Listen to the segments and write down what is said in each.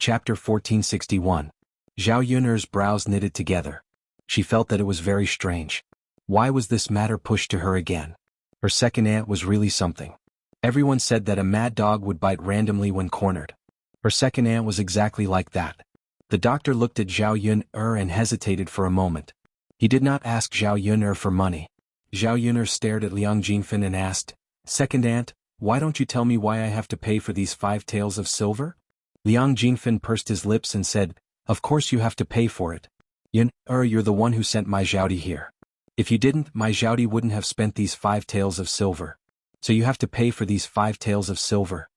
Chapter 1461. Zhao Yun'er's brows knitted together. She felt that it was very strange. Why was this matter pushed to her again? Her second aunt was really something. Everyone said that a mad dog would bite randomly when cornered. Her second aunt was exactly like that. The doctor looked at Zhao Yun'er and hesitated for a moment. He did not ask Zhao Yun'er for money. Zhao Yun'er stared at Liang Jinfen and asked, "Second aunt, why don't you tell me why I have to pay for these 5 taels of silver?" Liang Jinfen pursed his lips and said, "Of course you have to pay for it. Yun'er, you're the one who sent my Zhaodi here. If you didn't, my Zhaodi wouldn't have spent these 5 taels of silver. So you have to pay for these 5 taels of silver."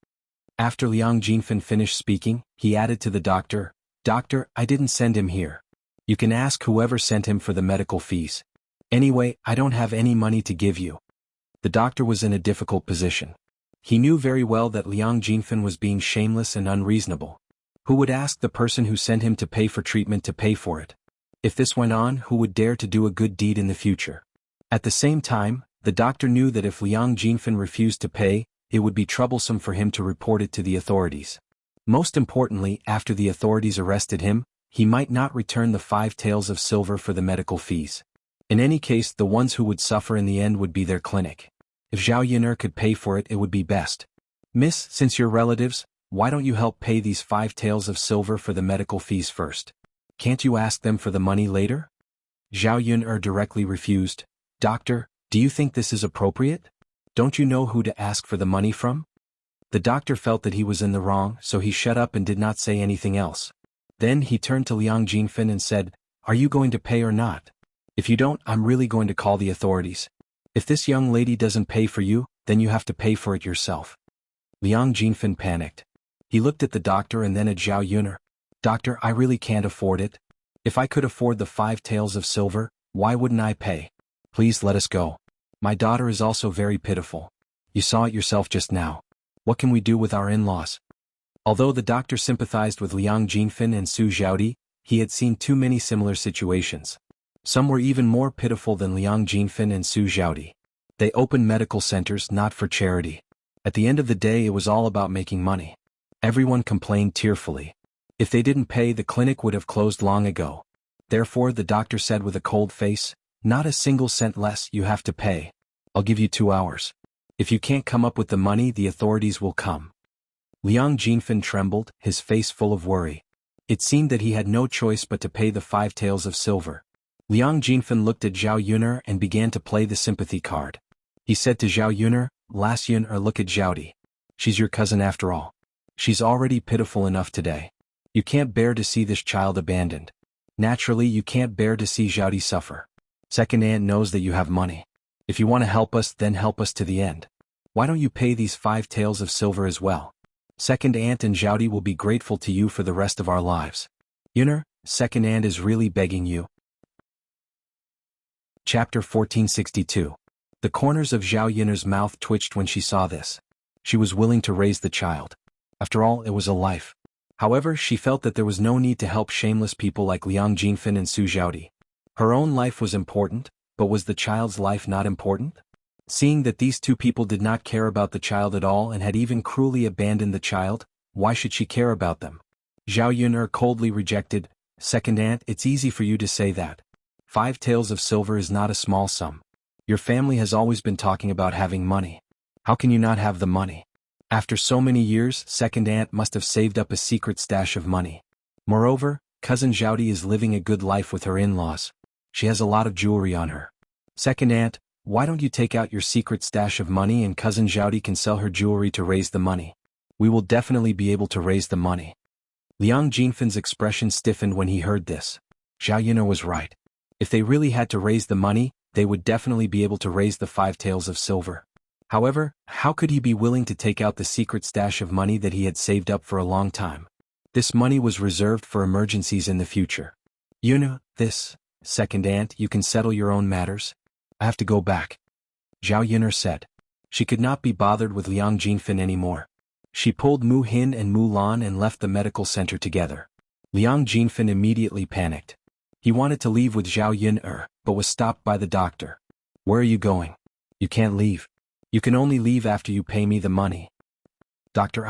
After Liang Jinfen finished speaking, he added to the doctor, "Doctor, I didn't send him here. You can ask whoever sent him for the medical fees. Anyway, I don't have any money to give you." The doctor was in a difficult position. He knew very well that Liang Jinfen was being shameless and unreasonable. Who would ask the person who sent him to pay for treatment to pay for it? If this went on, who would dare to do a good deed in the future? At the same time, the doctor knew that if Liang Jinfen refused to pay, it would be troublesome for him to report it to the authorities. Most importantly, after the authorities arrested him, he might not return the 5 taels of silver for the medical fees. In any case, the ones who would suffer in the end would be their clinic. If Zhao Yun'er could pay for it, it would be best. "Miss, since you're relatives, why don't you help pay these 5 taels of silver for the medical fees first? Can't you ask them for the money later?" Zhao Yun'er directly refused. "Doctor, do you think this is appropriate? Don't you know who to ask for the money from?" The doctor felt that he was in the wrong, so he shut up and did not say anything else. Then he turned to Liang Jinfen and said, "Are you going to pay or not? If you don't, I'm really going to call the authorities. If this young lady doesn't pay for you, then you have to pay for it yourself." Liang Jinfen panicked. He looked at the doctor and then at Zhao Yun'er. "Doctor, I really can't afford it. If I could afford the 5 taels of silver, why wouldn't I pay? Please let us go. My daughter is also very pitiful. You saw it yourself just now. What can we do with our in-laws?" Although the doctor sympathized with Liang Jinfen and Su Zhaodi, he had seen too many similar situations. Some were even more pitiful than Liang Jinfen and Su Zhaodi. They opened medical centers not for charity. At the end of the day, it was all about making money. Everyone complained tearfully. If they didn't pay, the clinic would have closed long ago. Therefore, the doctor said with a cold face, "Not a single cent less, you have to pay. I'll give you 2 hours. If you can't come up with the money, the authorities will come." Liang Jinfen trembled, his face full of worry. It seemed that he had no choice but to pay the 5 taels of silver. Liang Jinfen looked at Zhao Yun'er and began to play the sympathy card. He said to Zhao Yun'er, "Last Yun'er, look at Zhaodi. She's your cousin after all. She's already pitiful enough today. You can't bear to see this child abandoned. Naturally, you can't bear to see Zhaodi suffer. Second aunt knows that you have money. If you want to help us, then help us to the end. Why don't you pay these 5 taels of silver as well? Second aunt and Zhaodi will be grateful to you for the rest of our lives. Yun'er, second aunt is really begging you." Chapter 1462. The corners of Zhao Yun'er's mouth twitched when she saw this. She was willing to raise the child. After all, it was a life. However, she felt that there was no need to help shameless people like Liang Jinfen and Su Zhaodi. Her own life was important, but was the child's life not important? Seeing that these 2 people did not care about the child at all and had even cruelly abandoned the child, why should she care about them? Zhao Yun'er coldly rejected, "Second aunt, it's easy for you to say that. 5 taels of silver is not a small sum. Your family has always been talking about having money. How can you not have the money? After so many years, second aunt must have saved up a secret stash of money. Moreover, cousin Zhaodi is living a good life with her in-laws. She has a lot of jewelry on her. Second aunt, why don't you take out your secret stash of money and cousin Zhaodi can sell her jewelry to raise the money? We will definitely be able to raise the money." Liang Jinfen's expression stiffened when he heard this. Zhao Yun'er was right. If they really had to raise the money, they would definitely be able to raise the 5 taels of silver. However, how could he be willing to take out the secret stash of money that he had saved up for a long time? This money was reserved for emergencies in the future. "Yun'er, this, second aunt, you can settle your own matters. I have to go back," Zhao Yun'er said. She could not be bothered with Liang Jinfen anymore. She pulled Mu Hin and Mu Lan and left the medical center together. Liang Jinfen immediately panicked. He wanted to leave with Zhao Yun'er, but was stopped by the doctor. "Where are you going? You can't leave. You can only leave after you pay me the money." "Doctor,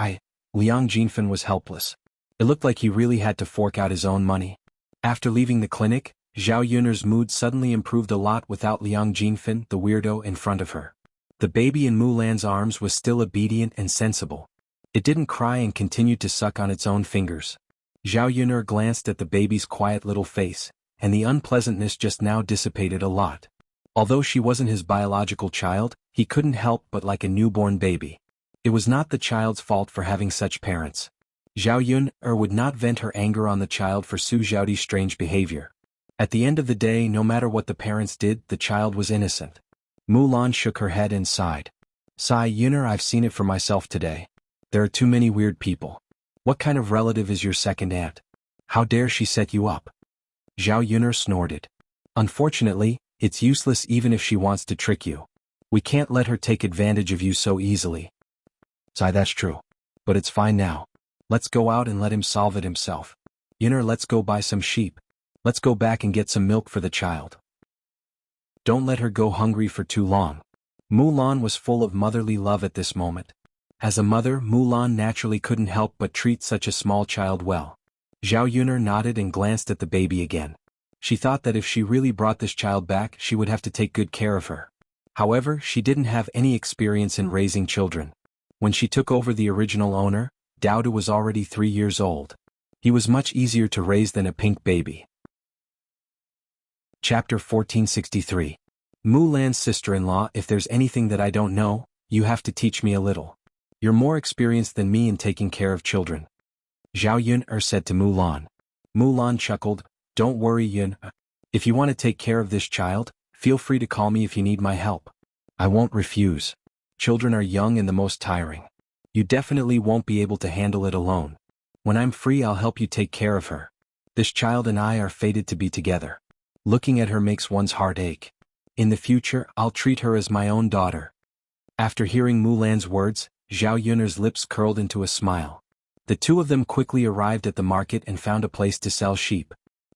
Liang Jinfen was helpless. It looked like he really had to fork out his own money. After leaving the clinic, Zhao Yun'er's mood suddenly improved a lot without Liang Jinfen, the weirdo, in front of her. The baby in Mulan's arms was still obedient and sensible. It didn't cry and continued to suck on its own fingers. Zhao Yun'er glanced at the baby's quiet little face, and the unpleasantness just now dissipated a lot. Although she wasn't his biological child, he couldn't help but like a newborn baby. It was not the child's fault for having such parents. Zhao Yun'er would not vent her anger on the child for Su Zhaodi's strange behavior. At the end of the day, no matter what the parents did, the child was innocent. Mulan shook her head and sighed. Sigh, Yun'er, I've seen it for myself today. There are too many weird people. What kind of relative is your second aunt? How dare she set you up? Zhao Yun'er snorted. Unfortunately, it's useless even if she wants to trick you. We can't let her take advantage of you so easily. Sigh, that's true. But it's fine now. Let's go out and let him solve it himself. Yun'er, let's go buy some sheep. Let's go back and get some milk for the child. Don't let her go hungry for too long. Mulan was full of motherly love at this moment. As a mother, Mulan naturally couldn't help but treat such a small child well. Zhao Yun'er nodded and glanced at the baby again. She thought that if she really brought this child back, she would have to take good care of her. However, she didn't have any experience in raising children. When she took over the original owner, Daodu was already 3 years old. He was much easier to raise than a pink baby. Chapter 1463. Mulan's sister-in-law, if there's anything that I don't know, you have to teach me a little. You're more experienced than me in taking care of children. Zhao Yun'er said to Mulan. Mulan chuckled, don't worry, Yun. If you want to take care of this child, feel free to call me if you need my help. I won't refuse. Children are young and the most tiring. You definitely won't be able to handle it alone. When I'm free, I'll help you take care of her. This child and I are fated to be together. Looking at her makes one's heart ache. In the future, I'll treat her as my own daughter. After hearing Mulan's words, Zhao Yun'er's lips curled into a smile. The two of them quickly arrived at the market and found a place to sell sheep.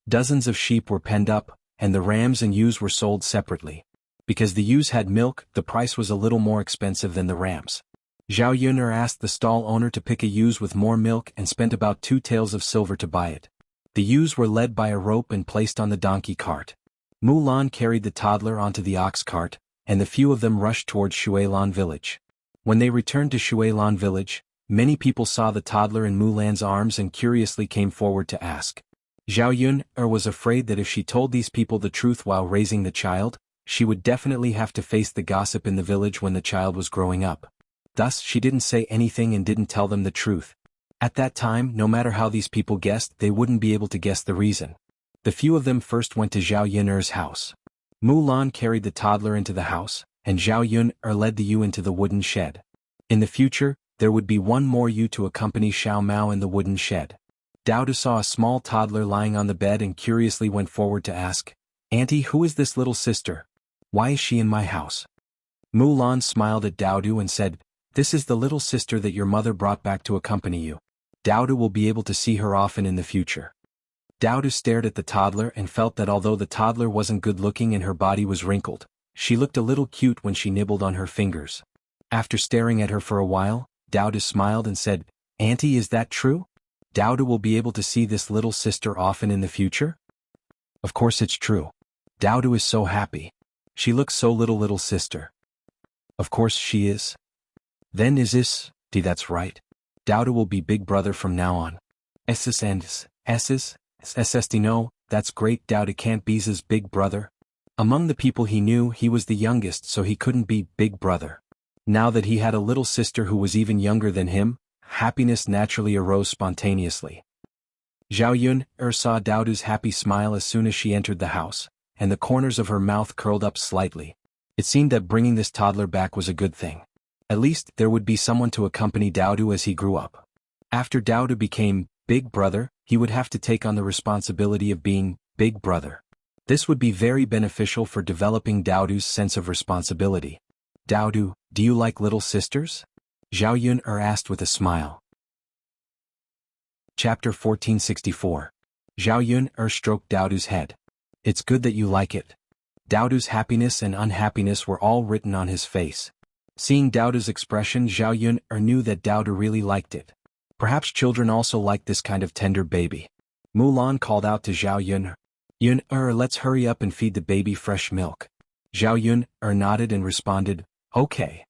Dozens of sheep were penned up, and the rams and ewes were sold separately. Because the ewes had milk, the price was a little more expensive than the rams. Zhao Yun'er asked the stall owner to pick a ewes with more milk and spent about 2 taels of silver to buy it. The ewes were led by a rope and placed on the donkey cart. Mulan carried the toddler onto the ox cart, and the few of them rushed towards Shuilan village. When they returned to Shuilan village, many people saw the toddler in Mulan's arms and curiously came forward to ask. Zhao Yun'er was afraid that if she told these people the truth while raising the child, she would definitely have to face the gossip in the village when the child was growing up. Thus, she didn't say anything and didn't tell them the truth. At that time, no matter how these people guessed, they wouldn't be able to guess the reason. The few of them first went to Zhao Yun'er's house. Mulan carried the toddler into the house, and Zhao Yun'er led the ewe into the wooden shed. In the future, there would be one more ewe to accompany Xiao Mao in the wooden shed. Daodu saw a small toddler lying on the bed and curiously went forward to ask, Auntie, who is this little sister? Why is she in my house? Mulan smiled at Daodu and said, This is the little sister that your mother brought back to accompany you. Daodu will be able to see her often in the future. Daodu stared at the toddler and felt that although the toddler wasn't good-looking and her body was wrinkled, she looked a little cute when she nibbled on her fingers. After staring at her for a while, Daodu smiled and said, Auntie, is that true? Daodu will be able to see this little sister often in the future? Of course it's true. Daodu is so happy. She looks so little sister. Of course she is. Then is this, that's right. Daodu will be big brother from now on. S's and S's, no, that's great. Daodu can't be his big brother. Among the people he knew, he was the youngest, so he couldn't be big brother. Now that he had a little sister who was even younger than him, happiness naturally arose spontaneously. Zhao Yun'er saw Daodu's happy smile as soon as she entered the house, and the corners of her mouth curled up slightly. It seemed that bringing this toddler back was a good thing. At least, there would be someone to accompany Daodu as he grew up. After Daodu became big brother, he would have to take on the responsibility of being big brother. This would be very beneficial for developing Daodu's sense of responsibility. Daodu, do you like little sisters? Zhao Yun'er asked with a smile. Chapter 1464. Zhao Yun'er stroked Daodu's head. It's good that you like it. Daodu's happiness and unhappiness were all written on his face. Seeing Daodu's expression, Zhao Yun'er knew that Daodu really liked it. Perhaps children also like this kind of tender baby. Mulan called out to Zhao Yun. Yun, let's hurry up and feed the baby fresh milk. Zhao Yun nodded and responded, okay.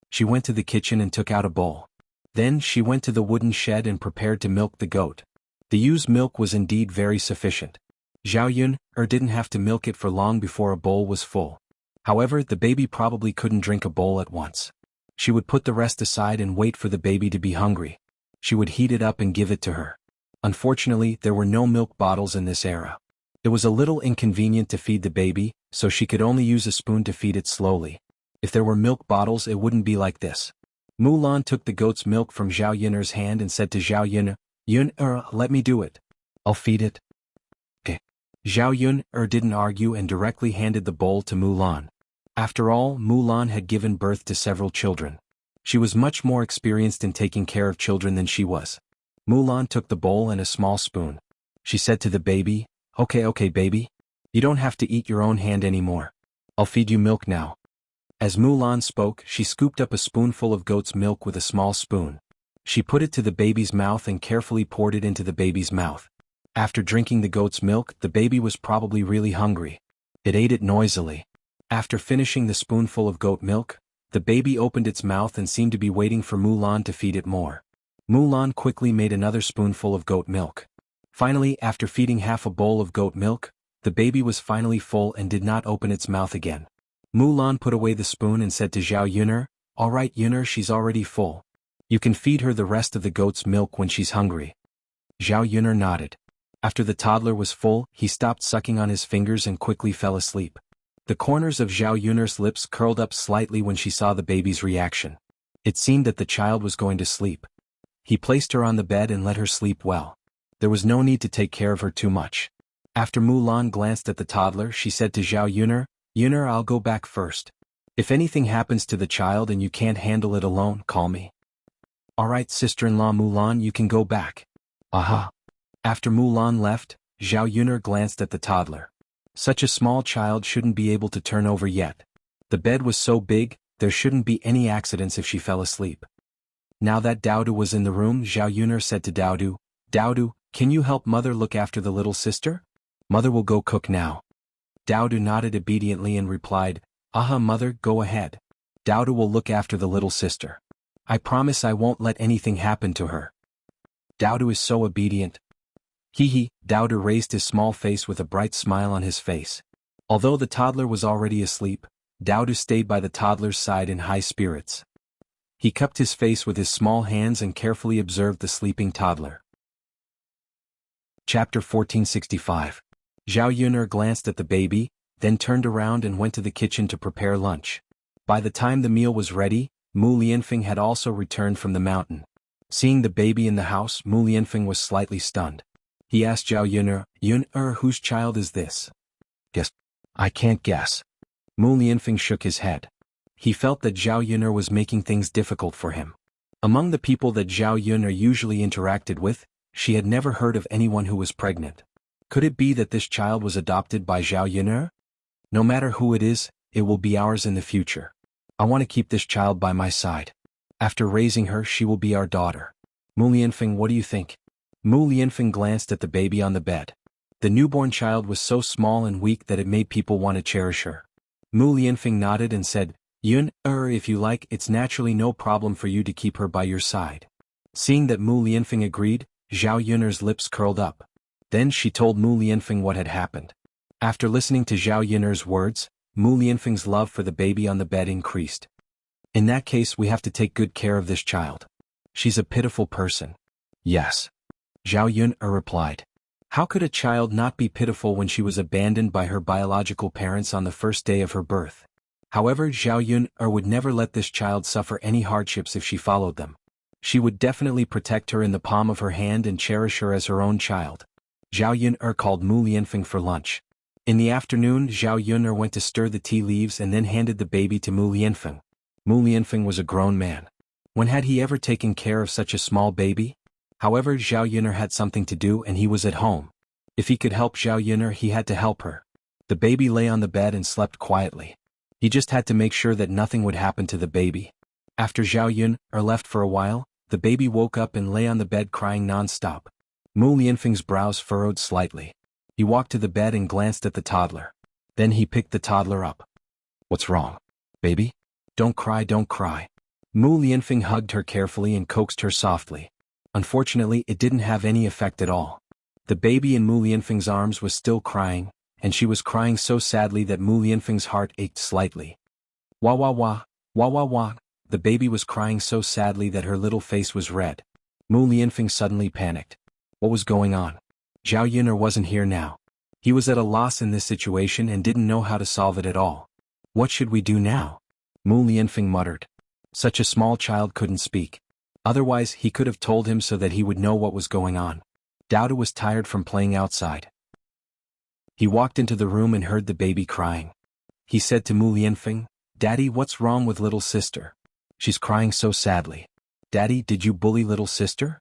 She went to the kitchen and took out a bowl. Then she went to the wooden shed and prepared to milk the goat. The ewe's milk was indeed very sufficient. Zhao Yun didn't have to milk it for long before a bowl was full. However, the baby probably couldn't drink a bowl at once. She would put the rest aside and wait for the baby to be hungry. She would heat it up and give it to her. Unfortunately, there were no milk bottles in this era. It was a little inconvenient to feed the baby, so she could only use a spoon to feed it slowly. If there were milk bottles, it wouldn't be like this. Mulan took the goat's milk from Zhao Yun's hand and said to Zhao Yun, let me do it. I'll feed it. Okay. Zhao Yun didn't argue and directly handed the bowl to Mulan. After all, Mulan had given birth to several children. She was much more experienced in taking care of children than she was. Mulan took the bowl and a small spoon. She said to the baby, okay baby. You don't have to eat your own hand anymore. I'll feed you milk now. As Mulan spoke, she scooped up a spoonful of goat's milk with a small spoon. She put it to the baby's mouth and carefully poured it into the baby's mouth. After drinking the goat's milk, the baby was probably really hungry. It ate it noisily. After finishing the spoonful of goat milk, the baby opened its mouth and seemed to be waiting for Mulan to feed it more. Mulan quickly made another spoonful of goat milk. Finally, after feeding half a bowl of goat milk, the baby was finally full and did not open its mouth again. Mulan put away the spoon and said to Zhao Yun, all right Yun, she's already full. You can feed her the rest of the goat's milk when she's hungry. Zhao Yun nodded. After the toddler was full, he stopped sucking on his fingers and quickly fell asleep. The corners of Zhao Yun's lips curled up slightly when she saw the baby's reaction. It seemed that the child was going to sleep. He placed her on the bed and let her sleep well. There was no need to take care of her too much. After Mulan glanced at the toddler, she said to Zhao Yun, I'll go back first. If anything happens to the child and you can't handle it alone, call me. All right, sister-in-law Mulan, you can go back. Aha. After Mulan left, Zhao Yun glanced at the toddler. Such a small child shouldn't be able to turn over yet. The bed was so big, there shouldn't be any accidents if she fell asleep. Now that Daodu was in the room, Zhao Yun said to Daodu, can you help mother look after the little sister? Mother will go cook now. Daodu nodded obediently and replied, aha mother, go ahead. Daodu will look after the little sister. I promise I won't let anything happen to her. Daodu is so obedient. Daodu raised his small face with a bright smile on his face. Although the toddler was already asleep, Daodu stayed by the toddler's side in high spirits. He cupped his face with his small hands and carefully observed the sleeping toddler. Chapter 1465. Zhao Yun glanced at the baby, then turned around and went to the kitchen to prepare lunch. By the time the meal was ready, Mu Lianfeng had also returned from the mountain. Seeing the baby in the house, Mu Lianfeng was slightly stunned. He asked Zhao Yun, whose child is this? Guess. I can't guess. Mu Lianfeng shook his head. He felt that Zhao Yun was making things difficult for him. Among the people that Zhao Yun usually interacted with, she had never heard of anyone who was pregnant. Could it be that this child was adopted by Zhao Yun? No matter who it is, it will be ours in the future. I want to keep this child by my side. After raising her, she will be our daughter. Mu Lianfeng, what do you think? Mu Lianfeng glanced at the baby on the bed. The newborn child was so small and weak that it made people want to cherish her. Mu Lianfeng nodded and said, Yun, if you like, it's naturally no problem for you to keep her by your side. Seeing that Mu Lianfeng agreed, Zhao Yun's lips curled up. Then she told Mu Lianfeng what had happened. After listening to Zhao Yun's words, Mu Lianfeng's love for the baby on the bed increased. In that case, we have to take good care of this child. She's a pitiful person. Yes. Zhao Yun replied. How could a child not be pitiful when she was abandoned by her biological parents on the first day of her birth? However, Zhao Yun would never let this child suffer any hardships if she followed them. She would definitely protect her in the palm of her hand and cherish her as her own child. Zhao Yun called Mu Lianfeng for lunch. In the afternoon, Zhao Yun went to stir the tea leaves and then handed the baby to Mu Lianfeng. Mu Lianfeng was a grown man. When had he ever taken care of such a small baby? However, Zhao Yun had something to do and he was at home. If he could help Zhao Yun, he had to help her. The baby lay on the bed and slept quietly. He just had to make sure that nothing would happen to the baby. After Zhao Yun left for a while, the baby woke up and lay on the bed crying non-stop. Mu Lianfeng's brows furrowed slightly. He walked to the bed and glanced at the toddler. Then he picked the toddler up. "What's wrong, baby? Don't cry, don't cry." Mu Lianfeng hugged her carefully and coaxed her softly. Unfortunately, it didn't have any effect at all. The baby in Mu Lianfeng's arms was still crying, and she was crying so sadly that Mu Lianfeng's heart ached slightly. Wah wah wah, wah wah wah. The baby was crying so sadly that her little face was red. Mu Lianfeng suddenly panicked. What was going on? Zhao Yun'er wasn't here now. He was at a loss in this situation and didn't know how to solve it at all. What should we do now? Mu Lianfeng muttered. Such a small child couldn't speak. Otherwise he could have told him so that he would know what was going on. Dowda was tired from playing outside. He walked into the room and heard the baby crying. He said to Mu Lianfeng, "Daddy, what's wrong with little sister? She's crying so sadly. Daddy, did you bully little sister?"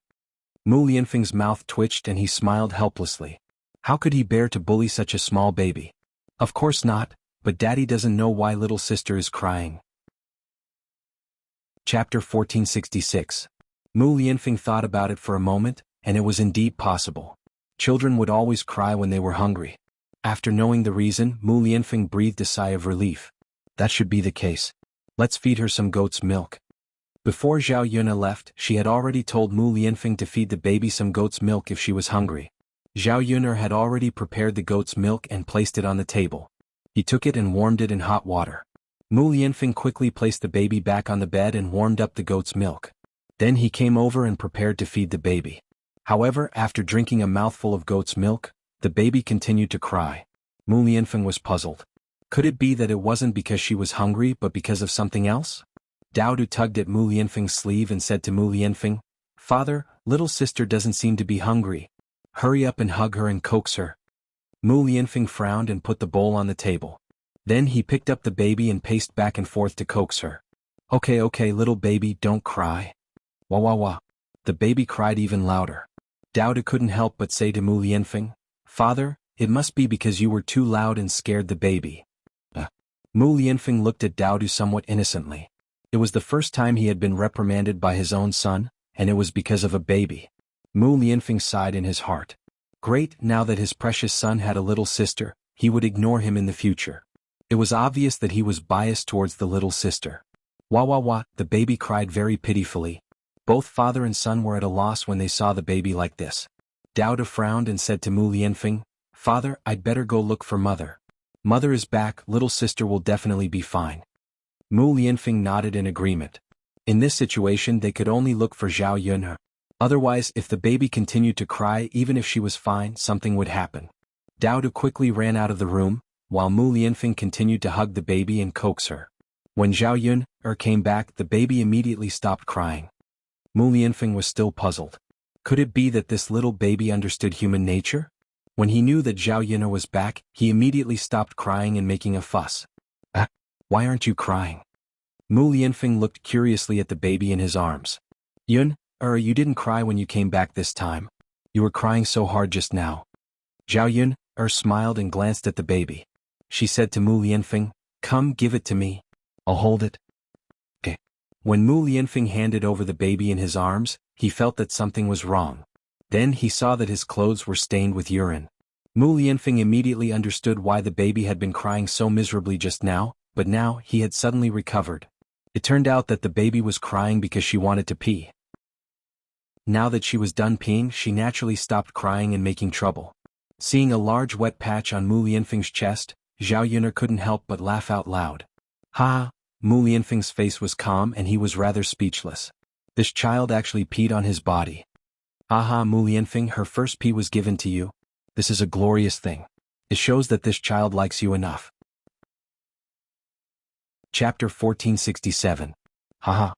Mu Lianfeng's mouth twitched and he smiled helplessly. How could he bear to bully such a small baby? Of course not, but Daddy doesn't know why little sister is crying. Chapter 1466. Mu Lianfeng thought about it for a moment, and it was indeed possible. Children would always cry when they were hungry. After knowing the reason, Mu Lianfeng breathed a sigh of relief. That should be the case. Let's feed her some goat's milk. Before Zhao Yun'er left, she had already told Mu Lianfeng to feed the baby some goat's milk if she was hungry. Zhao Yun'er had already prepared the goat's milk and placed it on the table. He took it and warmed it in hot water. Mu Lianfeng quickly placed the baby back on the bed and warmed up the goat's milk. Then he came over and prepared to feed the baby. However, after drinking a mouthful of goat's milk, the baby continued to cry. Mu Lianfeng was puzzled. Could it be that it wasn't because she was hungry but because of something else? Dowdu tugged at Mu Lianfeng's sleeve and said to Mu Lianfeng, "Father, little sister doesn't seem to be hungry. Hurry up and hug her and coax her." Mu Lianfeng frowned and put the bowl on the table. Then he picked up the baby and paced back and forth to coax her. Okay, little baby, don't cry." Wah wah wah. The baby cried even louder. Dowdu couldn't help but say to Mu Lianfeng, "Father, it must be because you were too loud and scared the baby." Mu Lianfeng looked at Dowdu somewhat innocently. It was the first time he had been reprimanded by his own son, and it was because of a baby. Mu Lianfeng sighed in his heart. Great, now that his precious son had a little sister, he would ignore him in the future. It was obvious that he was biased towards the little sister. Wah wah wah, the baby cried very pitifully. Both father and son were at a loss when they saw the baby like this. Dowda frowned and said to Mu Lianfeng, "Father, I'd better go look for mother. Mother is back, little sister will definitely be fine." Mu Lianfeng nodded in agreement. In this situation they could only look for Zhao Yun'er. Otherwise, if the baby continued to cry even if she was fine, something would happen. Dowda quickly ran out of the room, while Mu Lianfeng continued to hug the baby and coax her. When Zhao Yun'er came back, the baby immediately stopped crying. Mu Lianfeng was still puzzled. Could it be that this little baby understood human nature? When he knew that Zhao Yun'er was back, he immediately stopped crying and making a fuss. Why aren't you crying?" Mu Lianfeng looked curiously at the baby in his arms. "Yun'er, you didn't cry when you came back this time. You were crying so hard just now." Zhao Yun'er smiled and glanced at the baby. She said to Mu Lianfeng, "Come, give it to me. I'll hold it." When Mu Lianfeng handed over the baby in his arms, he felt that something was wrong. Then he saw that his clothes were stained with urine. Mu Lianfeng immediately understood why the baby had been crying so miserably just now, but now he had suddenly recovered. It turned out that the baby was crying because she wanted to pee. Now that she was done peeing, she naturally stopped crying and making trouble. Seeing a large wet patch on Mu Lianfeng's chest, Zhao Yun'er couldn't help but laugh out loud. Ha! Mu Lianfeng's face was calm and he was rather speechless. This child actually peed on his body. Aha, Mu Lianfeng, her first pee was given to you. This is a glorious thing. It shows that this child likes you enough. Chapter 1467. Haha.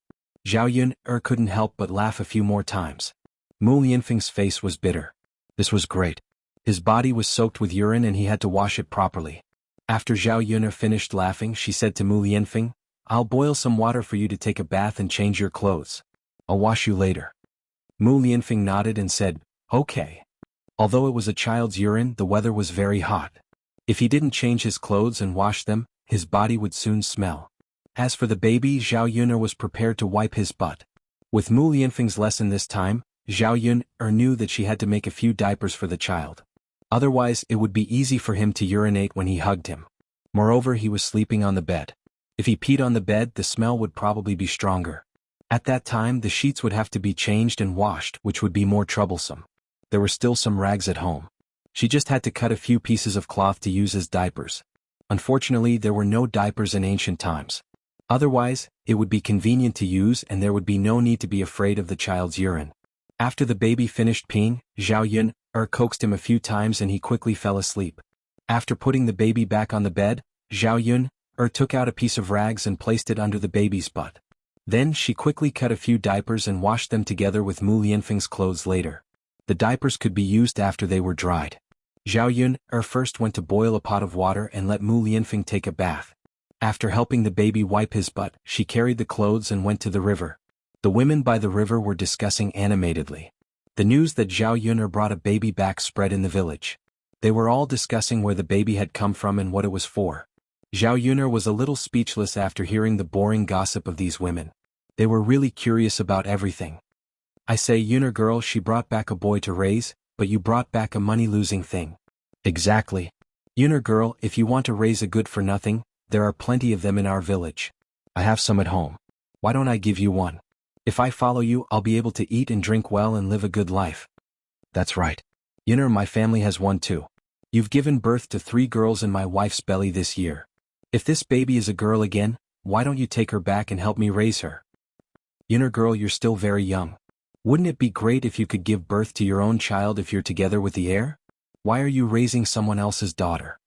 Zhao Yun'er couldn't help but laugh a few more times. Mu Lianfeng's face was bitter. This was great. His body was soaked with urine and he had to wash it properly. After Zhao Yun'er finished laughing, she said to Mu Lianfeng, "I'll boil some water for you to take a bath and change your clothes. I'll wash you later." Mu Lianfeng nodded and said, "Okay." Although it was a child's urine, the weather was very hot. If he didn't change his clothes and wash them, his body would soon smell. As for the baby, Zhao Yun'er was prepared to wipe his butt. With Mu Lianfeng's lesson this time, Zhao Yun knew that she had to make a few diapers for the child. Otherwise, it would be easy for him to urinate when he hugged him. Moreover, he was sleeping on the bed. If he peed on the bed, the smell would probably be stronger. At that time, the sheets would have to be changed and washed, which would be more troublesome. There were still some rags at home. She just had to cut a few pieces of cloth to use as diapers. Unfortunately, there were no diapers in ancient times. Otherwise, it would be convenient to use and there would be no need to be afraid of the child's urine. After the baby finished peeing, Zhao Yun coaxed him a few times and he quickly fell asleep. After putting the baby back on the bed, Zhao Yun took out a piece of rags and placed it under the baby's butt. Then she quickly cut a few diapers and washed them together with Mu Lianfeng's clothes later. The diapers could be used after they were dried. Zhao Yun first went to boil a pot of water and let Mu Lianfeng take a bath. After helping the baby wipe his butt, she carried the clothes and went to the river. The women by the river were discussing animatedly. The news that Zhao Yun brought a baby back spread in the village. They were all discussing where the baby had come from and what it was for. Zhao Yun was a little speechless after hearing the boring gossip of these women. They were really curious about everything. I say, Yun girl, she brought back a boy to raise, but you brought back a money-losing thing. Exactly. Yun girl, if you want to raise a good-for-nothing, there are plenty of them in our village. I have some at home. Why don't I give you one? If I follow you, I'll be able to eat and drink well and live a good life. That's right. Yun, my family has one too. You've given birth to 3 girls in my wife's belly this year. If this baby is a girl again, why don't you take her back and help me raise her? Yun girl, you're still very young. Wouldn't it be great if you could give birth to your own child if you're together with the heir? Why are you raising someone else's daughter?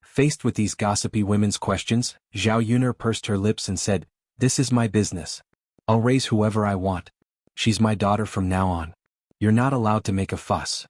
Faced with these gossipy women's questions, Zhao Yun pursed her lips and said, This is my business. I'll raise whoever I want. She's my daughter from now on. You're not allowed to make a fuss.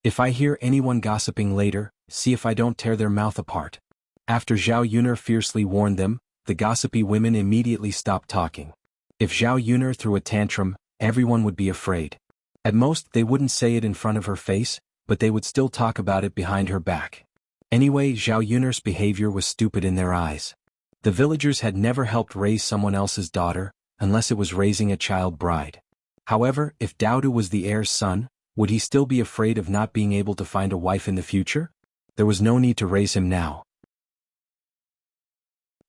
If I hear anyone gossiping later, see if I don't tear their mouth apart. After Zhao Yun fiercely warned them, the gossipy women immediately stopped talking. If Zhao Yun threw a tantrum, everyone would be afraid. At most, they wouldn't say it in front of her face, but they would still talk about it behind her back. Anyway, Zhao Yun's behavior was stupid in their eyes. The villagers had never helped raise someone else's daughter, unless it was raising a child bride. However, if Daodu was the heir's son, would he still be afraid of not being able to find a wife in the future? There was no need to raise him now.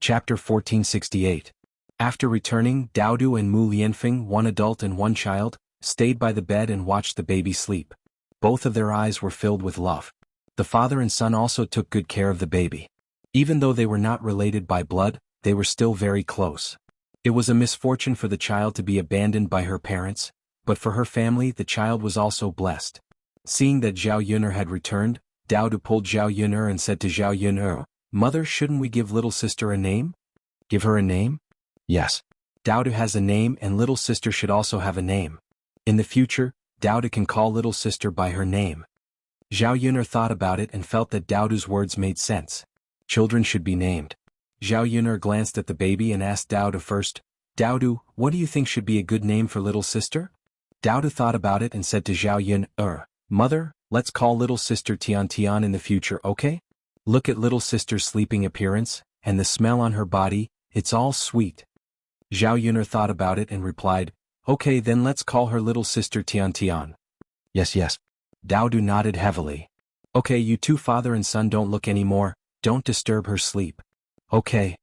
Chapter 1468. After returning, Daodu and Mu Lianfeng, one adult and one child, stayed by the bed and watched the baby sleep. Both of their eyes were filled with love. The father and son also took good care of the baby. Even though they were not related by blood, they were still very close. It was a misfortune for the child to be abandoned by her parents, but for her family the child was also blessed. Seeing that Zhao Yun had returned, Daodu pulled Zhao Yun and said to Zhao Yun, Mother, shouldn't we give little sister a name? Give her a name? Yes. Daodu has a name and little sister should also have a name. In the future, Daodu can call little sister by her name. Zhao Yun thought about it and felt that Daodu's words made sense. Children should be named. Zhao Yun glanced at the baby and asked Daodu first, Daodu, what do you think should be a good name for little sister? Daodu thought about it and said to Zhao Yun, Mother, let's call little sister Tian Tian in the future, okay? Look at little sister's sleeping appearance, and the smell on her body, it's all sweet. Zhao Yun thought about it and replied, Okay, then let's call her little sister Tian Tian. Yes. Daodu nodded heavily. Okay, you two father and son don't look anymore, don't disturb her sleep. Okay.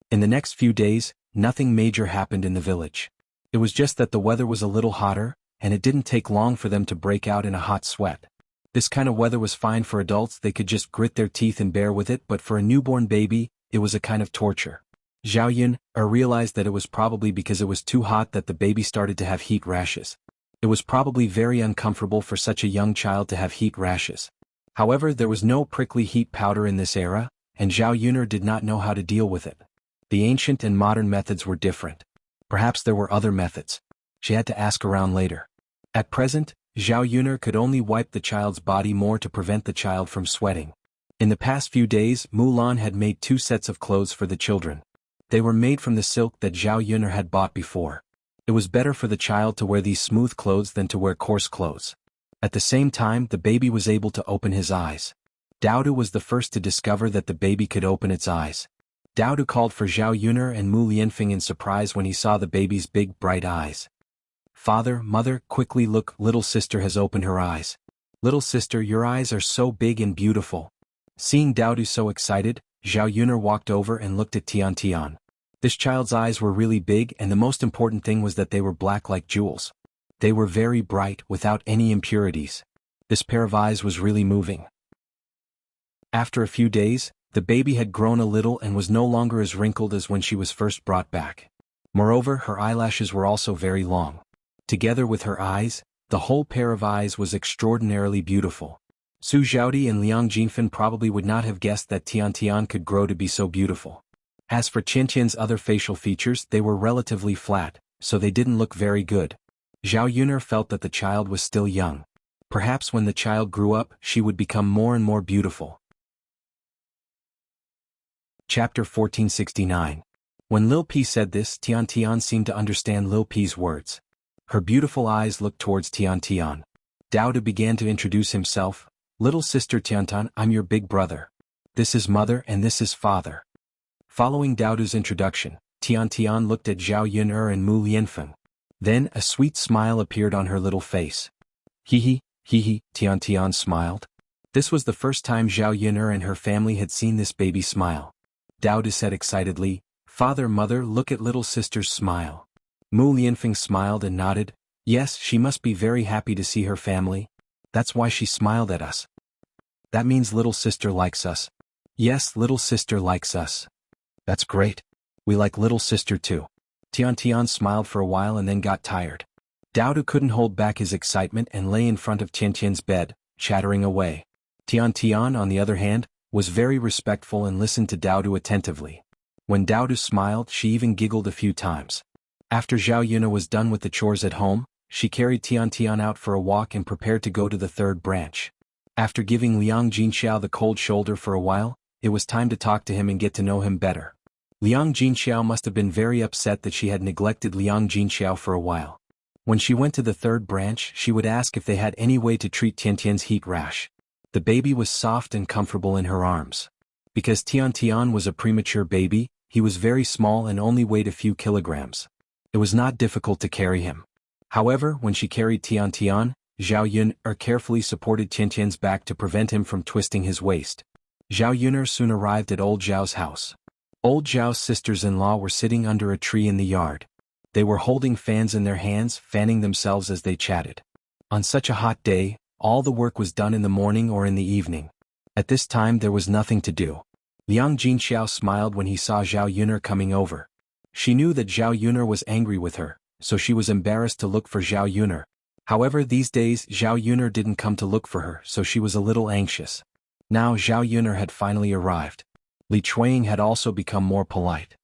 In the next few days, nothing major happened in the village. It was just that the weather was a little hotter, and it didn't take long for them to break out in a hot sweat. This kind of weather was fine for adults, they could just grit their teeth and bear with it, but for a newborn baby, it was a kind of torture. Zhao Yun realized that it was probably because it was too hot that the baby started to have heat rashes. It was probably very uncomfortable for such a young child to have heat rashes. However, there was no prickly heat powder in this era, and Zhao Yun did not know how to deal with it. The ancient and modern methods were different. Perhaps there were other methods. She had to ask around later. At present, Zhao Yun could only wipe the child's body more to prevent the child from sweating. In the past few days, Mulan had made 2 sets of clothes for the children. They were made from the silk that Zhao Yun had bought before. It was better for the child to wear these smooth clothes than to wear coarse clothes. At the same time, the baby was able to open his eyes. Daodu was the first to discover that the baby could open its eyes. Daodu called for Zhao Yun and Mu Lianfeng in surprise when he saw the baby's big bright eyes. Father, mother, quickly look, little sister has opened her eyes. Little sister, your eyes are so big and beautiful. Seeing Daodu so excited, Zhao Yuner walked over and looked at Tian Tian. This child's eyes were really big, and the most important thing was that they were black like jewels. They were very bright, without any impurities. This pair of eyes was really moving. After a few days, the baby had grown a little and was no longer as wrinkled as when she was first brought back. Moreover, her eyelashes were also very long. Together with her eyes, the whole pair of eyes was extraordinarily beautiful. Su Zhaodi and Liang Jinfen probably would not have guessed that Tian Tian could grow to be so beautiful. As for Qianqian's other facial features, they were relatively flat, so they didn't look very good. Zhao Yuner felt that the child was still young. Perhaps when the child grew up, she would become more and more beautiful. Chapter 1469. When Lil Pi said this, Tian Tian seemed to understand Lil Pi's words. Her beautiful eyes looked towards Tian Tian. Daodu began to introduce himself. Little sister Tiantan, I'm your big brother. This is mother and this is father. Following Daodu's introduction, Tian Tian looked at Zhao Yuner and Mu Lianfeng. Then a sweet smile appeared on her little face. Hee hee, Tian Tian smiled. This was the first time Zhao Yuner and her family had seen this baby smile. Daodu said excitedly, Father, mother, look at little sister's smile. Mu Lianfeng smiled and nodded. Yes, she must be very happy to see her family. That's why she smiled at us. That means little sister likes us. Yes, little sister likes us. That's great. We like little sister too. Tian Tian smiled for a while and then got tired. Daodu couldn't hold back his excitement and lay in front of Qianqian's bed, chattering away. Tian Tian, on the other hand, was very respectful and listened to Daodu attentively. When Daodu smiled, she even giggled a few times. After Zhao Yuner was done with the chores at home, she carried Tian Tian out for a walk and prepared to go to the third branch. After giving Liang Jinxiao the cold shoulder for a while, it was time to talk to him and get to know him better. Liang Jinxiao must have been very upset that she had neglected Liang Jinxiao for a while. When she went to the third branch, she would ask if they had any way to treat Tiantian's heat rash. The baby was soft and comfortable in her arms. Because Tian Tian was a premature baby, he was very small and only weighed a few kilograms. It was not difficult to carry him. However, when she carried Tian Tian, Zhao Yuner carefully supported Qianqian's back to prevent him from twisting his waist. Zhao Yuner soon arrived at Old Zhao's house. Old Zhao's sisters-in-law were sitting under a tree in the yard. They were holding fans in their hands, fanning themselves as they chatted. On such a hot day, all the work was done in the morning or in the evening. At this time there was nothing to do. Liang Jinxiao smiled when he saw Zhao Yuner coming over. She knew that Zhao Yuner was angry with her, so she was embarrassed to look for Zhao Yuner. However, these days Zhao Yuner didn't come to look for her, so she was a little anxious. Now Zhao Yuner had finally arrived. Li Chuanying had also become more polite.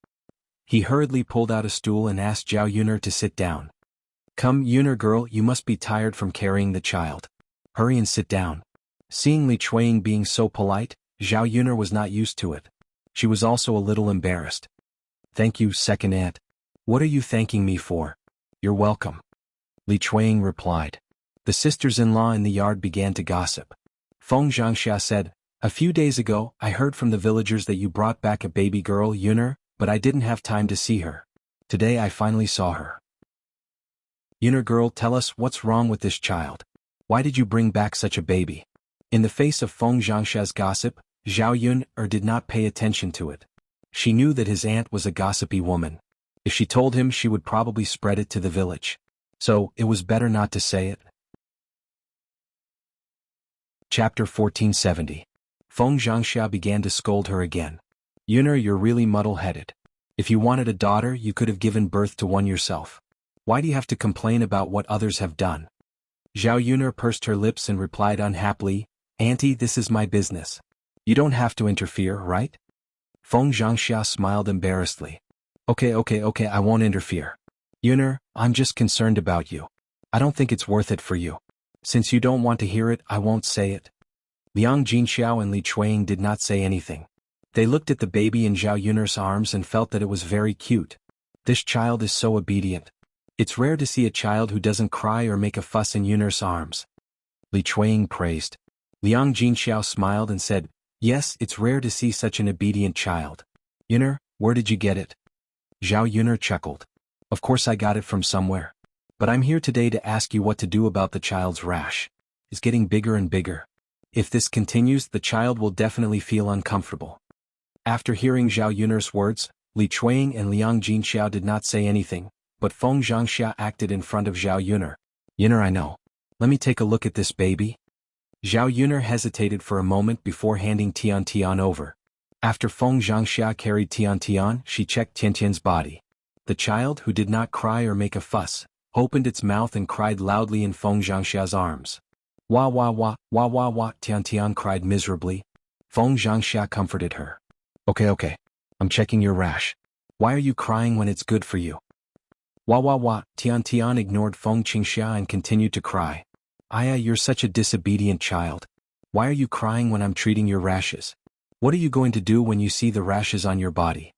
He hurriedly pulled out a stool and asked Zhao Yuner to sit down. Come, Yuner girl, you must be tired from carrying the child. Hurry and sit down. Seeing Li Chuanying being so polite, Zhao Yuner was not used to it. She was also a little embarrassed. Thank you, second aunt. What are you thanking me for? You're welcome. Li Chuanying replied. The sisters-in-law in the yard began to gossip. Feng Zhangxia said, a few days ago, I heard from the villagers that you brought back a baby girl, Yuner, but I didn't have time to see her. Today I finally saw her. Yuner girl, tell us what's wrong with this child. Why did you bring back such a baby? In the face of Feng Zhangxia's gossip, Zhao Yuner did not pay attention to it. She knew that his aunt was a gossipy woman. If she told him, she would probably spread it to the village. So, it was better not to say it. Chapter 1470. Feng Zhangxia began to scold her again. Yuner, you're really muddle-headed. If you wanted a daughter, you could have given birth to one yourself. Why do you have to complain about what others have done? Zhao Yuner pursed her lips and replied unhappily, Auntie, this is my business. You don't have to interfere, right? Feng Zhangxia smiled embarrassedly. Okay, I won't interfere. Yuner, I'm just concerned about you. I don't think it's worth it for you. Since you don't want to hear it, I won't say it. Liang Jinxiao and Li Chuanying did not say anything. They looked at the baby in Zhao Yuner's arms and felt that it was very cute. This child is so obedient. It's rare to see a child who doesn't cry or make a fuss in Yuner's arms. Li Chuanying praised. Liang Jinxiao smiled and said, yes, it's rare to see such an obedient child. Yuner, where did you get it? Zhao Yuner chuckled. Of course I got it from somewhere. But I'm here today to ask you what to do about the child's rash. It's getting bigger and bigger. If this continues, the child will definitely feel uncomfortable. After hearing Zhao Yun'er's words, Li Chuang and Liang Jinxiao did not say anything, but Feng Zhangxia acted in front of Zhao Yun'er. Yun'er, I know. Let me take a look at this baby. Zhao Yun'er hesitated for a moment before handing Tian Tian over. After Feng Zhangxia carried Tian Tian, she checked Tian Tian's body. The child, who did not cry or make a fuss, opened its mouth and cried loudly in Feng Zhangxia's arms. Wah wah wah, wah wah wah, Tian Tian cried miserably. Feng Zhangxia comforted her. Okay. I'm checking your rash. Why are you crying when it's good for you? Wah wah wah, Tian Tian ignored Feng Qingxia and continued to cry. Aya, you're such a disobedient child. Why are you crying when I'm treating your rashes? What are you going to do when you see the rashes on your body?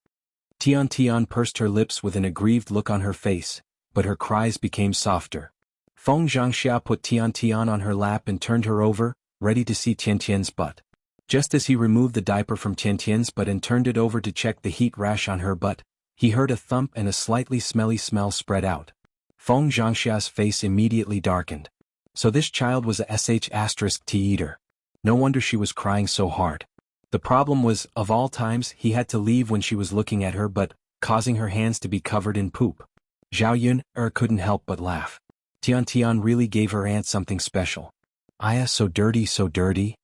Tian Tian pursed her lips with an aggrieved look on her face, but her cries became softer. Feng Zhangxia put Tian Tian on her lap and turned her over, ready to see Tian Tian's butt. Just as he removed the diaper from Tian Tian's butt and turned it over to check the heat rash on her butt, he heard a thump and a slightly smelly smell spread out. Feng Zhangxia's face immediately darkened. So this child was a sh*T eater. No wonder she was crying so hard. The problem was, of all times, he had to leave when she was looking at her but, causing her hands to be covered in poop. Zhao Yun'er couldn't help but laugh. Tian Tian really gave her aunt something special. Aya, so dirty, so dirty.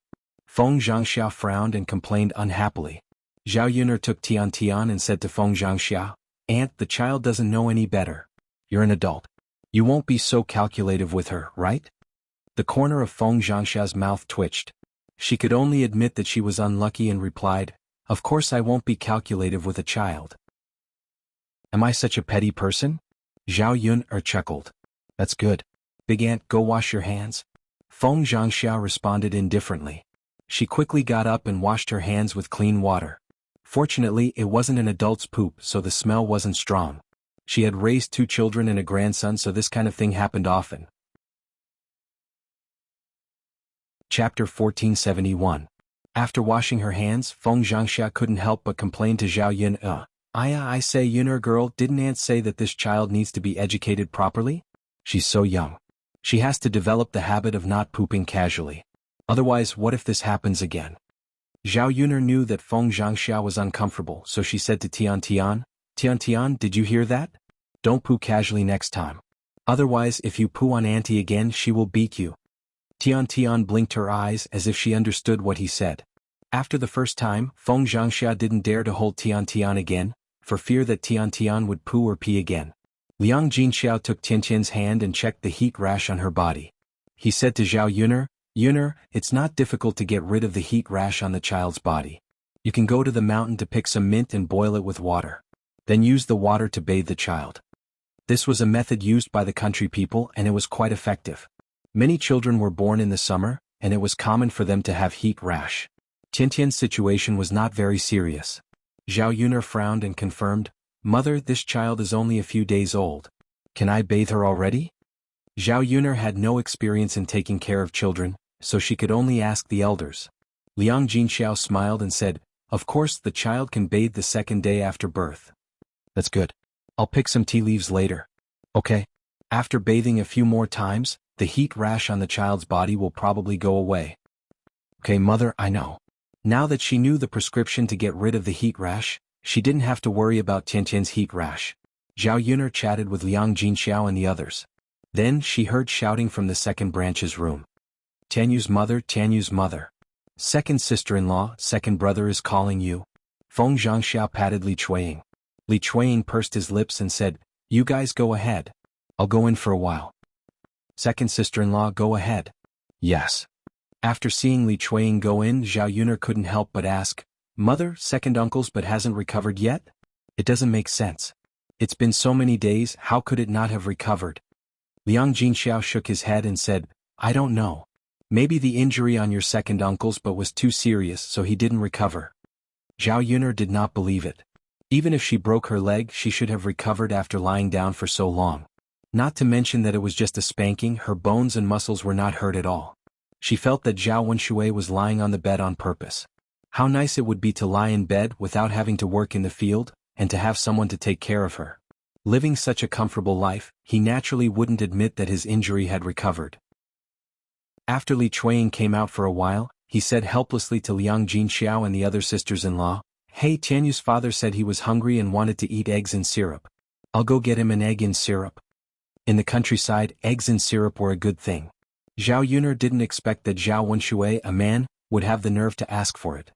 Feng Zhangxia frowned and complained unhappily. Zhao Yun'er took Tian Tian and said to Feng Zhangxia, Aunt, the child doesn't know any better. You're an adult. You won't be so calculative with her, right? The corner of Feng Zhangxia's mouth twitched. She could only admit that she was unlucky and replied, Of course I won't be calculative with a child. Am I such a petty person? Zhao Yun'er chuckled. That's good. Big Aunt, go wash your hands. Feng Zhangxia responded indifferently. She quickly got up and washed her hands with clean water. Fortunately, it wasn't an adult's poop, so the smell wasn't strong. She had raised 2 children and a grandson, so this kind of thing happened often. Chapter 1471. After washing her hands, Feng Zhangxia couldn't help but complain to Zhao Yun'er. Aya, I say, Yun'er girl, didn't Aunt say that this child needs to be educated properly? She's so young. She has to develop the habit of not pooping casually. Otherwise, what if this happens again? Zhao Yun'er knew that Feng Zhangxia was uncomfortable, so she said to Tian Tian, Tian Tian, did you hear that? Don't poo casually next time. Otherwise, if you poo on Auntie again, she will beat you. Tian Tian blinked her eyes as if she understood what he said. After the first time, Feng Zhangxia didn't dare to hold Tian Tian again, for fear that Tian Tian would poo or pee again. Liang Jinxiao took Tian Tian's hand and checked the heat rash on her body. He said to Zhao Yun'er, Yun'er, it's not difficult to get rid of the heat rash on the child's body. You can go to the mountain to pick some mint and boil it with water. Then use the water to bathe the child. This was a method used by the country people and it was quite effective. Many children were born in the summer, and it was common for them to have heat rash. Tian Tian's situation was not very serious. Zhao Yun'er frowned and confirmed, Mother, this child is only a few days old. Can I bathe her already? Zhao Yun'er had no experience in taking care of children, so she could only ask the elders. Liang Jinxiao smiled and said, Of course the child can bathe the 2nd day after birth. That's good. I'll pick some tea leaves later. Okay. After bathing a few more times, the heat rash on the child's body will probably go away. Okay, Mother, I know. Now that she knew the prescription to get rid of the heat rash, she didn't have to worry about Tian Tian's heat rash. Zhao Yun'er chatted with Liang Jinxiao and the others. Then she heard shouting from the 2nd branch's room. Tianyu's mother. 2nd sister-in-law, 2nd brother is calling you. Feng Zhangxia patted Li Chuang. Li Chuang pursed his lips and said, You guys go ahead. I'll go in for a while. 2nd sister-in-law, go ahead. Yes. After seeing Li Chuang go in, Zhao Yun'er couldn't help but ask, Mother, 2nd uncle's but hasn't recovered yet? It doesn't make sense. It's been so many days, how could it not have recovered? Liang Jinxiao shook his head and said, I don't know. Maybe the injury on your 2nd uncle's but was too serious so he didn't recover. Zhao Yun'er did not believe it. Even if she broke her leg, she should have recovered after lying down for so long. Not to mention that it was just a spanking, her bones and muscles were not hurt at all. She felt that Zhao Wenshui was lying on the bed on purpose. How nice it would be to lie in bed without having to work in the field, and to have someone to take care of her. Living such a comfortable life, he naturally wouldn't admit that his injury had recovered. After Li Chuanying came out for a while, he said helplessly to Liang Jinxiao and the other sisters-in-law, "Hey, Tianyu's father said he was hungry and wanted to eat eggs in syrup. I'll go get him an egg in syrup." In the countryside, eggs in syrup were a good thing. Zhao Yuner didn't expect that Zhao Wenshui, a man, would have the nerve to ask for it.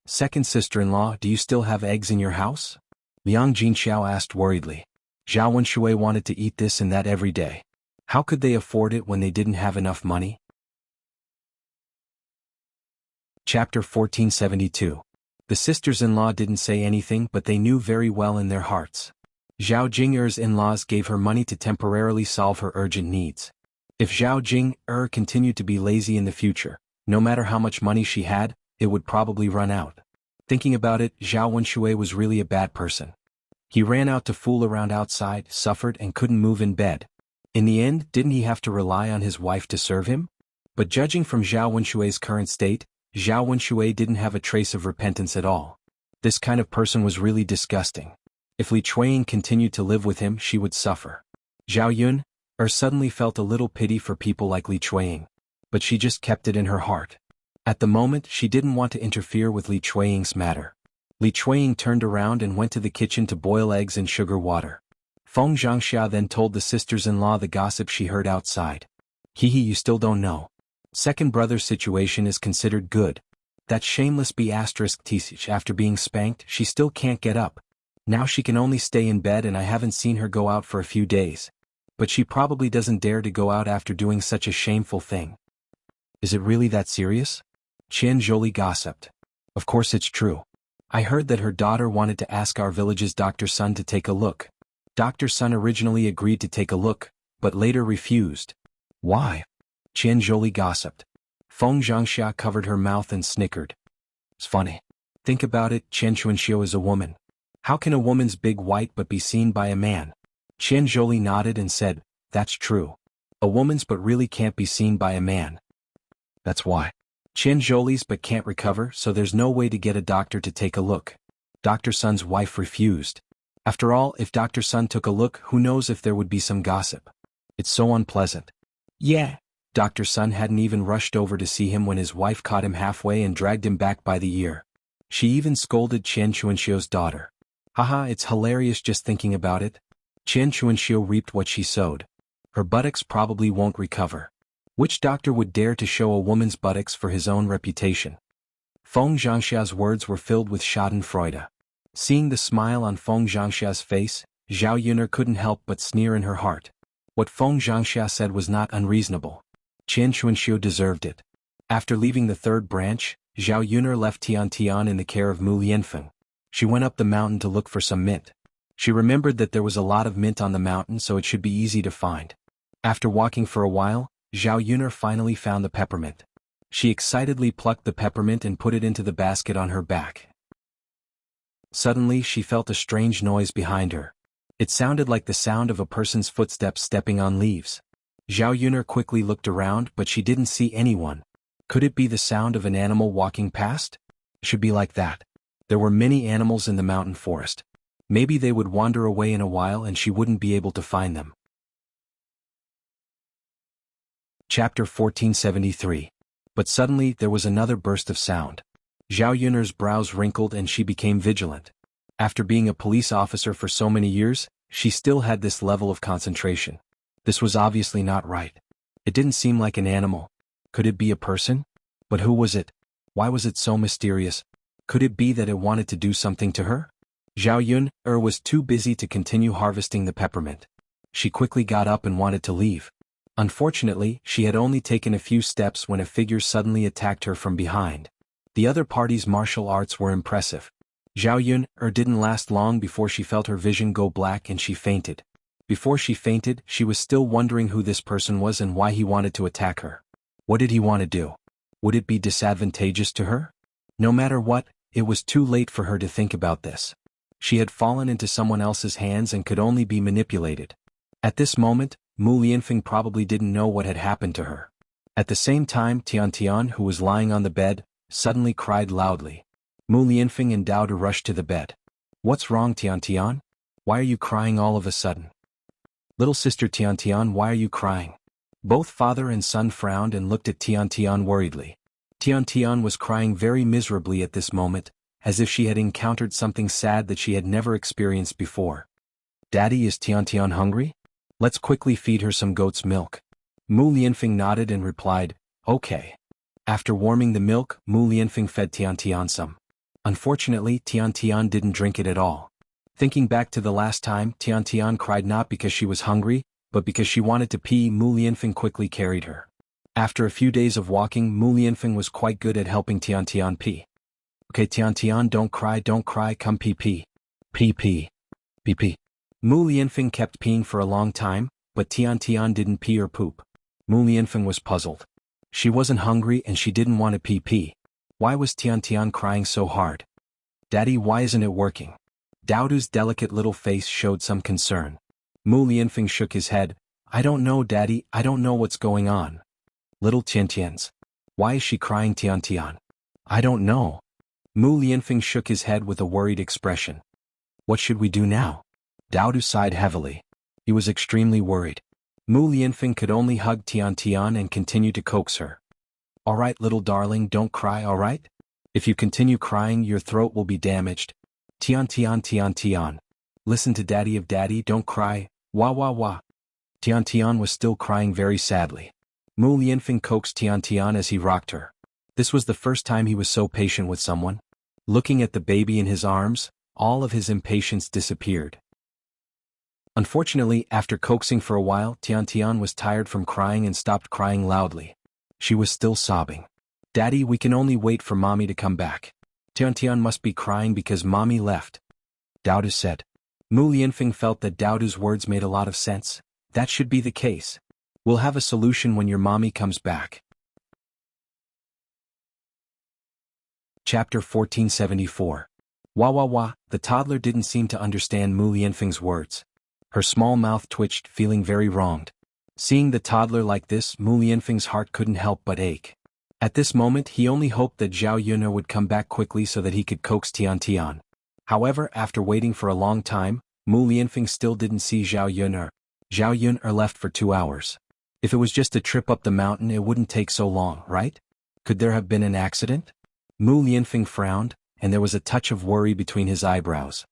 "Second sister-in-law, do you still have eggs in your house?" Liang Jinxiao asked worriedly. Zhao Wenshui wanted to eat this and that every day. How could they afford it when they didn't have enough money? Chapter 1472. The sisters-in-law didn't say anything, but they knew very well in their hearts. Zhao Jing'er's in-laws gave her money to temporarily solve her urgent needs. If Zhao Jing'er continued to be lazy in the future, no matter how much money she had, it would probably run out. Thinking about it, Zhao Wenshui was really a bad person. He ran out to fool around outside, suffered and couldn't move in bed. In the end, didn't he have to rely on his wife to serve him? But judging from Zhao Wenshui's current state, Zhao Wenshui didn't have a trace of repentance at all. This kind of person was really disgusting. If Li Chuanying continued to live with him, she would suffer. Zhao Yuner suddenly felt a little pity for people like Li Chuanying. But she just kept it in her heart. At the moment, she didn't want to interfere with Li Chuanying's matter. Li Chuanying turned around and went to the kitchen to boil eggs in sugar water. Feng Zhangxia then told the sisters-in-law the gossip she heard outside. "Hehe, you still don't know. Second brother's situation is considered good. That shameless B** after being spanked, she still can't get up. Now she can only stay in bed and I haven't seen her go out for a few days. But she probably doesn't dare to go out after doing such a shameful thing." "Is it really that serious?" Qian Zholi gossiped. "Of course it's true. I heard that her daughter wanted to ask our village's Dr. Sun to take a look. Dr. Sun originally agreed to take a look, but later refused." "Why?" Qian Zholi gossiped. Feng Zhangxia covered her mouth and snickered. "It's funny. Think about it, Qian Chuanxiu is a woman. How can a woman's big white butt be seen by a man?" Qian Zholi nodded and said, "That's true. A woman's butt really can't be seen by a man. That's why. Qian Zholi's butt can't recover, so there's no way to get a doctor to take a look. Dr. Sun's wife refused. After all, if Dr. Sun took a look, who knows if there would be some gossip. It's so unpleasant." "Yeah." Dr. Sun hadn't even rushed over to see him when his wife caught him halfway and dragged him back by the ear. She even scolded Qian Chuanxiu's daughter. "Haha, it's hilarious just thinking about it. Qian Chuanxiu reaped what she sowed. Her buttocks probably won't recover. Which doctor would dare to show a woman's buttocks for his own reputation?" Feng Zhangxia's words were filled with schadenfreude. Seeing the smile on Feng Zhangxia's face, Zhao Yuner couldn't help but sneer in her heart. What Feng Zhangxia said was not unreasonable. Qian Chuanxiu deserved it. After leaving the third branch, Zhao Yuner left Tian in the care of Mu Lianfeng. She went up the mountain to look for some mint. She remembered that there was a lot of mint on the mountain, so it should be easy to find. After walking for a while, Zhao Yuner finally found the peppermint. She excitedly plucked the peppermint and put it into the basket on her back. Suddenly she felt a strange noise behind her. It sounded like the sound of a person's footsteps stepping on leaves. Zhao Yuner quickly looked around, but she didn't see anyone. Could it be the sound of an animal walking past? It should be like that. There were many animals in the mountain forest. Maybe they would wander away in a while and she wouldn't be able to find them. Chapter 1473. But suddenly there was another burst of sound. Zhao Yuner's brows wrinkled and she became vigilant. After being a police officer for so many years, she still had this level of concentration. This was obviously not right. It didn't seem like an animal. Could it be a person? But who was it? Why was it so mysterious? Could it be that it wanted to do something to her? Zhao Yuner was too busy to continue harvesting the peppermint. She quickly got up and wanted to leave. Unfortunately, she had only taken a few steps when a figure suddenly attacked her from behind. The other party's martial arts were impressive. Zhao Yuner didn't last long before she felt her vision go black and she fainted. Before she fainted, she was still wondering who this person was and why he wanted to attack her. What did he want to do? Would it be disadvantageous to her? No matter what, it was too late for her to think about this. She had fallen into someone else's hands and could only be manipulated. At this moment, Mu Lianfeng probably didn't know what had happened to her. At the same time, Tian, who was lying on the bed, suddenly cried loudly. Mu Lianfeng and Dao rushed to the bed. "What's wrong, Tian?" Why are you crying all of a sudden? Little sister Tian, why are you crying? Both father and son frowned and looked at Tian worriedly. Tian was crying very miserably at this moment, as if she had encountered something sad that she had never experienced before. Daddy, is Tian hungry? Let's quickly feed her some goat's milk. Mu Lianfeng nodded and replied, okay. After warming the milk, Mu Lianfeng fed Tian some. Unfortunately, Tian didn't drink it at all. Thinking back to the last time, Tian cried not because she was hungry, but because she wanted to pee. Mu Lianfeng quickly carried her. After a few days of walking, Mu Lianfeng was quite good at helping Tian pee. Okay Tian, don't cry, come pee. Pee. Mu Lianfeng kept peeing for a long time, but Tian didn't pee or poop. Mu Lianfeng was puzzled. She wasn't hungry and she didn't want to pee. Why was Tian crying so hard? Daddy, why isn't it working? Daodu's delicate little face showed some concern. Mu Lianfeng shook his head. I don't know, Daddy, I don't know what's going on. Little Tian's. Why is she crying, Tian? I don't know. Mu Lianfeng shook his head with a worried expression. What should we do now? Daodu sighed heavily. He was extremely worried. Mu Lianfeng could only hug Tian and continue to coax her. Alright little darling, don't cry, alright? If you continue crying, your throat will be damaged. Tian. Listen to Daddy, of Daddy, don't cry, wah. Tian was still crying very sadly. Mu Lianfeng coaxed Tian as he rocked her. This was the first time he was so patient with someone. Looking at the baby in his arms, all of his impatience disappeared. Unfortunately, after coaxing for a while, Tian was tired from crying and stopped crying loudly. She was still sobbing. Daddy, we can only wait for Mommy to come back. Tian must be crying because Mommy left. Daodu said. Mu Lianfeng felt that Daodu's words made a lot of sense. That should be the case. We'll have a solution when your Mommy comes back. Chapter 1474. Wah. The toddler didn't seem to understand Mu Lianfeng's words. Her small mouth twitched, feeling very wronged. Seeing the toddler like this, Mu Lianfeng's heart couldn't help but ache. At this moment, he only hoped that Zhao Yun'er would come back quickly so that he could coax Tian. However, after waiting for a long time, Mu Lianfeng still didn't see Zhao Yun'er. Zhao Yun'er left for 2 hours. If it was just a trip up the mountain, it wouldn't take so long, right? Could there have been an accident? Mu Lianfeng frowned, and there was a touch of worry between his eyebrows.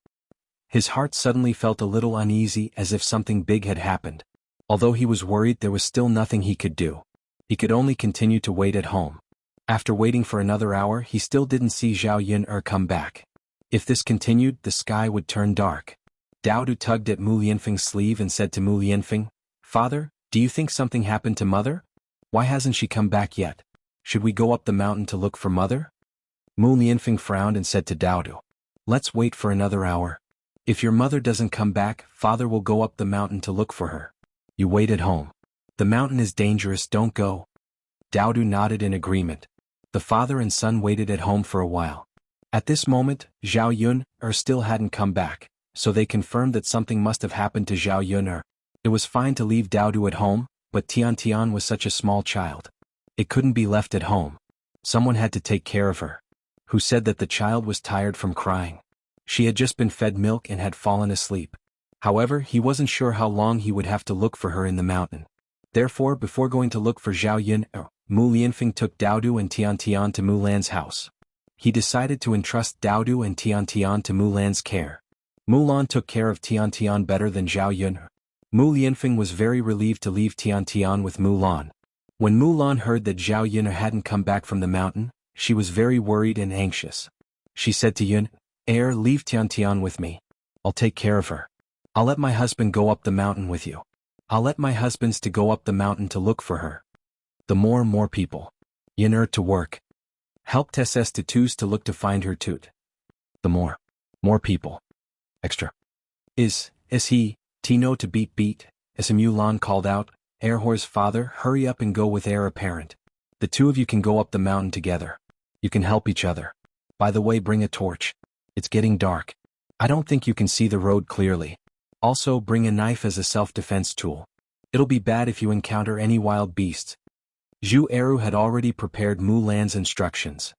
His heart suddenly felt a little uneasy, as if something big had happened. Although he was worried, there was still nothing he could do. He could only continue to wait at home. After waiting for another hour, he still didn't see Zhao Yun'er come back. If this continued, the sky would turn dark. Daodu tugged at Mu Lianfeng's sleeve and said to Mu Lianfeng, Father, do you think something happened to Mother? Why hasn't she come back yet? Should we go up the mountain to look for Mother? Mu Lianfeng frowned and said to Daodu, let's wait for another hour. If your mother doesn't come back, Father will go up the mountain to look for her. You wait at home. The mountain is dangerous, don't go. Daodu nodded in agreement. The father and son waited at home for a while. At this moment, Zhao Yun'er still hadn't come back, so they confirmed that something must have happened to Zhao Yun'er. It was fine to leave Daodu at home, but Tian was such a small child. It couldn't be left at home. Someone had to take care of her. Who said that the child was tired from crying? She had just been fed milk and had fallen asleep. However, he wasn't sure how long he would have to look for her in the mountain. Therefore, before going to look for Zhao Yun'er, Mu Lianfeng took Daodu and Tian to Mulan's house. He decided to entrust Daodu and Tian to Mulan's care. Mulan took care of Tian better than Zhao Yun'er. Mu Lianfeng was very relieved to leave Tian with Mulan. When Mulan heard that Zhao Yun'er hadn't come back from the mountain, she was very worried and anxious. She said to Yun'er, leave Tian with me. I'll take care of her. I'll let my husband go up the mountain with you. I'll let my husbands to go up the mountain to look for her. The more people. Yun'er to work. Help Tesses to look to find her toot. The more people. Extra. Is he, Tino to beat, as Mulan called out, Erhor's father, hurry up and go with heir apparent. The two of you can go up the mountain together. You can help each other. By the way, bring a torch. It's getting dark. I don't think you can see the road clearly. Also, bring a knife as a self-defense tool. It'll be bad if you encounter any wild beasts. Zhu Eru had already prepared Mulan's instructions.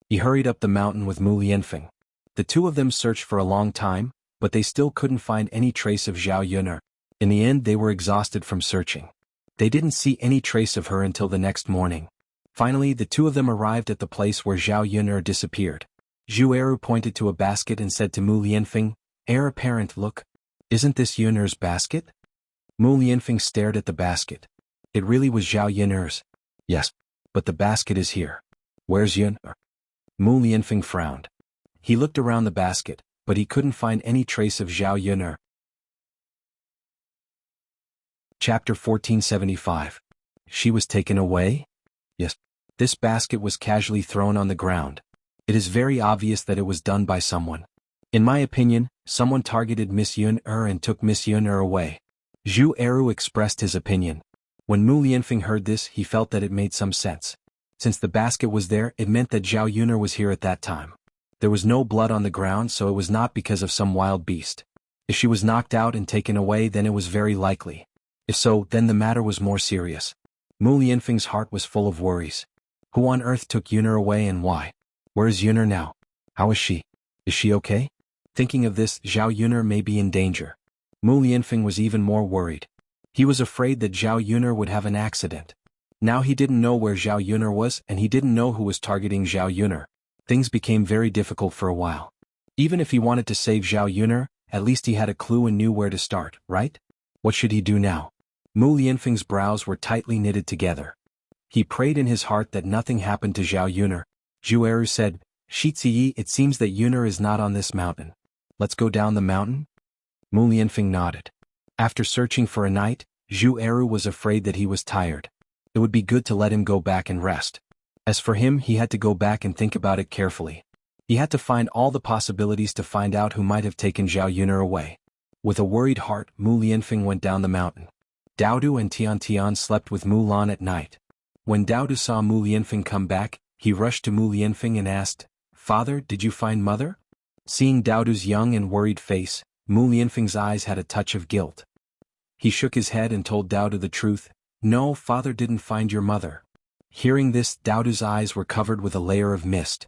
He hurried up the mountain with Mu Lianfeng. The two of them searched for a long time, but they still couldn't find any trace of Zhao Yun'er. In the end they were exhausted from searching. They didn't see any trace of her until the next morning. Finally the two of them arrived at the place where Zhao Yun'er disappeared. Zhu Eru pointed to a basket and said to Mu Lianfeng, "Heir apparent, look. Isn't this Yun'er's basket?" Mu Lianfeng stared at the basket. It really was Zhao Yun'er's. Yes, but the basket is here. Where's Yun'er? Mu Lianfeng frowned. He looked around the basket, but he couldn't find any trace of Zhao Yun'er. Chapter 1475. She was taken away? Yes. This basket was casually thrown on the ground. It is very obvious that it was done by someone. In my opinion, someone targeted Miss Yun'er and took Miss Yun'er away. Zhu Eru expressed his opinion. When Mu Lianfeng heard this, he felt that it made some sense. Since the basket was there, it meant that Zhao Yun'er was here at that time. There was no blood on the ground, so it was not because of some wild beast. If she was knocked out and taken away, then it was very likely. If so, then the matter was more serious. Mu Lianfeng's heart was full of worries. Who on earth took Yun'er away and why? Where is Yun'er now? How is she? Is she okay? Thinking of this, Zhao Yun'er may be in danger. Mu Lianfeng was even more worried. He was afraid that Zhao Yun'er would have an accident. Now he didn't know where Zhao Yun'er was and he didn't know who was targeting Zhao Yun'er. Things became very difficult for a while. Even if he wanted to save Zhao Yun'er, at least he had a clue and knew where to start, right? What should he do now? Mu Lianfeng's brows were tightly knitted together. He prayed in his heart that nothing happened to Zhao Yun'er. Zhu Eru said, "Shi Ziyi, it seems that Yun'er is not on this mountain. Let's go down the mountain?" Mu Lianfeng nodded. After searching for a night, Zhu Eru was afraid that he was tired. It would be good to let him go back and rest. As for him, he had to go back and think about it carefully. He had to find all the possibilities to find out who might have taken Zhao Yun'er away. With a worried heart, Mu Lianfeng went down the mountain. Daodu and Tian slept with Mu Lan at night. When Daodu saw Mu Lianfeng come back, he rushed to Mu Lianfeng and asked, "Father, did you find mother?" Seeing Daodu's young and worried face, Mu Lianfeng's eyes had a touch of guilt. He shook his head and told Daodu the truth. "No, father didn't find your mother." Hearing this, Daodu's eyes were covered with a layer of mist.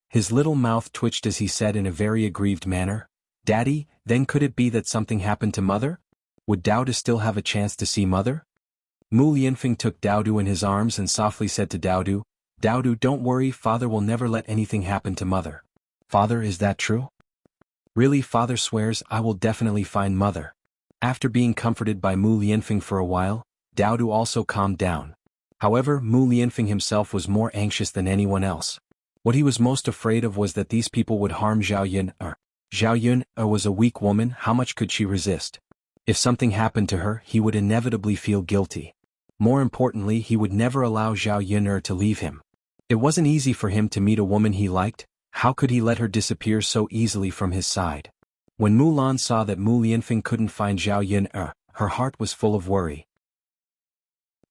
His little mouth twitched as he said in a very aggrieved manner, "Daddy, then could it be that something happened to mother? Would Daodu still have a chance to see mother?" Mu Lianfeng took Daodu in his arms and softly said to Daodu, "Daodu, don't worry, father will never let anything happen to mother." "Father, is that true?" "Really, father swears I will definitely find mother." After being comforted by Mu Lianfeng for a while, Daodu also calmed down. However, Mu Lianfeng himself was more anxious than anyone else. What he was most afraid of was that these people would harm Zhao Yun'er. Zhao Yun'er was a weak woman, how much could she resist? If something happened to her, he would inevitably feel guilty. More importantly, he would never allow Zhao Yun'er to leave him. It wasn't easy for him to meet a woman he liked. How could he let her disappear so easily from his side? When Mu Lan saw that Mu Lianfeng couldn't find Zhao Yun'er, her heart was full of worry.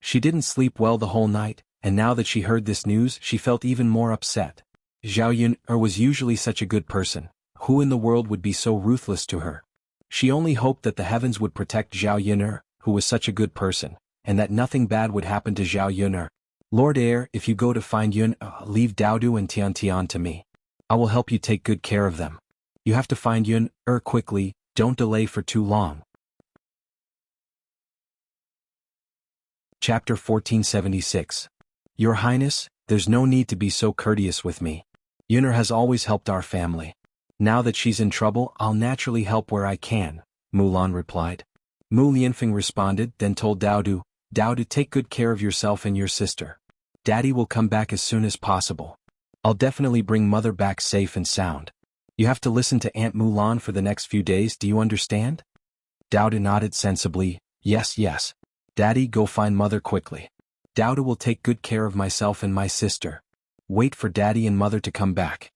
She didn't sleep well the whole night, and now that she heard this news, she felt even more upset. Zhao Yun'er was usually such a good person. Who in the world would be so ruthless to her? She only hoped that the heavens would protect Zhao Yun'er, who was such a good person, and that nothing bad would happen to Zhao Yun'er. "Lord Heir, if you go to find Yun'er, leave Daodu and Tian to me. I will help you take good care of them. You have to find Yun'er quickly, don't delay for too long." Chapter 1476. Your Highness, there's no need to be so courteous with me. Yun'er has always helped our family. Now that she's in trouble, I'll naturally help where I can, Mu Lan replied. Mu Lianfeng responded, then told Daodu, "Daodu, take good care of yourself and your sister. Daddy will come back as soon as possible. I'll definitely bring mother back safe and sound. You have to listen to Aunt Mu Lan for the next few days, do you understand?" Daodu nodded sensibly, yes. Daddy, go find mother quickly. Daodu will take good care of myself and my sister. Wait for daddy and mother to come back.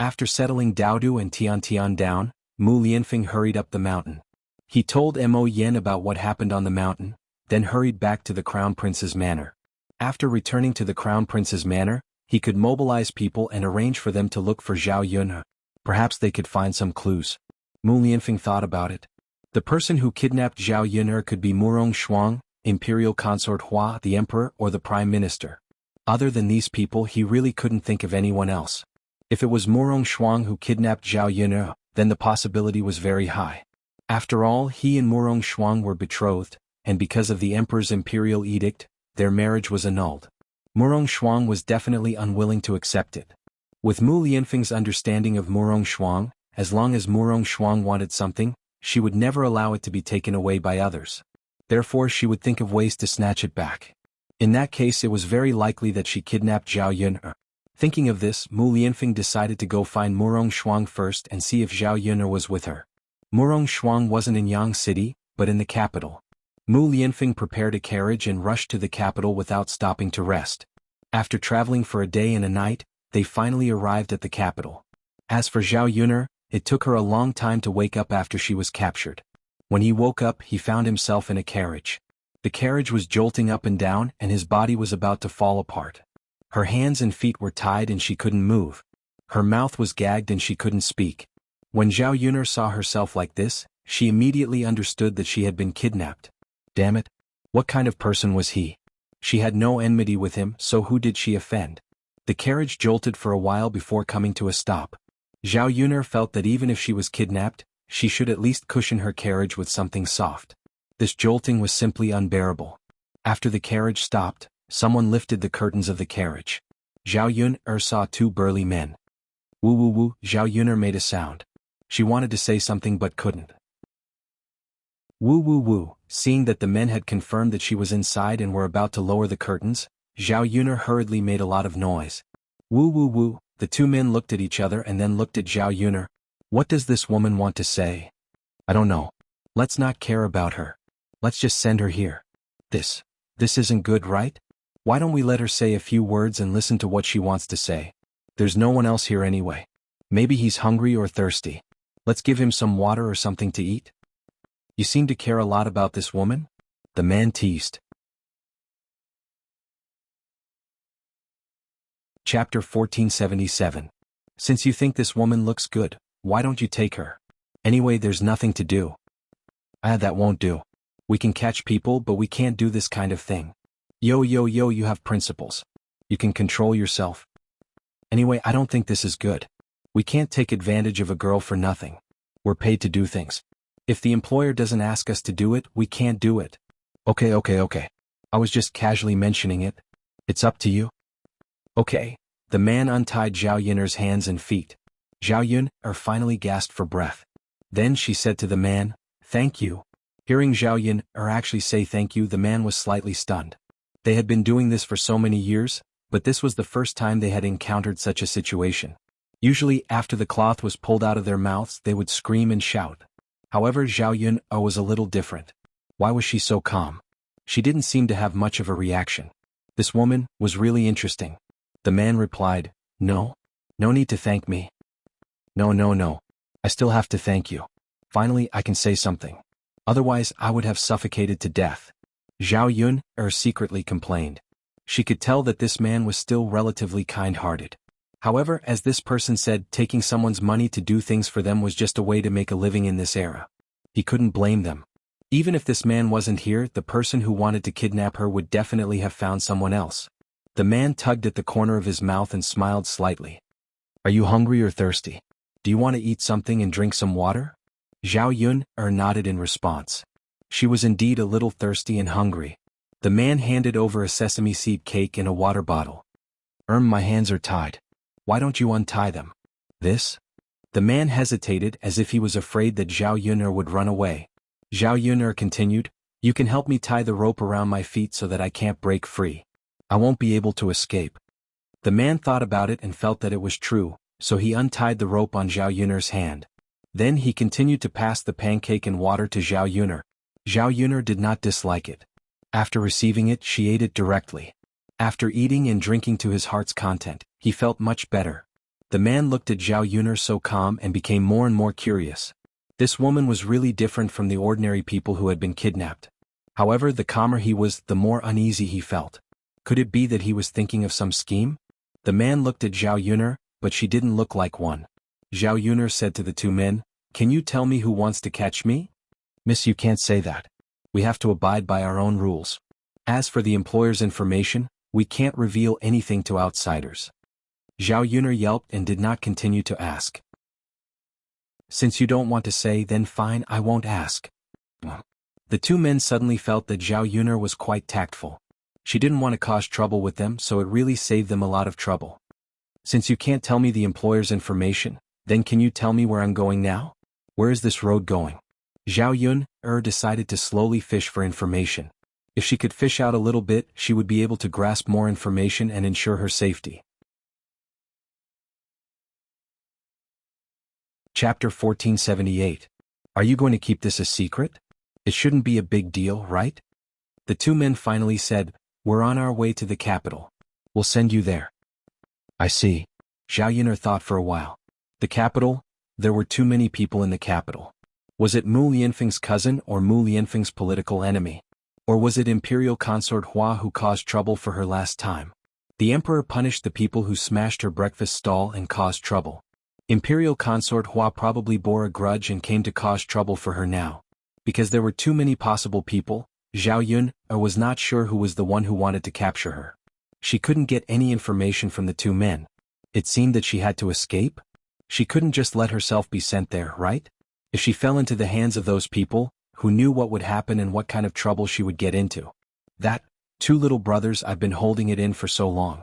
After settling Daodu and Tian down, Mu Lianfeng hurried up the mountain. He told Mo Yen about what happened on the mountain, then hurried back to the Crown Prince's manor. After returning to the Crown Prince's manor, he could mobilize people and arrange for them to look for Zhao Yun'er. Perhaps they could find some clues. Mu Lianfeng thought about it. The person who kidnapped Zhao Yun'er could be Murong Shuang, Imperial Consort Hua, the Emperor, or the Prime Minister. Other than these people, he really couldn't think of anyone else. If it was Murong Shuang who kidnapped Zhao Yun'er, then the possibility was very high. After all, he and Murong Shuang were betrothed, and because of the emperor's imperial edict, their marriage was annulled. Murong Shuang was definitely unwilling to accept it. With Mu Lianfeng's understanding of Murong Shuang, as long as Murong Shuang wanted something, she would never allow it to be taken away by others. Therefore she would think of ways to snatch it back. In that case it was very likely that she kidnapped Zhao Yun. Thinking of this, Mu Lianfeng decided to go find Murong Shuang first and see if Zhao Yun was with her. Murong Shuang wasn't in Yang City, but in the capital. Mu Lianfeng prepared a carriage and rushed to the capital without stopping to rest. After traveling for a day and a night, they finally arrived at the capital. As for Zhao Yun, it took her a long time to wake up after she was captured. When he woke up, he found himself in a carriage. The carriage was jolting up and down and his body was about to fall apart. Her hands and feet were tied and she couldn't move. Her mouth was gagged and she couldn't speak. When Zhao Yun saw herself like this, she immediately understood that she had been kidnapped. Damn it! What kind of person was he? She had no enmity with him, so who did she offend? The carriage jolted for a while before coming to a stop. Zhao Yun felt that even if she was kidnapped, she should at least cushion her carriage with something soft. This jolting was simply unbearable. After the carriage stopped, someone lifted the curtains of the carriage. Zhao Yun saw two burly men. Woo woo woo, Zhao Yun made a sound. She wanted to say something but couldn't. Woo woo woo, seeing that the men had confirmed that she was inside and were about to lower the curtains, Zhao Yun hurriedly made a lot of noise. Woo woo woo, the two men looked at each other and then looked at Zhao Yun. What does this woman want to say? I don't know. Let's not care about her. Let's just send her here. This isn't good, right? Why don't we let her say a few words and listen to what she wants to say? There's no one else here anyway. Maybe he's hungry or thirsty. Let's give him some water or something to eat. You seem to care a lot about this woman? The man teased. Chapter 1477. Since you think this woman looks good, why don't you take her? Anyway, there's nothing to do. That won't do. We can catch people, but we can't do this kind of thing. Yo, you have principles. You can control yourself. Anyway, I don't think this is good. We can't take advantage of a girl for nothing. We're paid to do things. If the employer doesn't ask us to do it, we can't do it. Okay. I was just casually mentioning it. It's up to you. Okay. The man untied Zhao Yun's hands and feet. Zhao Yun finally gasped for breath. Then she said to the man, "Thank you." Hearing Zhao Yun actually say thank you, the man was slightly stunned. They had been doing this for so many years, but this was the first time they had encountered such a situation. Usually, after the cloth was pulled out of their mouths, they would scream and shout. However, Zhao Yun was a little different. Why was she so calm? She didn't seem to have much of a reaction. This woman was really interesting. The man replied, No need to thank me. No. I still have to thank you. Finally, I can say something. Otherwise, I would have suffocated to death. Zhao Yun secretly complained. She could tell that this man was still relatively kind-hearted. However, as this person said, taking someone's money to do things for them was just a way to make a living in this era. He couldn't blame them. Even if this man wasn't here, the person who wanted to kidnap her would definitely have found someone else. The man tugged at the corner of his mouth and smiled slightly. Are you hungry or thirsty? Do you want to eat something and drink some water? Zhao Yun nodded in response. She was indeed a little thirsty and hungry. The man handed over a sesame seed cake and a water bottle. My hands are tied. Why don't you untie them? This? The man hesitated as if he was afraid that Zhao Yun would run away. Zhao Yun continued, You can help me tie the rope around my feet so that I can't break free. I won't be able to escape. The man thought about it and felt that it was true, so he untied the rope on Zhao Yun's hand. Then he continued to pass the pancake and water to Zhao Yun. Zhao Yun did not dislike it. After receiving it, she ate it directly. After eating and drinking to his heart's content, he felt much better. The man looked at Zhao Yun so calm and became more and more curious. This woman was really different from the ordinary people who had been kidnapped. However, the calmer he was, the more uneasy he felt. Could it be that he was thinking of some scheme? The man looked at Zhao Yun, but she didn't look like one. Zhao Yun said to the two men, Can you tell me who wants to catch me? Miss, you can't say that. We have to abide by our own rules. As for the employer's information, we can't reveal anything to outsiders. Zhao Yun yelped and did not continue to ask. Since you don't want to say, then fine, I won't ask. The two men suddenly felt that Zhao Yuner was quite tactful. She didn't want to cause trouble with them, so it really saved them a lot of trouble. Since you can't tell me the employer's information, then can you tell me where I'm going now? Where is this road going? Zhao Yuner decided to slowly fish for information. If she could fish out a little bit, she would be able to grasp more information and ensure her safety. Chapter 1478. Are you going to keep this a secret? It shouldn't be a big deal, right? The two men finally said, we're on our way to the capital. We'll send you there. I see. Zhao Yuner thought for a while. The capital? There were too many people in the capital. Was it Mu Lianfeng's cousin or Mu Lianfeng's political enemy? Or was it Imperial Consort Hua who caused trouble for her last time? The Emperor punished the people who smashed her breakfast stall and caused trouble. Imperial Consort Hua probably bore a grudge and came to cause trouble for her now. Because there were too many possible people, Zhao Yuner was not sure who was the one who wanted to capture her. She couldn't get any information from the two men. It seemed that she had to escape? She couldn't just let herself be sent there, right? If she fell into the hands of those people, who knew what would happen and what kind of trouble she would get into. That, two little brothers, I've been holding it in for so long.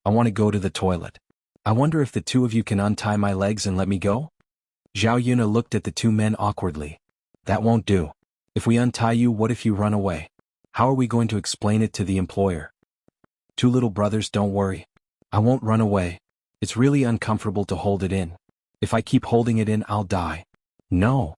I want to go to the toilet. I wonder if the two of you can untie my legs and let me go? Zhao Yuner looked at the two men awkwardly. That won't do. If we untie you, what if you run away? How are we going to explain it to the employer? Two little brothers, don't worry. I won't run away. It's really uncomfortable to hold it in. If I keep holding it in, I'll die. No.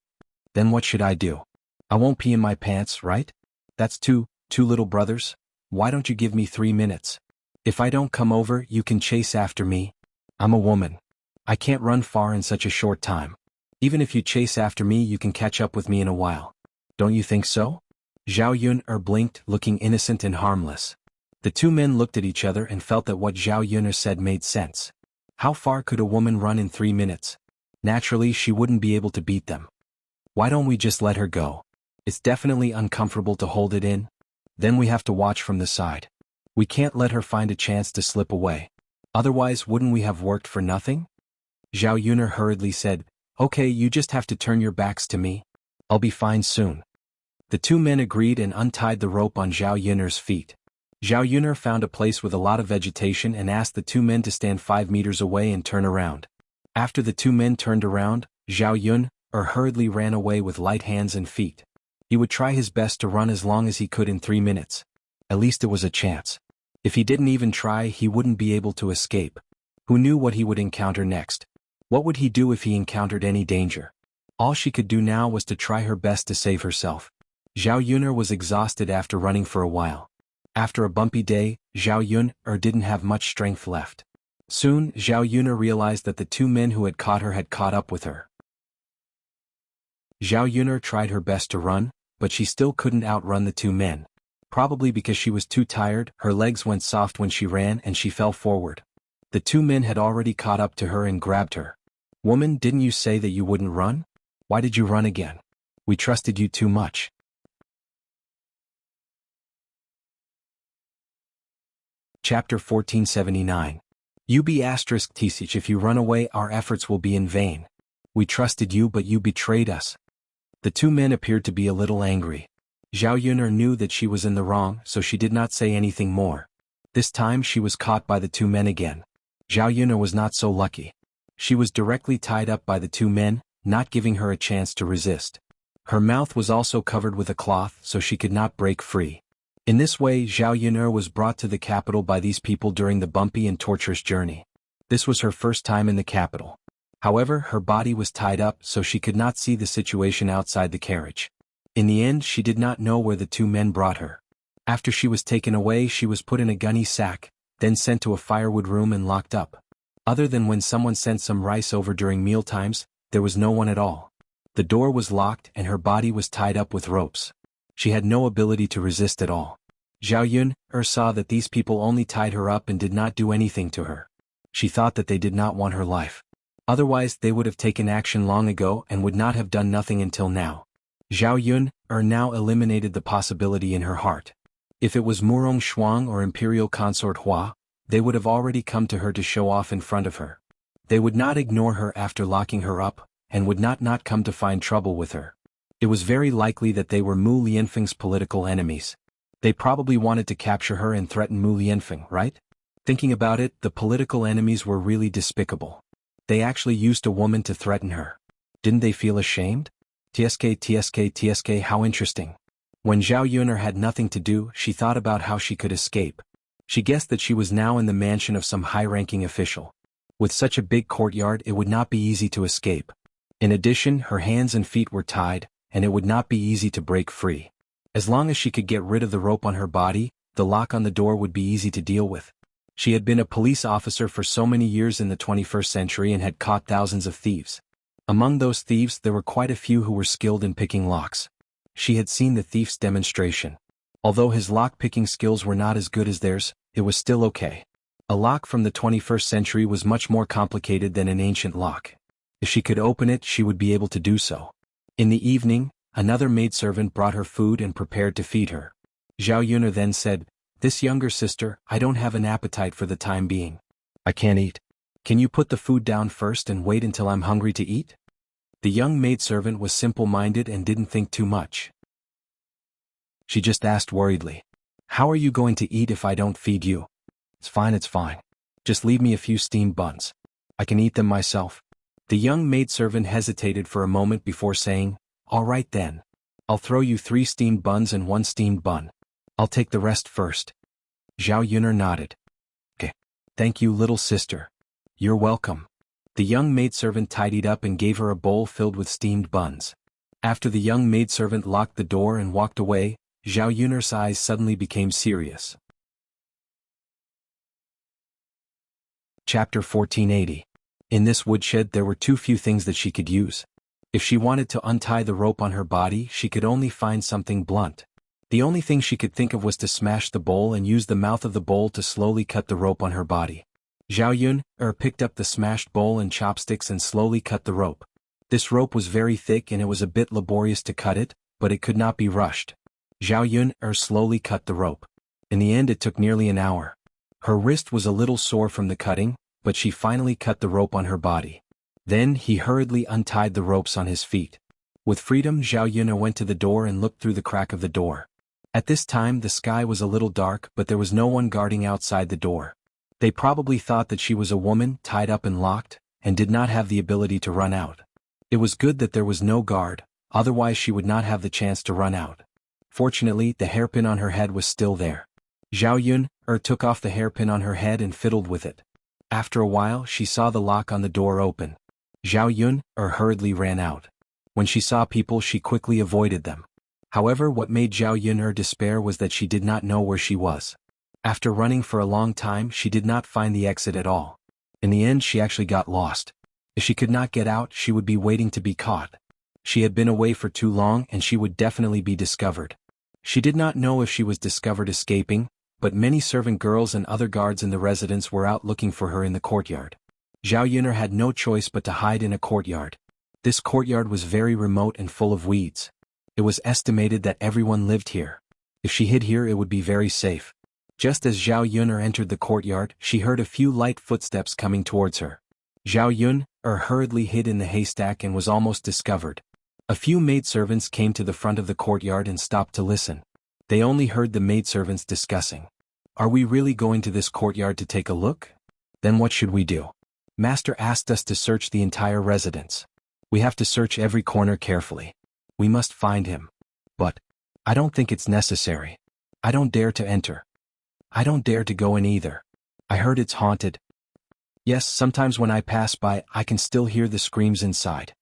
Then what should I do? I won't pee in my pants, right? That's two little brothers. Why don't you give me 3 minutes? If I don't come over, you can chase after me. I'm a woman. I can't run far in such a short time. Even if you chase after me, you can catch up with me in a while. Don't you think so? Zhao Yuner blinked, looking innocent and harmless. The two men looked at each other and felt that what Zhao Yuner said made sense. How far could a woman run in 3 minutes? Naturally, she wouldn't be able to beat them. Why don't we just let her go? It's definitely uncomfortable to hold it in. Then we have to watch from the side. We can't let her find a chance to slip away. Otherwise, wouldn't we have worked for nothing? Zhao Yuner hurriedly said, okay, you just have to turn your backs to me. I'll be fine soon. The two men agreed and untied the rope on Zhao Yuner's feet. Zhao Yuner found a place with a lot of vegetation and asked the two men to stand 5 meters away and turn around. After the two men turned around, Zhao Yuner hurriedly ran away with light hands and feet. He would try his best to run as long as he could in 3 minutes. At least it was a chance. If he didn't even try, he wouldn't be able to escape. Who knew what he would encounter next? What would he do if he encountered any danger? All she could do now was to try her best to save herself. Zhao Yuner was exhausted after running for a while. After a bumpy day, Zhao Yuner didn't have much strength left. Soon, Zhao Yuner realized that the two men who had caught her had caught up with her. Zhao Yuner tried her best to run, but she still couldn't outrun the two men. Probably because she was too tired, her legs went soft when she ran and she fell forward. The two men had already caught up to her and grabbed her. Woman, didn't you say that you wouldn't run? Why did you run again? We trusted you too much. Chapter 1479. You be asterisk teach, if you run away, our efforts will be in vain. We trusted you, but you betrayed us. The two men appeared to be a little angry. Zhao Yuner knew that she was in the wrong, so she did not say anything more. This time she was caught by the two men again. Zhao Yuner was not so lucky. She was directly tied up by the two men, not giving her a chance to resist. Her mouth was also covered with a cloth, so she could not break free. In this way, Zhao Yuner was brought to the capital by these people during the bumpy and torturous journey. This was her first time in the capital. However, her body was tied up, so she could not see the situation outside the carriage. In the end, she did not know where the two men brought her. After she was taken away, she was put in a gunny sack, then sent to a firewood room and locked up. Other than when someone sent some rice over during mealtimes, there was no one at all. The door was locked and her body was tied up with ropes. She had no ability to resist at all. Zhao Yuner saw that these people only tied her up and did not do anything to her. She thought that they did not want her life. Otherwise, they would have taken action long ago and would not have done nothing until now. Zhao Yuner now eliminated the possibility in her heart. If it was Murong Shuang or Imperial Consort Hua, they would have already come to her to show off in front of her. They would not ignore her after locking her up, and would not come to find trouble with her. It was very likely that they were Mu Lianfeng's political enemies. They probably wanted to capture her and threaten Mu Lianfeng, right? Thinking about it, the political enemies were really despicable. They actually used a woman to threaten her. Didn't they feel ashamed? TSK, how interesting. When Zhao Yuner had nothing to do, she thought about how she could escape. She guessed that she was now in the mansion of some high-ranking official. With such a big courtyard, it would not be easy to escape. In addition, her hands and feet were tied, and it would not be easy to break free. As long as she could get rid of the rope on her body, the lock on the door would be easy to deal with. She had been a police officer for so many years in the 21st century and had caught thousands of thieves. Among those thieves, there were quite a few who were skilled in picking locks. She had seen the thief's demonstration. Although his lock-picking skills were not as good as theirs, it was still okay. A lock from the 21st century was much more complicated than an ancient lock. If she could open it, she would be able to do so. In the evening, another maidservant brought her food and prepared to feed her. Zhao Yuner then said, "This younger sister, I don't have an appetite for the time being. I can't eat. Can you put the food down first and wait until I'm hungry to eat?" The young maidservant was simple-minded and didn't think too much. She just asked worriedly, "How are you going to eat if I don't feed you?" It's fine. Just leave me a few steamed buns. I can eat them myself." The young maidservant hesitated for a moment before saying, "All right then. I'll throw you 3 steamed buns and 1 steamed bun. I'll take the rest first." Zhao Yuner nodded. "Okay. Thank you, little sister. You're welcome." The young maidservant tidied up and gave her a bowl filled with steamed buns. After the young maidservant locked the door and walked away, Zhao Yuner's eyes suddenly became serious. Chapter 1480. In this woodshed there were too few things that she could use. If she wanted to untie the rope on her body, she could only find something blunt. The only thing she could think of was to smash the bowl and use the mouth of the bowl to slowly cut the rope on her body. Zhao Yuner picked up the smashed bowl and chopsticks and slowly cut the rope. This rope was very thick and it was a bit laborious to cut it, but it could not be rushed. Zhao Yuner slowly cut the rope. In the end it took nearly an hour. Her wrist was a little sore from the cutting, but she finally cut the rope on her body. Then he hurriedly untied the ropes on his feet. With freedom, Zhao Yuner went to the door and looked through the crack of the door. At this time the sky was a little dark, but there was no one guarding outside the door. They probably thought that she was a woman tied up and locked, and did not have the ability to run out. It was good that there was no guard, otherwise she would not have the chance to run out. Fortunately, the hairpin on her head was still there. Zhao Yuner took off the hairpin on her head and fiddled with it. After a while, she saw the lock on the door open. Zhao Yuner hurriedly ran out. When she saw people, she quickly avoided them. However, what made Zhao Yuner despair was that she did not know where she was. After running for a long time, she did not find the exit at all. In the end, she actually got lost. If she could not get out, she would be waiting to be caught. She had been away for too long and she would definitely be discovered. She did not know if she was discovered escaping, but many servant girls and other guards in the residence were out looking for her in the courtyard. Zhao Yuner had no choice but to hide in a courtyard. This courtyard was very remote and full of weeds. It was estimated that everyone lived here. If she hid here, it would be very safe. Just as Zhao Yuner entered the courtyard, she heard a few light footsteps coming towards her. Zhao Yuner hurriedly hid in the haystack and was almost discovered. A few maidservants came to the front of the courtyard and stopped to listen. They only heard the maidservants discussing. "Are we really going to this courtyard to take a look? Then what should we do? Master asked us to search the entire residence. We have to search every corner carefully. We must find him. But I don't think it's necessary. I don't dare to enter. I don't dare to go in either. I heard it's haunted. Yes, sometimes when I pass by, I can still hear the screams inside.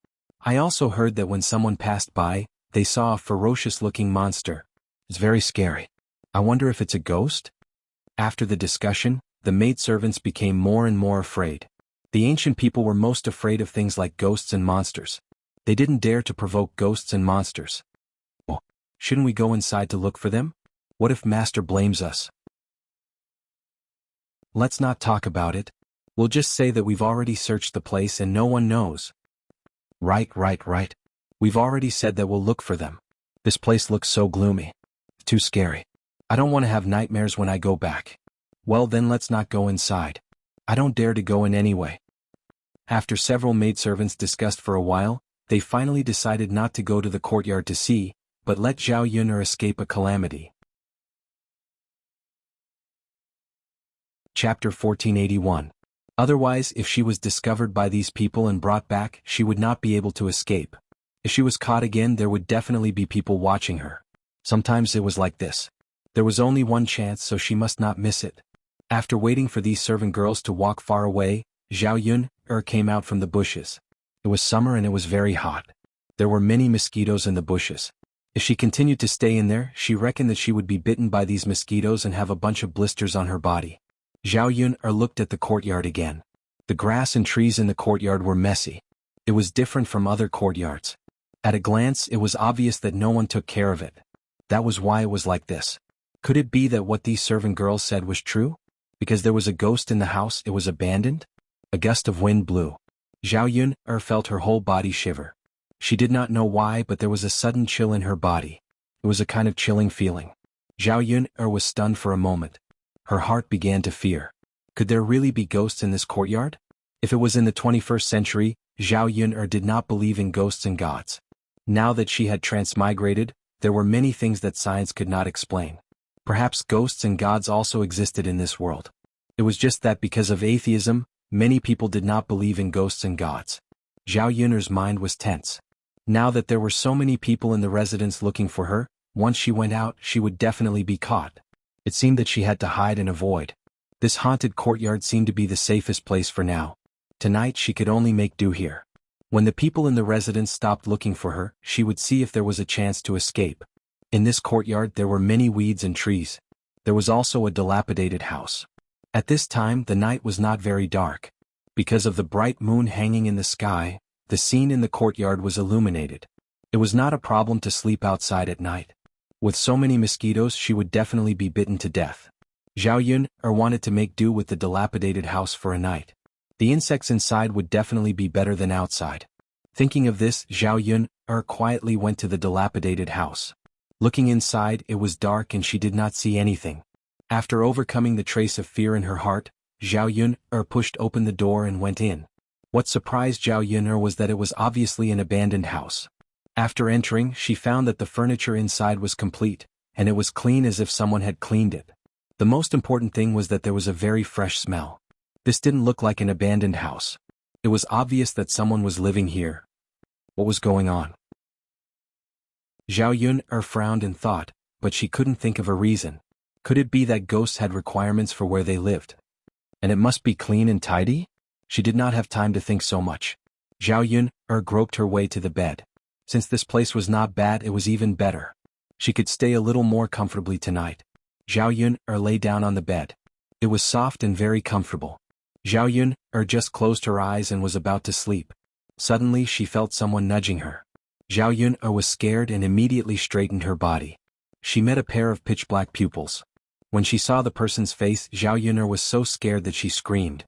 I also heard that when someone passed by, they saw a ferocious-looking monster. It's very scary. I wonder if it's a ghost?" After the discussion, the maidservants became more and more afraid. The ancient people were most afraid of things like ghosts and monsters. They didn't dare to provoke ghosts and monsters. "Well, shouldn't we go inside to look for them? What if Master blames us?" "Let's not talk about it. We'll just say that we've already searched the place and no one knows." Right. We've already said that we'll look for them. This place looks so gloomy. Too scary. I don't want to have nightmares when I go back. Well then let's not go inside. I don't dare to go in anyway. After several maidservants discussed for a while, they finally decided not to go to the courtyard to see, but let Zhao Yuner escape a calamity. Chapter 1481. Otherwise, if she was discovered by these people and brought back, she would not be able to escape. If she was caught again, there would definitely be people watching her. Sometimes it was like this. There was only one chance, so she must not miss it. After waiting for these servant girls to walk far away, Zhao Yuner came out from the bushes. It was summer and it was very hot. There were many mosquitoes in the bushes. If she continued to stay in there, she reckoned that she would be bitten by these mosquitoes and have a bunch of blisters on her body. Zhao Yuner looked at the courtyard again. The grass and trees in the courtyard were messy. It was different from other courtyards. At a glance, it was obvious that no one took care of it. That was why it was like this. Could it be that what these servant girls said was true? Because there was a ghost in the house, it was abandoned? A gust of wind blew. Zhao Yuner felt her whole body shiver. She did not know why, but there was a sudden chill in her body. It was a kind of chilling feeling. Zhao Yuner was stunned for a moment. Her heart began to fear. Could there really be ghosts in this courtyard? If it was in the 21st century, Zhao Yuner did not believe in ghosts and gods. Now that she had transmigrated, there were many things that science could not explain. Perhaps ghosts and gods also existed in this world. It was just that because of atheism, many people did not believe in ghosts and gods. Zhao Yuner's mind was tense. Now that there were so many people in the residence looking for her, once she went out, she would definitely be caught. It seemed that she had to hide and avoid. This haunted courtyard seemed to be the safest place for now. Tonight she could only make do here. When the people in the residence stopped looking for her, she would see if there was a chance to escape. In this courtyard there were many weeds and trees. There was also a dilapidated house. At this time the night was not very dark. Because of the bright moon hanging in the sky, the scene in the courtyard was illuminated. It was not a problem to sleep outside at night. With so many mosquitoes she would definitely be bitten to death. Zhao Yuner wanted to make do with the dilapidated house for a night. The insects inside would definitely be better than outside. Thinking of this, Zhao Yuner quietly went to the dilapidated house. Looking inside, it was dark and she did not see anything. After overcoming the trace of fear in her heart, Zhao Yuner pushed open the door and went in. What surprised Zhao Yuner was that it was obviously an abandoned house. After entering, she found that the furniture inside was complete, and it was clean as if someone had cleaned it. The most important thing was that there was a very fresh smell. This didn't look like an abandoned house. It was obvious that someone was living here. What was going on? Zhao Yuner frowned and thought, but she couldn't think of a reason. Could it be that ghosts had requirements for where they lived? And it must be clean and tidy? She did not have time to think so much. Zhao Yuner groped her way to the bed. Since this place was not bad, it was even better. She could stay a little more comfortably tonight. Zhao Yuner lay down on the bed. It was soft and very comfortable. Zhao Yuner just closed her eyes and was about to sleep. Suddenly she felt someone nudging her. Zhao Yuner was scared and immediately straightened her body. She met a pair of pitch-black pupils. When she saw the person's face, Zhao Yuner was so scared that she screamed.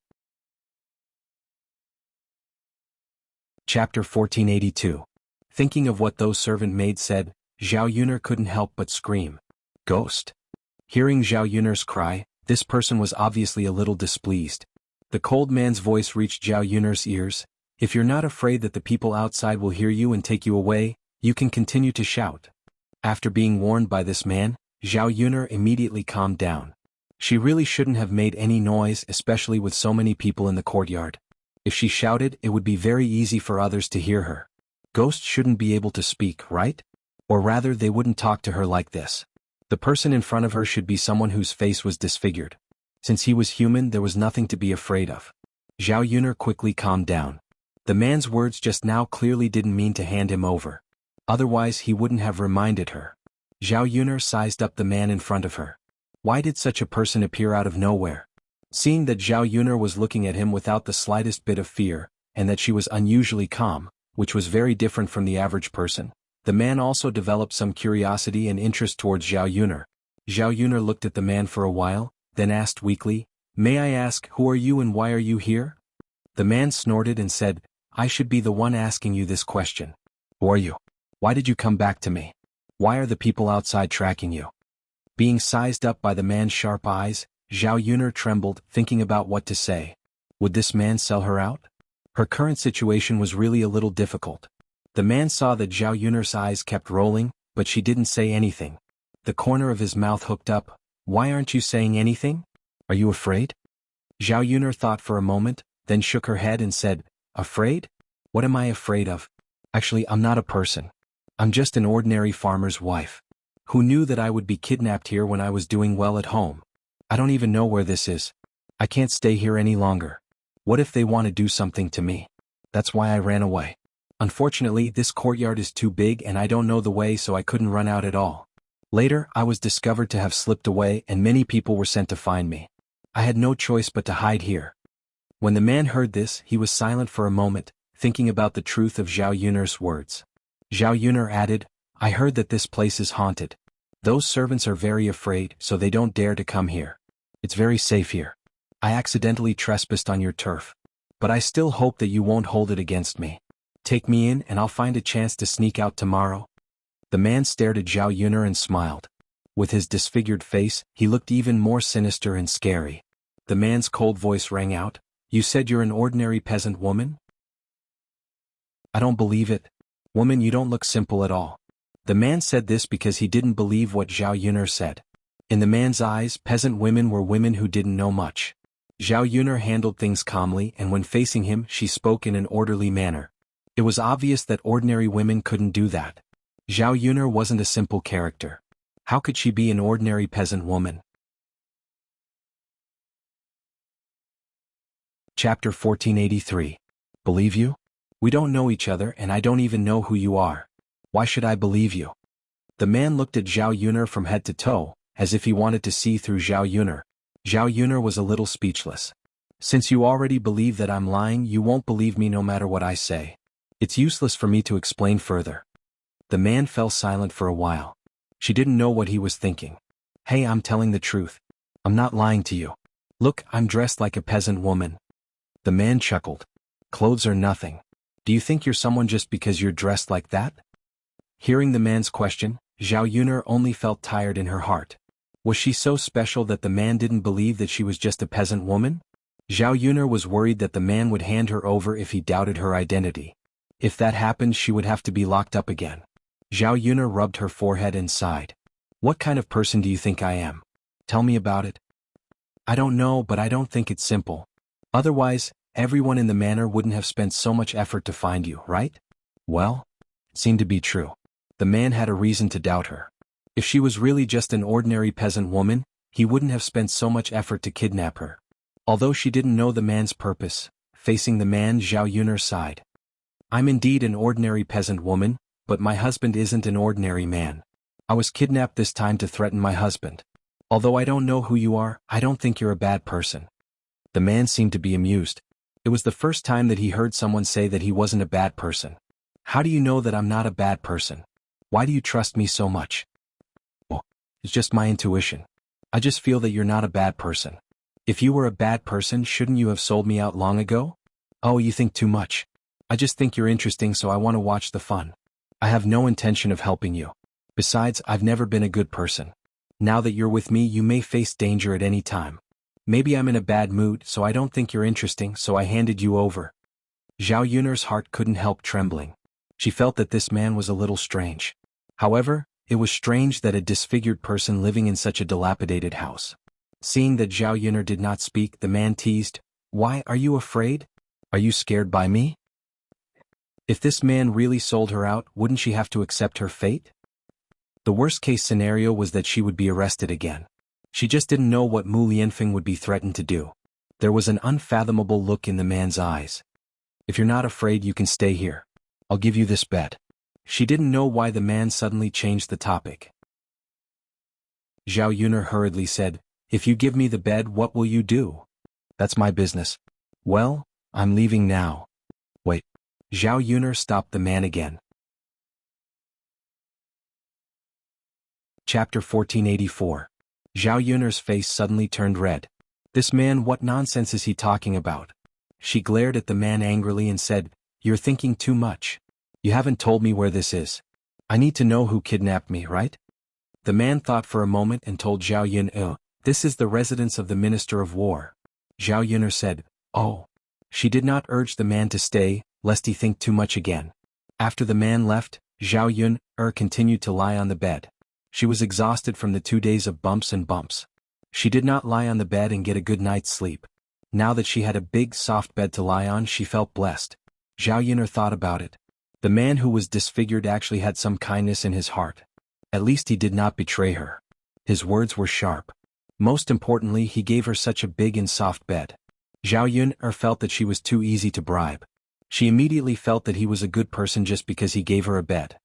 Chapter 1482. Thinking of what those servant maids said, Zhao Yuner couldn't help but scream. Ghost? Hearing Zhao Yuner's cry, this person was obviously a little displeased. The cold man's voice reached Zhao Yuner's ears. If you're not afraid that the people outside will hear you and take you away, you can continue to shout. After being warned by this man, Zhao Yuner immediately calmed down. She really shouldn't have made any noise, especially with so many people in the courtyard. If she shouted, it would be very easy for others to hear her. Ghosts shouldn't be able to speak, right? Or rather, they wouldn't talk to her like this. The person in front of her should be someone whose face was disfigured. Since he was human, there was nothing to be afraid of. Zhao Yuner quickly calmed down. The man's words just now clearly didn't mean to hand him over. Otherwise, he wouldn't have reminded her. Zhao Yuner sized up the man in front of her. Why did such a person appear out of nowhere? Seeing that Zhao Yuner was looking at him without the slightest bit of fear, and that she was unusually calm, which was very different from the average person, the man also developed some curiosity and interest towards Zhao Yuner. Zhao Yuner looked at the man for a while, then asked weakly, "May I ask, who are you and why are you here?" The man snorted and said, "I should be the one asking you this question. Who are you? Why did you come back to me? Why are the people outside tracking you?" Being sized up by the man's sharp eyes, Zhao Yuner trembled, thinking about what to say. Would this man sell her out? Her current situation was really a little difficult. The man saw that Zhao Yun'er's eyes kept rolling, but she didn't say anything. The corner of his mouth hooked up. Why aren't you saying anything? Are you afraid? Zhao Yun'er thought for a moment, then shook her head and said, Afraid? What am I afraid of? Actually, I'm not a person. I'm just an ordinary farmer's wife. Who knew that I would be kidnapped here when I was doing well at home? I don't even know where this is. I can't stay here any longer. What if they want to do something to me? That's why I ran away. Unfortunately, this courtyard is too big and I don't know the way, so I couldn't run out at all. Later, I was discovered to have slipped away and many people were sent to find me. I had no choice but to hide here. When the man heard this, he was silent for a moment, thinking about the truth of Zhao Yun'er's words. Zhao Yun'er added, I heard that this place is haunted. Those servants are very afraid, so they don't dare to come here. It's very safe here. I accidentally trespassed on your turf. But I still hope that you won't hold it against me. Take me in and I'll find a chance to sneak out tomorrow. The man stared at Zhao Yun'er and smiled. With his disfigured face, he looked even more sinister and scary. The man's cold voice rang out, You said you're an ordinary peasant woman? I don't believe it. Woman, you don't look simple at all. The man said this because he didn't believe what Zhao Yun'er said. In the man's eyes, peasant women were women who didn't know much. Zhao Yun'er handled things calmly, and when facing him, she spoke in an orderly manner. It was obvious that ordinary women couldn't do that. Zhao Yun'er wasn't a simple character. How could she be an ordinary peasant woman? Chapter 1483. Believe you? We don't know each other and I don't even know who you are. Why should I believe you? The man looked at Zhao Yun'er from head to toe, as if he wanted to see through Zhao Yun'er. Zhao Yun'er was a little speechless. Since you already believe that I'm lying, you won't believe me no matter what I say. It's useless for me to explain further. The man fell silent for a while. She didn't know what he was thinking. Hey, I'm telling the truth. I'm not lying to you. Look, I'm dressed like a peasant woman. The man chuckled. Clothes are nothing. Do you think you're someone just because you're dressed like that? Hearing the man's question, Zhao Yun'er only felt tired in her heart. Was she so special that the man didn't believe that she was just a peasant woman? Zhao Yun'er was worried that the man would hand her over if he doubted her identity. If that happened, she would have to be locked up again. Zhao Yun'er rubbed her forehead and sighed. What kind of person do you think I am? Tell me about it. I don't know, but I don't think it's simple. Otherwise, everyone in the manor wouldn't have spent so much effort to find you, right? Well, it seemed to be true. The man had a reason to doubt her. If she was really just an ordinary peasant woman, he wouldn't have spent so much effort to kidnap her. Although she didn't know the man's purpose, facing the man, Zhao Yun'er sighed. I'm indeed an ordinary peasant woman, but my husband isn't an ordinary man. I was kidnapped this time to threaten my husband. Although I don't know who you are, I don't think you're a bad person. The man seemed to be amused. It was the first time that he heard someone say that he wasn't a bad person. How do you know that I'm not a bad person? Why do you trust me so much? Oh, it's just my intuition. I just feel that you're not a bad person. If you were a bad person, shouldn't you have sold me out long ago? Oh, you think too much. I just think you're interesting, so I want to watch the fun. I have no intention of helping you. Besides, I've never been a good person. Now that you're with me, you may face danger at any time. Maybe I'm in a bad mood, so I don't think you're interesting, so I handed you over. Zhao Yun'er's heart couldn't help trembling. She felt that this man was a little strange. However, it was strange that a disfigured person living in such a dilapidated house. Seeing that Zhao Yun'er did not speak, the man teased, Why, are you afraid? Are you scared by me? If this man really sold her out, wouldn't she have to accept her fate? The worst-case scenario was that she would be arrested again. She just didn't know what Mu Lianfeng would be threatened to do. There was an unfathomable look in the man's eyes. If you're not afraid, you can stay here. I'll give you this bed. She didn't know why the man suddenly changed the topic. Zhao Yun'er hurriedly said, If you give me the bed, what will you do? That's my business. Well, I'm leaving now. Wait. Zhao Yun'er stopped the man again. Chapter 1484. Zhao Yun'er's face suddenly turned red. This man, what nonsense is he talking about? She glared at the man angrily and said, You're thinking too much. You haven't told me where this is. I need to know who kidnapped me, right? The man thought for a moment and told Zhao Yun'er, This is the residence of the Minister of War. Zhao Yun'er said, Oh. She did not urge the man to stay, lest he think too much again. After the man left, Zhao Yun continued to lie on the bed. She was exhausted from the 2 days of bumps and bumps. She did not lie on the bed and get a good night's sleep. Now that she had a big soft bed to lie on, she felt blessed. Zhao Yun thought about it. The man who was disfigured actually had some kindness in his heart. At least he did not betray her. His words were sharp. Most importantly, he gave her such a big and soft bed. Zhao Yun felt that she was too easy to bribe. She immediately felt that he was a good person just because he gave her a bed.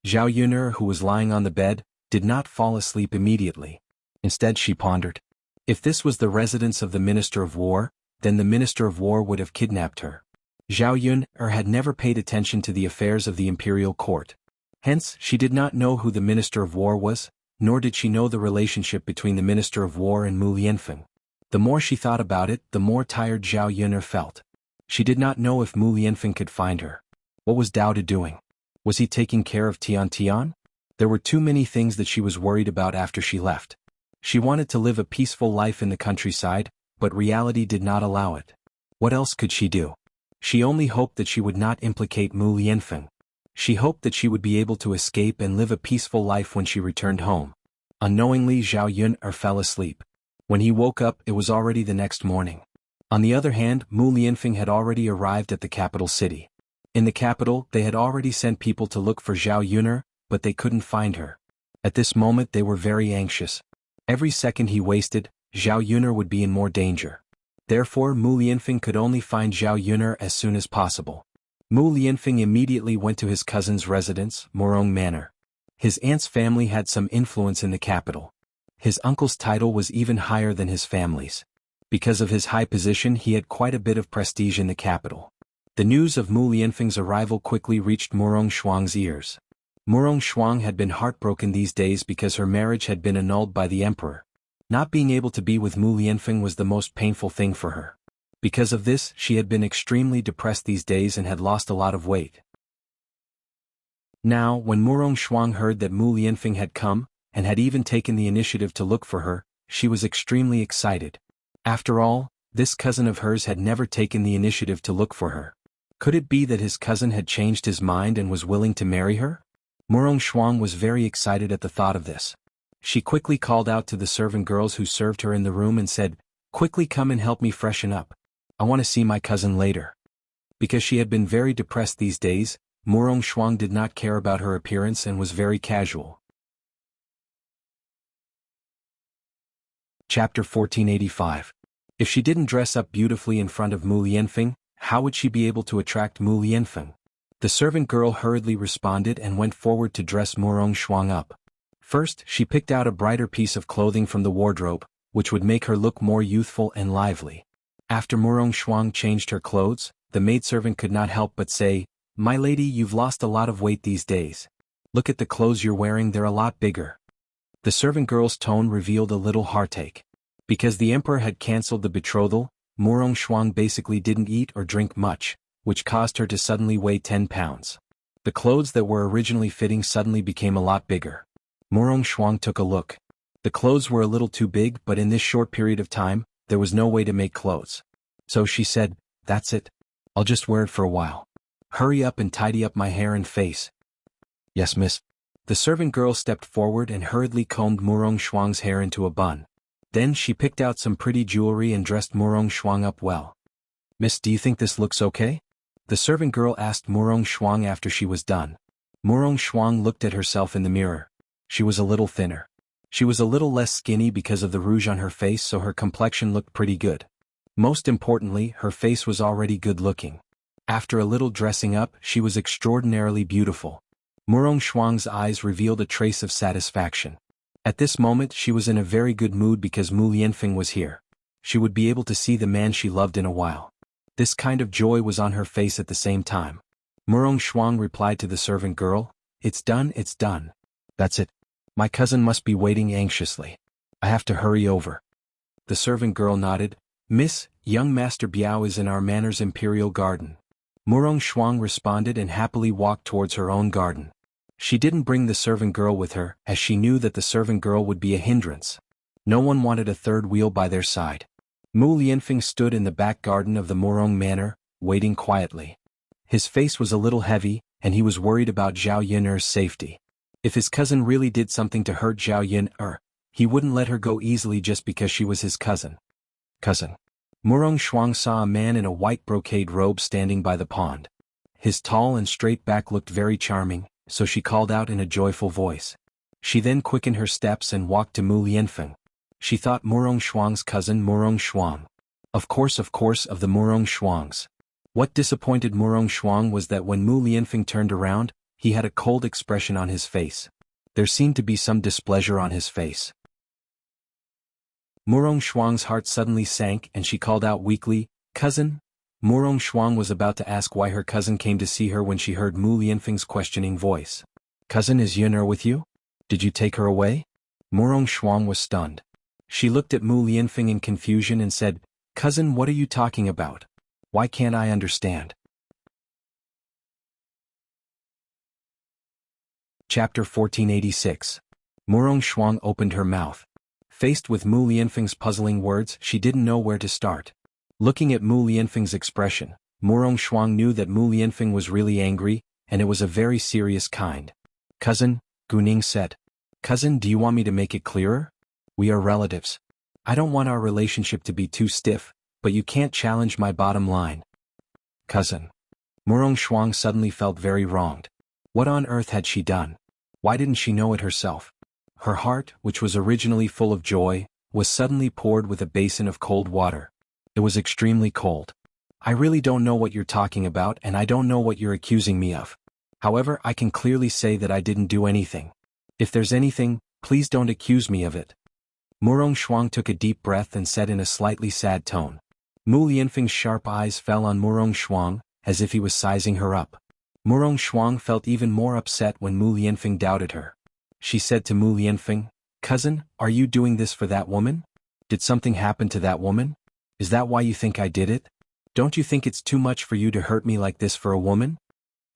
Zhao Yun, who was lying on the bed, did not fall asleep immediately. Instead, she pondered. If this was the residence of the Minister of War, then the Minister of War would have kidnapped her. Zhao Yun had never paid attention to the affairs of the imperial court. Hence, she did not know who the Minister of War was, nor did she know the relationship between the Minister of War and Mu Lianfeng. The more she thought about it, the more tired Zhao Yun felt. She did not know if Mu Lianfeng could find her. What was Dao De doing? Was he taking care of Tian Tian? There were too many things that she was worried about after she left. She wanted to live a peaceful life in the countryside, but reality did not allow it. What else could she do? She only hoped that she would not implicate Mu Lianfeng. She hoped that she would be able to escape and live a peaceful life when she returned home. Unknowingly, Zhao Yun fell asleep. When he woke up, it was already the next morning. On the other hand, Mu Lianfeng had already arrived at the capital city. In the capital, they had already sent people to look for Zhao Yun, but they couldn't find her. At this moment they were very anxious. Every second he wasted, Zhao Yun would be in more danger. Therefore Mu Lianfeng could only find Zhao Yun as soon as possible. Mu Lianfeng immediately went to his cousin's residence, Morong Manor. His aunt's family had some influence in the capital. His uncle's title was even higher than his family's. Because of his high position, he had quite a bit of prestige in the capital. The news of Mu Lianfeng's arrival quickly reached Murong Shuang's ears. Murong Shuang had been heartbroken these days because her marriage had been annulled by the emperor. Not being able to be with Mu Lianfeng was the most painful thing for her. Because of this, she had been extremely depressed these days and had lost a lot of weight. Now, when Murong Shuang heard that Mu Lianfeng had come, and had even taken the initiative to look for her, she was extremely excited. After all, this cousin of hers had never taken the initiative to look for her. Could it be that his cousin had changed his mind and was willing to marry her? Murong Shuang was very excited at the thought of this. She quickly called out to the servant girls who served her in the room and said, "Quickly come and help me freshen up. I want to see my cousin later." Because she had been very depressed these days, Murong Shuang did not care about her appearance and was very casual. Chapter 1485. If she didn't dress up beautifully in front of Mu Lianfeng, how would she be able to attract Mu Lianfeng? The servant girl hurriedly responded and went forward to dress Murong Shuang up. First, she picked out a brighter piece of clothing from the wardrobe, which would make her look more youthful and lively. After Murong Shuang changed her clothes, the maidservant could not help but say, "My lady, you've lost a lot of weight these days. Look at the clothes you're wearing, they're a lot bigger." The servant girl's tone revealed a little heartache. Because the emperor had cancelled the betrothal, Murong Shuang basically didn't eat or drink much, which caused her to suddenly weigh 10 pounds. The clothes that were originally fitting suddenly became a lot bigger. Murong Shuang took a look. The clothes were a little too big, but in this short period of time, there was no way to make clothes. So she said, "That's it. I'll just wear it for a while. Hurry up and tidy up my hair and face." "Yes, miss." The servant girl stepped forward and hurriedly combed Murong Shuang's hair into a bun. Then she picked out some pretty jewelry and dressed Murong Shuang up well. "Miss, do you think this looks okay?" The servant girl asked Murong Shuang after she was done. Murong Shuang looked at herself in the mirror. She was a little thinner. She was a little less skinny because of the rouge on her face, so her complexion looked pretty good. Most importantly, her face was already good-looking. After a little dressing up, she was extraordinarily beautiful. Murong Shuang's eyes revealed a trace of satisfaction. At this moment she was in a very good mood because Mu Lianfeng was here. She would be able to see the man she loved in a while. This kind of joy was on her face at the same time. Murong Shuang replied to the servant girl, "It's done, it's done. That's it. My cousin must be waiting anxiously. I have to hurry over." The servant girl nodded. "Miss, young Master Biao is in our manor's imperial garden." Murong Shuang responded and happily walked towards her own garden. She didn't bring the servant girl with her, as she knew that the servant girl would be a hindrance. No one wanted a third wheel by their side. Mu Lianfeng stood in the back garden of the Morong Manor, waiting quietly. His face was a little heavy, and he was worried about Zhao Yun'er's safety. If his cousin really did something to hurt Zhao Yun'er, he wouldn't let her go easily just because she was his cousin. Cousin. Murong Shuang saw a man in a white brocade robe standing by the pond. His tall and straight back looked very charming, so she called out in a joyful voice. She then quickened her steps and walked to Mu Lianfeng. She thought Murong Shuang's cousin Murong Shuang. Of course of the Murong Shuangs. What disappointed Murong Shuang was that when Mu Lianfeng turned around, he had a cold expression on his face. There seemed to be some displeasure on his face. Murong Shuang's heart suddenly sank and she called out weakly, "Cousin?" Murong Shuang was about to ask why her cousin came to see her when she heard Mu Lianfeng's questioning voice. "Cousin, is Yun'er with you? Did you take her away?" Murong Shuang was stunned. She looked at Mu Lianfeng in confusion and said, "Cousin, what are you talking about? Why can't I understand?" Chapter 1486. Murong Shuang opened her mouth. Faced with Mu Lianfeng's puzzling words, she didn't know where to start. Looking at Mu Lianfeng's expression, Murong Shuang knew that Mu Lianfeng was really angry, and it was a very serious kind. "Cousin," Guning said. "Cousin, do you want me to make it clearer? We are relatives. I don't want our relationship to be too stiff, but you can't challenge my bottom line." "Cousin." Murong Shuang suddenly felt very wronged. What on earth had she done? Why didn't she know it herself? Her heart, which was originally full of joy, was suddenly poured with a basin of cold water. It was extremely cold. "I really don't know what you're talking about and I don't know what you're accusing me of. However, I can clearly say that I didn't do anything. If there's anything, please don't accuse me of it." Murong Shuang took a deep breath and said in a slightly sad tone. Mu Lianfeng's sharp eyes fell on Murong Shuang, as if he was sizing her up. Murong Shuang felt even more upset when Mu Lianfeng doubted her. She said to Mu Lianfeng, "Cousin, are you doing this for that woman? Did something happen to that woman? Is that why you think I did it? Don't you think it's too much for you to hurt me like this for a woman?"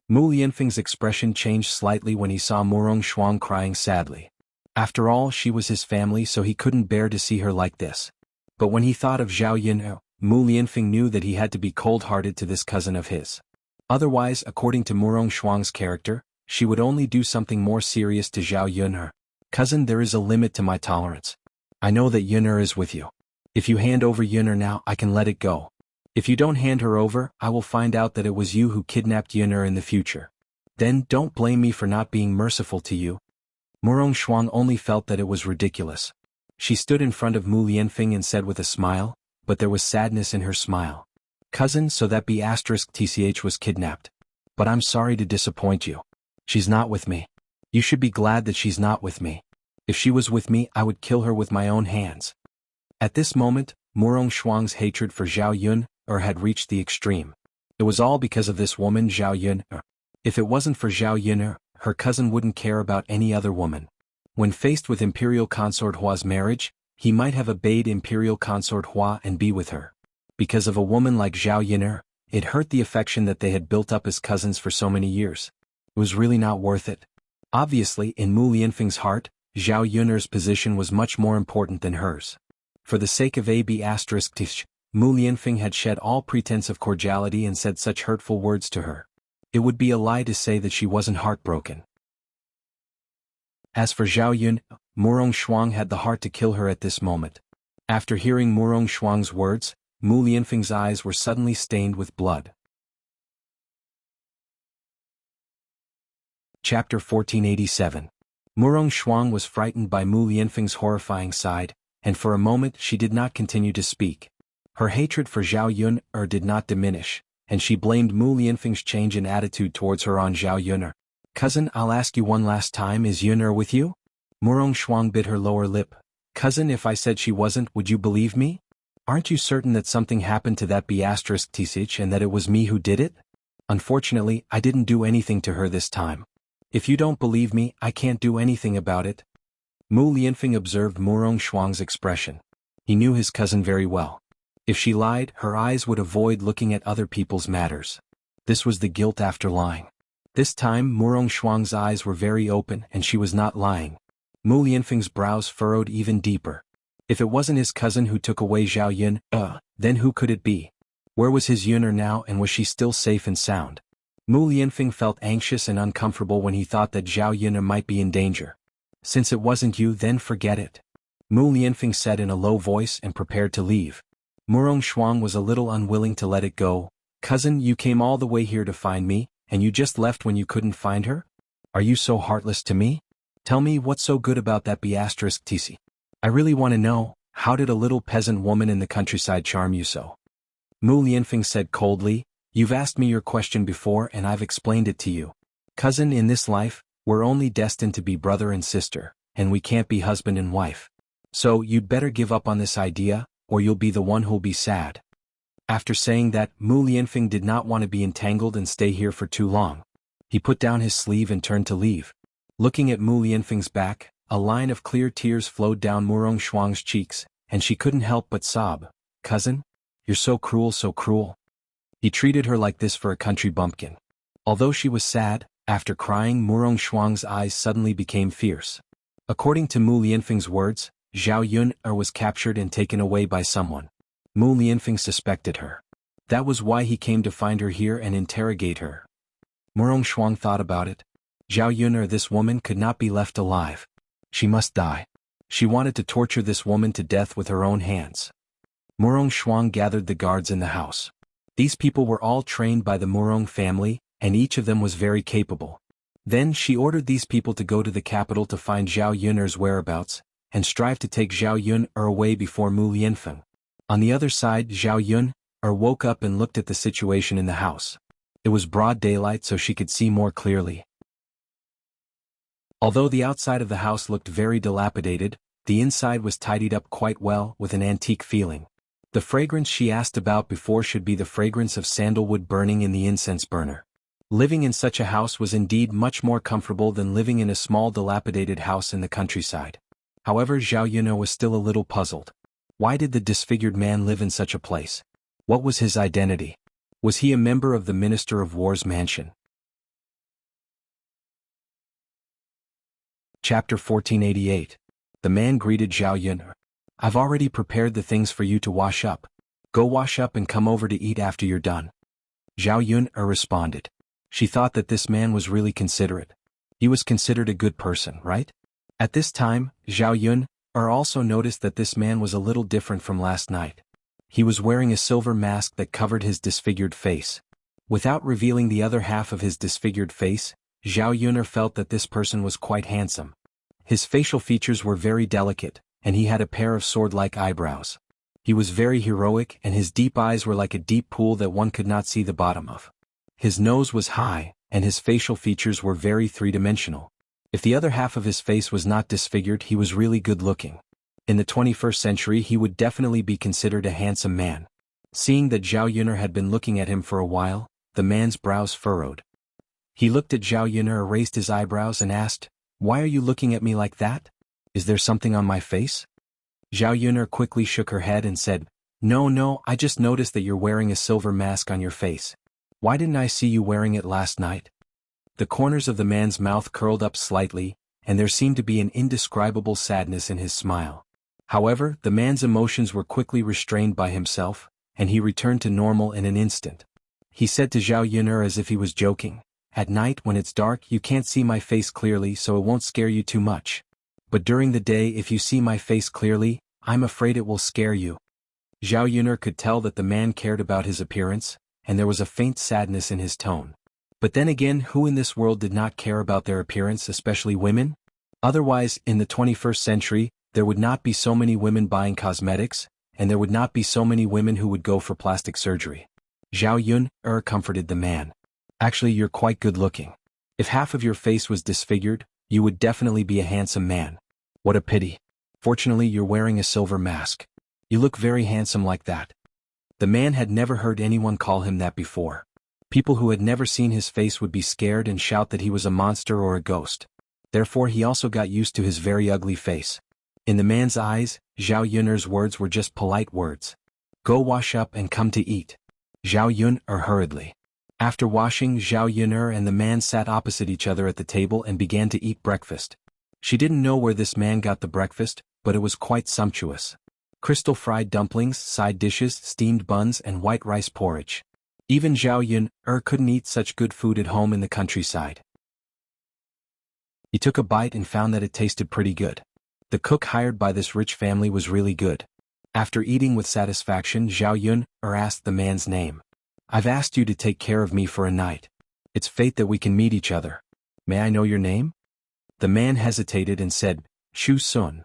Mu Lianfeng's expression changed slightly when he saw Murong Shuang crying sadly. After all, she was his family, so he couldn't bear to see her like this. But when he thought of Zhao Yun'er, Mu Lianfeng knew that he had to be cold-hearted to this cousin of his. Otherwise, according to Murong Shuang's character, she would only do something more serious to Zhao Yun'er. "Cousin, there is a limit to my tolerance. I know that Yun'er is with you. If you hand over Yun'er now, I can let it go. If you don't hand her over, I will find out that it was you who kidnapped Yun'er in the future. Then don't blame me for not being merciful to you." Murong Shuang only felt that it was ridiculous. She stood in front of Mu Lianfeng and said with a smile, but there was sadness in her smile, "Cousin, so that B*TCH was kidnapped. But I'm sorry to disappoint you. She's not with me. You should be glad that she's not with me. If she was with me, I would kill her with my own hands." At this moment, Murong Shuang's hatred for Zhao Yun'er had reached the extreme. It was all because of this woman Zhao Yun'er. If it wasn't for Zhao Yun'er, her cousin wouldn't care about any other woman. When faced with Imperial Consort Hua's marriage, he might have obeyed Imperial Consort Hua and be with her. Because of a woman like Zhao Yun'er, it hurt the affection that they had built up as cousins for so many years. It was really not worth it. Obviously, in Mu Lianfeng's heart, Zhao Yun'er's position was much more important than hers. For the sake of AB*Tish, Mu Lianfeng had shed all pretense of cordiality and said such hurtful words to her. It would be a lie to say that she wasn't heartbroken. As for Zhao Yun'er, Murong Shuang had the heart to kill her at this moment. After hearing Murong Shuang's words, Mu Lianfeng's eyes were suddenly stained with blood. Chapter 1487. Murong Shuang was frightened by Mu Lianfeng's horrifying side, and for a moment she did not continue to speak. Her hatred for Zhao Yun'er did not diminish, and she blamed Mu Lianfeng's change in attitude towards her on Zhao Yun'er. "Cousin, I'll ask you one last time, is Yun'er with you?" Murong Shuang bit her lower lip. "Cousin, if I said she wasn't, would you believe me? Aren't you certain that something happened to that B*TCH and that it was me who did it? Unfortunately, I didn't do anything to her this time. If you don't believe me, I can't do anything about it." Mu Lianfeng observed Murong Shuang's expression. He knew his cousin very well. If she lied, her eyes would avoid looking at other people's matters. This was the guilt after lying. This time Murong Shuang's eyes were very open and she was not lying. Mu Lianfeng's brows furrowed even deeper. If it wasn't his cousin who took away Zhao Yun'er, then who could it be? Where was his Yuner now, and was she still safe and sound? Mu Lianfeng felt anxious and uncomfortable when he thought that Zhao Yuner might be in danger. Since it wasn't you, then forget it, Mu Lianfeng said in a low voice and prepared to leave. Murong Shuang was a little unwilling to let it go. Cousin, you came all the way here to find me, and you just left when you couldn't find her? Are you so heartless to me? Tell me what's so good about that B*TC. I really want to know, how did a little peasant woman in the countryside charm you so? Mu Lianfeng said coldly, you've asked me your question before and I've explained it to you. Cousin, in this life, we're only destined to be brother and sister, and we can't be husband and wife. So you'd better give up on this idea, or you'll be the one who'll be sad. After saying that, Mu Lianfeng did not want to be entangled and stay here for too long. He put down his sleeve and turned to leave. Looking at Mu Lianfeng's back, a line of clear tears flowed down Murong Shuang's cheeks, and she couldn't help but sob. Cousin? You're so cruel, so cruel. He treated her like this for a country bumpkin. Although she was sad, after crying, Murong Shuang's eyes suddenly became fierce. According to Mu Lianfeng's words, Zhao Yuner was captured and taken away by someone. Mu Lianfeng suspected her. That was why he came to find her here and interrogate her. Murong Shuang thought about it. Zhao Yuner, this woman could not be left alive. She must die. She wanted to torture this woman to death with her own hands. Murong Shuang gathered the guards in the house. These people were all trained by the Murong family, and each of them was very capable. Then she ordered these people to go to the capital to find Zhao Yuner's whereabouts, and strive to take Zhao Yuner away before Mu Lianfeng. On the other side, Zhao Yuner woke up and looked at the situation in the house. It was broad daylight, so she could see more clearly. Although the outside of the house looked very dilapidated, the inside was tidied up quite well with an antique feeling. The fragrance she asked about before should be the fragrance of sandalwood burning in the incense burner. Living in such a house was indeed much more comfortable than living in a small dilapidated house in the countryside. However, Zhao Yuner was still a little puzzled. Why did the disfigured man live in such a place? What was his identity? Was he a member of the Minister of War's mansion? Chapter 1488. The man greeted Zhao Yuner. I've already prepared the things for you to wash up. Go wash up and come over to eat after you're done. Zhao Yuner responded. She thought that this man was really considerate. He was considered a good person, right? At this time, Zhao Yuner also noticed that this man was a little different from last night. He was wearing a silver mask that covered his disfigured face. Without revealing the other half of his disfigured face, Zhao Yuner felt that this person was quite handsome. His facial features were very delicate, and he had a pair of sword-like eyebrows. He was very heroic, and his deep eyes were like a deep pool that one could not see the bottom of. His nose was high, and his facial features were very three-dimensional. If the other half of his face was not disfigured, he was really good-looking. In the 21st century, he would definitely be considered a handsome man. Seeing that Zhao Yuner had been looking at him for a while, the man's brows furrowed. He looked at Zhao Yuner, raised his eyebrows and asked, "Why are you looking at me like that? Is there something on my face?" Zhao Yuner quickly shook her head and said, No, I just noticed that you're wearing a silver mask on your face. Why didn't I see you wearing it last night? The corners of the man's mouth curled up slightly, and there seemed to be an indescribable sadness in his smile. However, the man's emotions were quickly restrained by himself, and he returned to normal in an instant. He said to Zhao Yuner as if he was joking, "At night when it's dark you can't see my face clearly, so it won't scare you too much. But during the day if you see my face clearly, I'm afraid it will scare you." Zhao Yuner could tell that the man cared about his appearance, and there was a faint sadness in his tone. But then again, who in this world did not care about their appearance, especially women? Otherwise, in the 21st century, there would not be so many women buying cosmetics, and there would not be so many women who would go for plastic surgery. Zhao Yuner comforted the man. Actually, you're quite good looking. If half of your face was disfigured, you would definitely be a handsome man. What a pity. Fortunately, you're wearing a silver mask. You look very handsome like that. The man had never heard anyone call him that before. People who had never seen his face would be scared and shout that he was a monster or a ghost. Therefore, he also got used to his very ugly face. In the man's eyes, Zhao Yuner's words were just polite words. Go wash up and come to eat. Zhao Yuner hurriedly. After washing, Zhao Yuner and the man sat opposite each other at the table and began to eat breakfast. She didn't know where this man got the breakfast, but it was quite sumptuous. crystal fried dumplings, side dishes, steamed buns and white rice porridge. Even Zhao Yun couldn't eat such good food at home in the countryside. He took a bite and found that it tasted pretty good. The cook hired by this rich family was really good. After eating with satisfaction, Zhao Yun asked the man's name. I've asked you to take care of me for a night. It's fate that we can meet each other. May I know your name? The man hesitated and said, Chu Sun.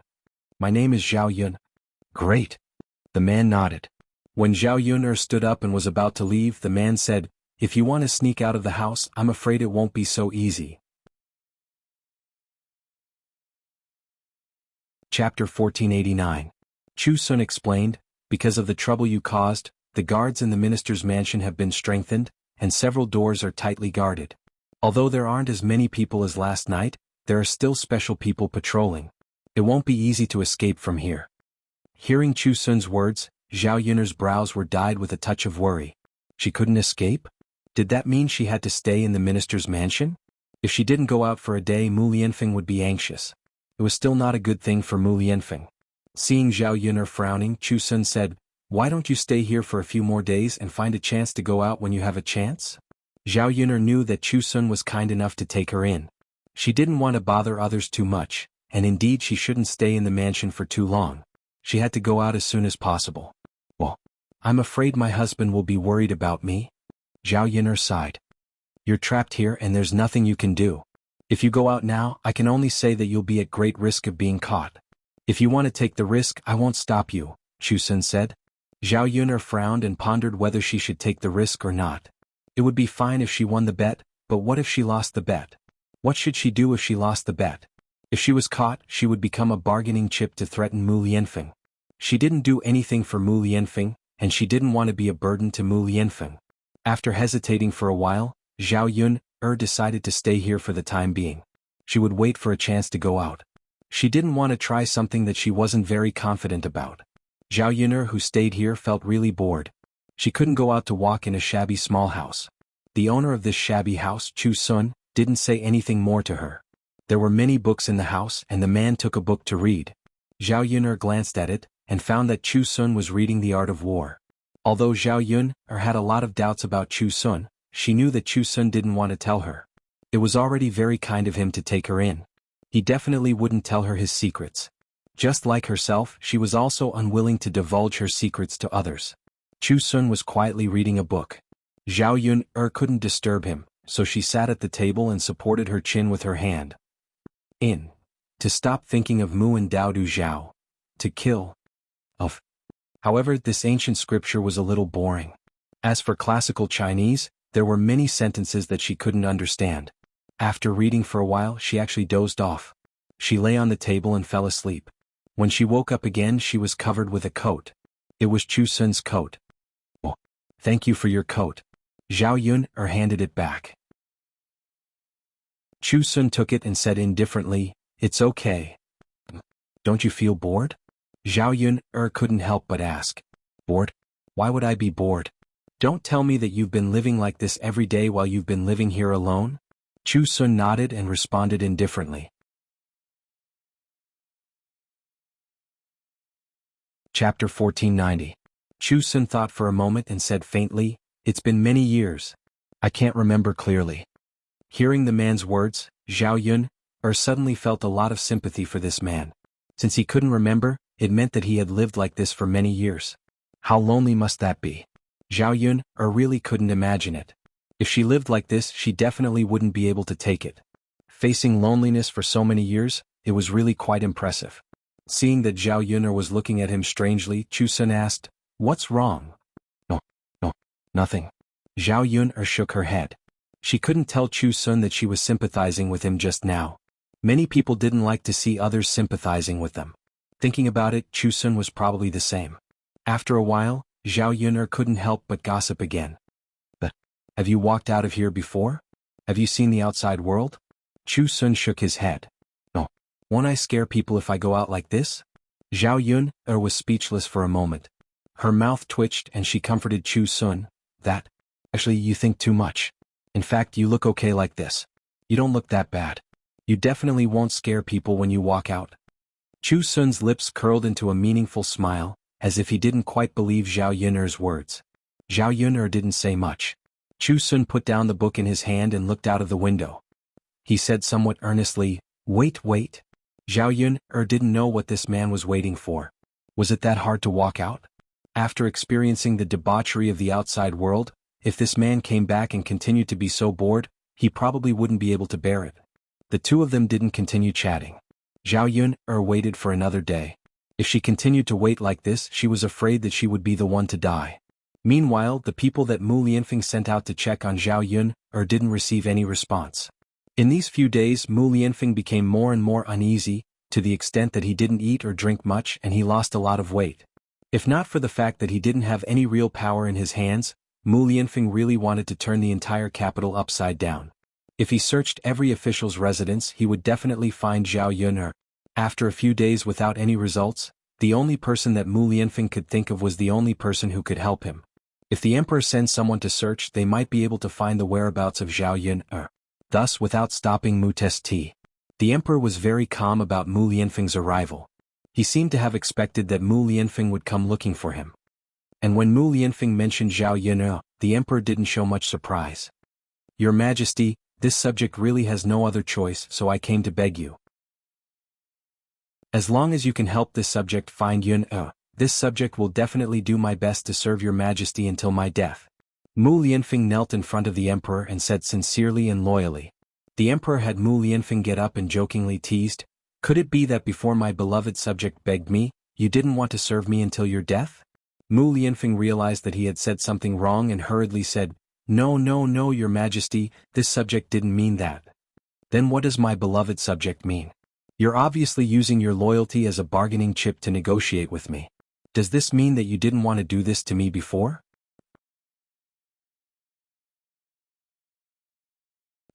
My name is Zhao Yun. Great. The man nodded. When Zhao Yun stood up and was about to leave, the man said, If you want to sneak out of the house, I'm afraid it won't be so easy. Chapter 1489. Chu Sun explained, Because of the trouble you caused, the guards in the minister's mansion have been strengthened, and several doors are tightly guarded. Although there aren't as many people as last night, there are still special people patrolling. It won't be easy to escape from here. Hearing Chu Sun's words, Zhao Yun's brows were dyed with a touch of worry. She couldn't escape? Did that mean she had to stay in the minister's mansion? If she didn't go out for a day, Mu Lianfeng would be anxious. It was still not a good thing for Mu Lianfeng. Seeing Zhao Yun frowning, Chu Sun said, Why don't you stay here for a few more days and find a chance to go out when you have a chance? Zhao Yun knew that Chu Sun was kind enough to take her in. She didn't want to bother others too much, and indeed she shouldn't stay in the mansion for too long. She had to go out as soon as possible. Well, I'm afraid my husband will be worried about me. Zhao Yun sighed. You're trapped here and there's nothing you can do. If you go out now, I can only say that you'll be at great risk of being caught. If you want to take the risk, I won't stop you, Chu Sun said. Zhao Yun frowned and pondered whether she should take the risk or not. It would be fine if she won the bet, but what if she lost the bet? What should she do if she lost the bet? If she was caught, she would become a bargaining chip to threaten Mu Lianfeng. She didn't do anything for Mu Lianfeng, and she didn't want to be a burden to Mu Lianfeng. After hesitating for a while, Zhao Yun decided to stay here for the time being. She would wait for a chance to go out. She didn't want to try something that she wasn't very confident about. Zhao Yun, who stayed here, felt really bored. She couldn't go out to walk in a shabby small house. The owner of this shabby house, Chu Sun, didn't say anything more to her. There were many books in the house and the man took a book to read. Zhao Yun glanced at it and found that Chu Sun was reading The Art of War. Although Zhao Yun had a lot of doubts about Chu Sun, she knew that Chu Sun didn't want to tell her. It was already very kind of him to take her in. He definitely wouldn't tell her his secrets. Just like herself, she was also unwilling to divulge her secrets to others. Chu Sun was quietly reading a book. Zhao Yun couldn't disturb him, so she sat at the table and supported her chin with her hand. To stop thinking of Mu and Dao Du Zhao. To kill. However, this ancient scripture was a little boring. As for classical Chinese, there were many sentences that she couldn't understand. After reading for a while, she actually dozed off. She lay on the table and fell asleep. When she woke up again, she was covered with a coat. It was Chu Sun's coat. Oh, thank you for your coat. Zhao Yun handed it back. Chu Sun took it and said indifferently, It's okay. Don't you feel bored? Zhao Yun couldn't help but ask. Bored? Why would I be bored? Don't tell me that you've been living like this every day while you've been living here alone? Chu Sun nodded and responded indifferently. Chapter 1490. Chu Sun thought for a moment and said faintly, It's been many years. I can't remember clearly. Hearing the man's words, Zhao Yun suddenly felt a lot of sympathy for this man. Since he couldn't remember, it meant that he had lived like this for many years. How lonely must that be? Zhao Yun really couldn't imagine it. If she lived like this, she definitely wouldn't be able to take it. Facing loneliness for so many years, it was really quite impressive. Seeing that Zhao Yun was looking at him strangely, Chu Sun asked, What's wrong? No, nothing. Zhao Yun shook her head. She couldn't tell Chu Sun that she was sympathizing with him just now. Many people didn't like to see others sympathizing with them. Thinking about it, Chu Sun was probably the same. After a while, Zhao Yun couldn't help but gossip again. But, have you walked out of here before? Have you seen the outside world? Chu Sun shook his head. No. Won't I scare people if I go out like this? Zhao Yun was speechless for a moment. Her mouth twitched and she comforted Chu Sun. Actually, you think too much. In fact, you look okay like this. You don't look that bad. You definitely won't scare people when you walk out. Chu Sun's lips curled into a meaningful smile, as if he didn't quite believe Zhao Yun'er's words. Zhao Yun'er didn't say much. Chu Sun put down the book in his hand and looked out of the window. He said somewhat earnestly, "Wait, wait." Zhao Yun'er didn't know what this man was waiting for. Was it that hard to walk out? After experiencing the debauchery of the outside world, if this man came back and continued to be so bored, he probably wouldn't be able to bear it. The two of them didn't continue chatting. Zhao Yun'er waited for another day. If she continued to wait like this, she was afraid that she would be the one to die. Meanwhile, the people that Mu Lianfeng sent out to check on Zhao Yun'er didn't receive any response. In these few days, Mu Lianfeng became more and more uneasy, to the extent that he didn't eat or drink much and he lost a lot of weight. If not for the fact that he didn't have any real power in his hands, Mu Lianfeng really wanted to turn the entire capital upside down. If he searched every official's residence, he would definitely find Zhao Yun'er. After a few days without any results, the only person that Mu Lianfeng could think of was the only person who could help him. If the emperor sends someone to search, they might be able to find the whereabouts of Zhao Yun'er. Thus, without stopping Mu Testi, the emperor was very calm about Mu Lianfeng's arrival. He seemed to have expected that Mu Lianfeng would come looking for him. And when Mu Lianfeng mentioned Zhao Yun'er, the emperor didn't show much surprise. "Your Majesty, this subject really has no other choice, so I came to beg you. As long as you can help this subject find Yun'er, this subject will definitely do my best to serve your Majesty until my death." Mu Lianfeng knelt in front of the emperor and said sincerely and loyally. The emperor had Mu Lianfeng get up and jokingly teased, "Could it be that before my beloved subject begged me, you didn't want to serve me until your death?" Mu Lianfeng realized that he had said something wrong and hurriedly said, "No, no, no, your Majesty, this subject didn't mean that." "Then what does my beloved subject mean? You're obviously using your loyalty as a bargaining chip to negotiate with me. Does this mean that you didn't want to do this to me before?"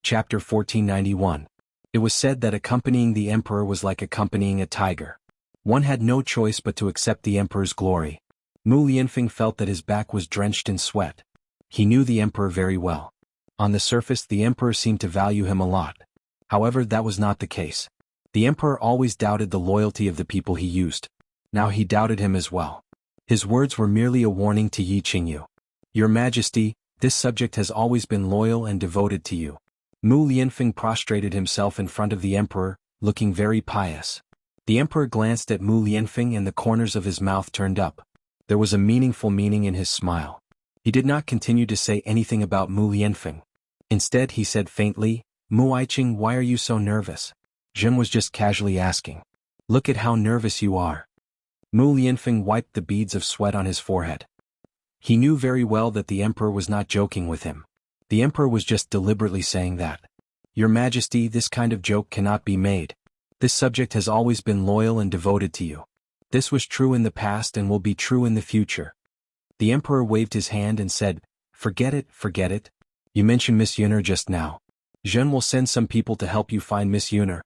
Chapter 1491. It was said that accompanying the emperor was like accompanying a tiger. One had no choice but to accept the emperor's glory. Mu Lianfeng felt that his back was drenched in sweat. He knew the emperor very well. On the surface, the emperor seemed to value him a lot. However, that was not the case. The emperor always doubted the loyalty of the people he used. Now he doubted him as well. His words were merely a warning to Yi Qingyu. "Your Majesty, this subject has always been loyal and devoted to you." Mu Lianfeng prostrated himself in front of the emperor, looking very pious. The emperor glanced at Mu Lianfeng and the corners of his mouth turned up. There was a meaningful meaning in his smile. He did not continue to say anything about Mu Lianfeng. Instead he said faintly, "Mu Aiqing, why are you so nervous?" Zhen was just casually asking. "Look at how nervous you are." Mu Lianfeng wiped the beads of sweat on his forehead. He knew very well that the emperor was not joking with him. The emperor was just deliberately saying that. "Your Majesty, this kind of joke cannot be made. This subject has always been loyal and devoted to you. This was true in the past and will be true in the future." The emperor waved his hand and said, Forget it, forget it. You mentioned Miss Yun'er just now. Zhen will send some people to help you find Miss Yun'er."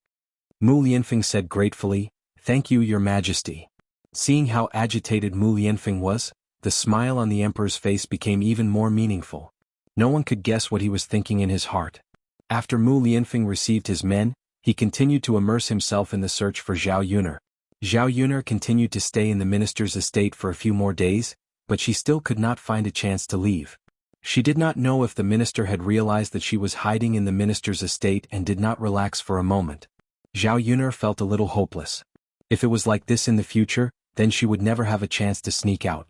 Mu Lianfeng said gratefully, "Thank you, your Majesty." Seeing how agitated Mu Lianfeng was, the smile on the emperor's face became even more meaningful. No one could guess what he was thinking in his heart. After Mu Lianfeng received his men, he continued to immerse himself in the search for Zhao Yun'er. Zhao Yun'er continued to stay in the minister's estate for a few more days, but she still could not find a chance to leave. She did not know if the minister had realized that she was hiding in the minister's estate and did not relax for a moment. Zhao Yun'er felt a little hopeless. If it was like this in the future, then she would never have a chance to sneak out.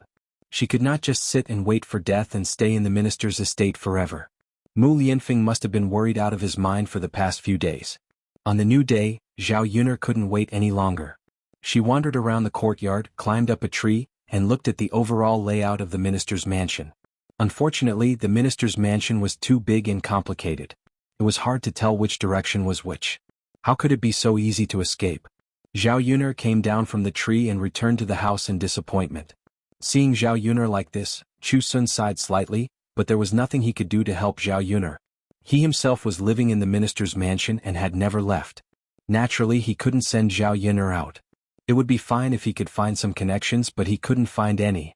She could not just sit and wait for death and stay in the minister's estate forever. Mu Lianfeng must have been worried out of his mind for the past few days. On the new day, Zhao Yun'er couldn't wait any longer. She wandered around the courtyard, climbed up a tree, and looked at the overall layout of the minister's mansion. Unfortunately, the minister's mansion was too big and complicated. It was hard to tell which direction was which. How could it be so easy to escape? Zhao Yun'er came down from the tree and returned to the house in disappointment. Seeing Zhao Yun'er like this, Chu Sun sighed slightly, but there was nothing he could do to help Zhao Yun'er. He himself was living in the minister's mansion and had never left. Naturally, he couldn't send Zhao Yun'er out. It would be fine if he could find some connections, but he couldn't find any.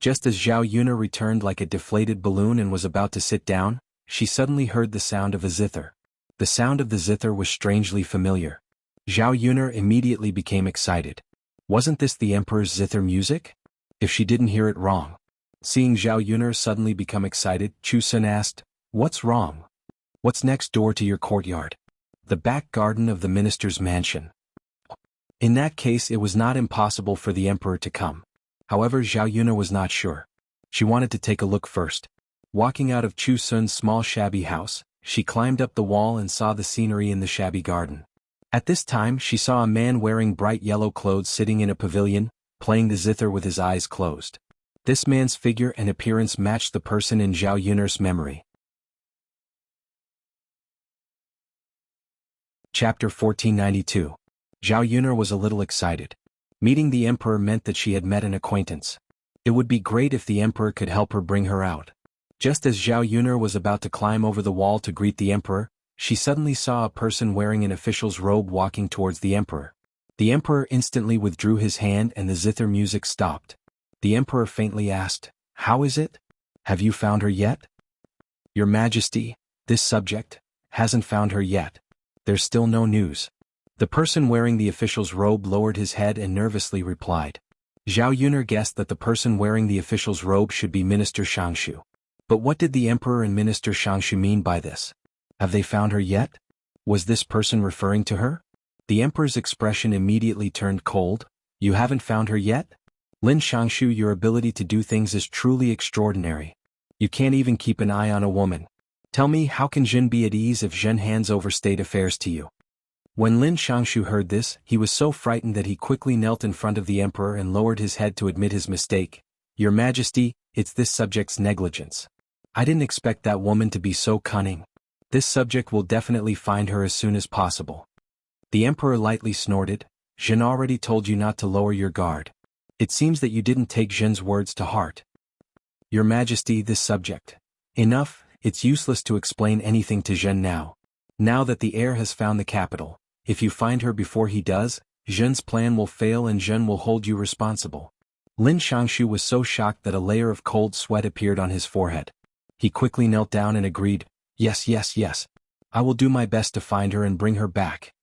Just as Zhao Yun'er returned like a deflated balloon and was about to sit down, she suddenly heard the sound of a zither. The sound of the zither was strangely familiar. Zhao Yun'er immediately became excited. Wasn't this the emperor's zither music? If she didn't hear it wrong. Seeing Zhao Yuner suddenly become excited, Chu Sun asked, "What's wrong? What's next door to your courtyard?" "The back garden of the minister's mansion." In that case it was not impossible for the emperor to come. However, Zhao Yuner was not sure. She wanted to take a look first. Walking out of Chu Sun's small shabby house, she climbed up the wall and saw the scenery in the shabby garden. At this time she saw a man wearing bright yellow clothes sitting in a pavilion, playing the zither with his eyes closed. This man's figure and appearance matched the person in Zhao Yuner's memory. Chapter 1492. Zhao Yuner was a little excited. Meeting the emperor meant that she had met an acquaintance. It would be great if the emperor could help her bring her out. Just as Zhao Yuner was about to climb over the wall to greet the emperor, she suddenly saw a person wearing an official's robe walking towards the emperor. The emperor instantly withdrew his hand and the zither music stopped. The emperor faintly asked, "How is it? Have you found her yet?" "Your Majesty, this subject hasn't found her yet. There's still no news." The person wearing the official's robe lowered his head and nervously replied. Zhao Yuner guessed that the person wearing the official's robe should be Minister Shangshu. But what did the emperor and Minister Shangshu mean by this? Have they found her yet? Was this person referring to her? The emperor's expression immediately turned cold. "You haven't found her yet? Lin Shangshu, your ability to do things is truly extraordinary. You can't even keep an eye on a woman. Tell me, how can Jin be at ease if Jin hands over state affairs to you?" When Lin Shangshu heard this, he was so frightened that he quickly knelt in front of the emperor and lowered his head to admit his mistake. "Your Majesty, it's this subject's negligence. I didn't expect that woman to be so cunning. This subject will definitely find her as soon as possible." The emperor lightly snorted. "Jin already told you not to lower your guard. It seems that you didn't take Jin's words to heart." "Your Majesty, this subject." "Enough, it's useless to explain anything to Jin now. Now that the heir has found the capital, if you find her before he does, Jin's plan will fail and Jin will hold you responsible." Lin Shangshu was so shocked that a layer of cold sweat appeared on his forehead. He quickly knelt down and agreed, Yes. I will do my best to find her and bring her back."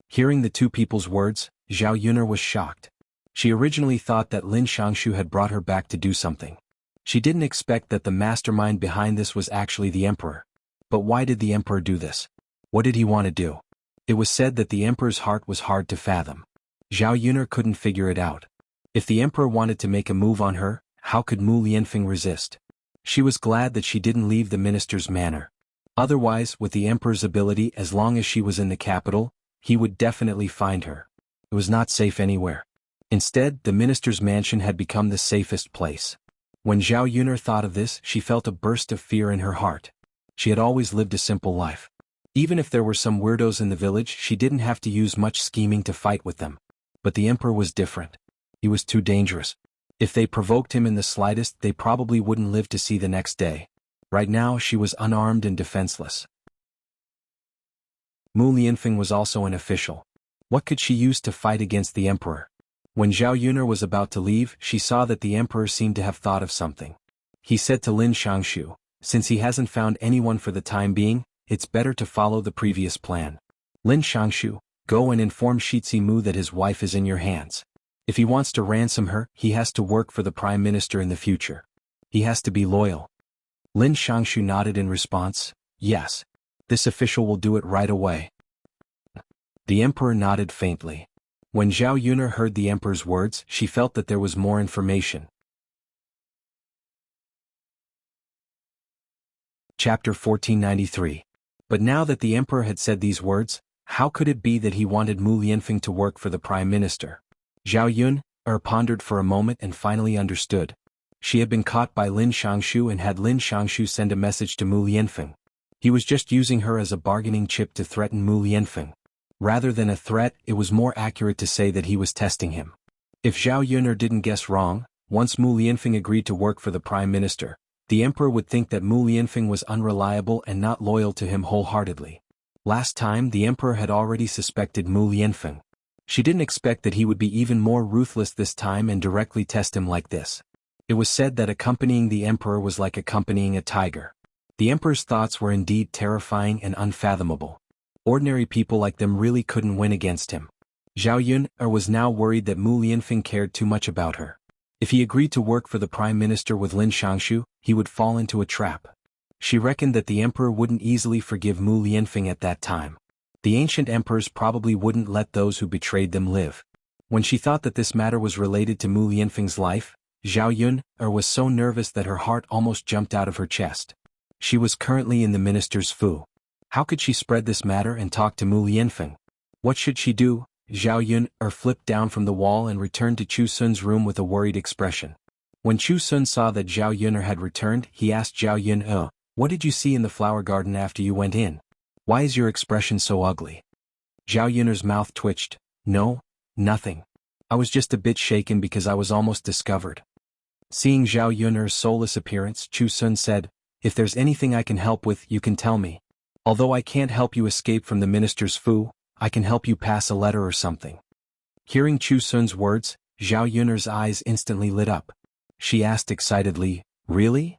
Hearing the two people's words, Zhao Yuner was shocked. She originally thought that Lin Shangshu had brought her back to do something. She didn't expect that the mastermind behind this was actually the emperor. But why did the emperor do this? What did he want to do? It was said that the emperor's heart was hard to fathom. Zhao Yuner couldn't figure it out. If the emperor wanted to make a move on her, how could Mu Lianfeng resist? She was glad that she didn't leave the minister's manor. Otherwise, with the emperor's ability, as long as she was in the capital, he would definitely find her. It was not safe anywhere. Instead, the minister's mansion had become the safest place. When Zhao Yuner thought of this, she felt a burst of fear in her heart. She had always lived a simple life. Even if there were some weirdos in the village, she didn't have to use much scheming to fight with them. But the emperor was different. He was too dangerous. If they provoked him in the slightest, they probably wouldn't live to see the next day. Right now, she was unarmed and defenseless. Mu Lianfeng was also an official. What could she use to fight against the emperor? When Zhao Yuner was about to leave, she saw that the emperor seemed to have thought of something. He said to Lin Shangshu, "Since he hasn't found anyone for the time being, it's better to follow the previous plan. Lin Shangshu, go and inform Shitzi Mu that his wife is in your hands. If he wants to ransom her, he has to work for the prime minister in the future. He has to be loyal." Lin Shangshu nodded in response, "Yes. This official will do it right away." The emperor nodded faintly. When Zhao Yuner heard the emperor's words, she felt that there was more information. Chapter 1493. But now that the emperor had said these words, how could it be that he wanted Mu Lianfeng to work for the prime minister? Zhao Yuner pondered for a moment and finally understood. She had been caught by Lin Shangshu and had Lin Shangshu send a message to Mu Lianfeng. He was just using her as a bargaining chip to threaten Mu Lianfeng. Rather than a threat, it was more accurate to say that he was testing him. If Zhao Yuner didn't guess wrong, once Mu Lianfeng agreed to work for the prime minister, the emperor would think that Mu Lianfeng was unreliable and not loyal to him wholeheartedly. Last time, the emperor had already suspected Mu Lianfeng. She didn't expect that he would be even more ruthless this time and directly test him like this. It was said that accompanying the emperor was like accompanying a tiger. The emperor's thoughts were indeed terrifying and unfathomable. Ordinary people like them really couldn't win against him. Zhao Yun was now worried that Mu Lianfeng cared too much about her. If he agreed to work for the prime minister with Lin Xiangshu, he would fall into a trap. She reckoned that the emperor wouldn't easily forgive Mu Lianfeng at that time. The ancient emperors probably wouldn't let those who betrayed them live. When she thought that this matter was related to Mu Lianfeng's life, Zhao Yun was so nervous that her heart almost jumped out of her chest. She was currently in the minister's fu. How could she spread this matter and talk to Mu Lianfeng? What should she do? Zhao Yun flipped down from the wall and returned to Chu Sun's room with a worried expression. When Chu Sun saw that Zhao Yun had returned, he asked Zhao Yun, "What did you see in the flower garden after you went in? Why is your expression so ugly?" Zhao Yun's mouth twitched. "No, nothing. I was just a bit shaken because I was almost discovered." Seeing Zhao Yun's soulless appearance, Chu Sun said, "If there's anything I can help with, you can tell me. Although I can't help you escape from the minister's fu, I can help you pass a letter or something." Hearing Chu Sun's words, Zhao Yun's eyes instantly lit up. She asked excitedly, "Really?"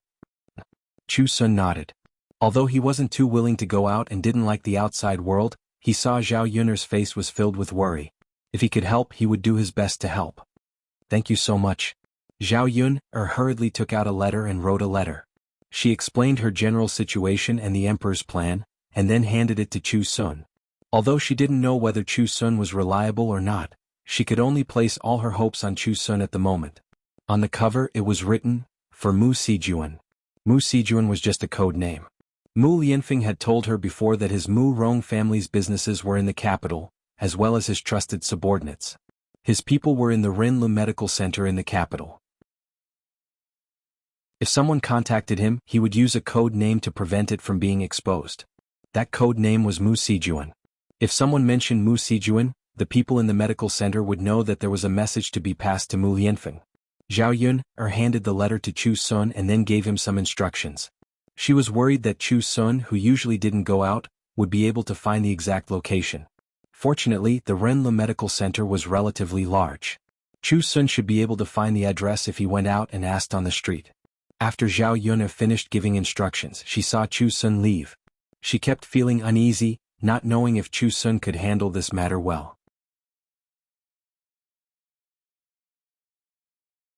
Chu Sun nodded. Although he wasn't too willing to go out and didn't like the outside world, he saw Zhao Yun's face was filled with worry. If he could help, he would do his best to help. "Thank you so much." Zhao Yun hurriedly took out a letter and wrote a letter. She explained her general situation and the emperor's plan, and then handed it to Chu Sun. Although she didn't know whether Chu Sun was reliable or not, she could only place all her hopes on Chu Sun at the moment. On the cover it was written, "For Mu Sijuan." Mu Sijuan was just a code name. Mu Lianfeng had told her before that his Mu Rong family's businesses were in the capital, as well as his trusted subordinates. His people were in the Renlu Medical Center in the capital. If someone contacted him, he would use a code name to prevent it from being exposed. That code name was Mu Sijuan. If someone mentioned Mu Sijuan, the people in the medical center would know that there was a message to be passed to Mu Lianfeng. Zhao Yun handed the letter to Chu Sun and then gave him some instructions. She was worried that Chu Sun, who usually didn't go out, would be able to find the exact location. Fortunately, the Renlu Medical Center was relatively large. Chu Sun should be able to find the address if he went out and asked on the street. After Zhao Yun finished giving instructions, she saw Chu Sun leave. She kept feeling uneasy, not knowing if Chu Sun could handle this matter well.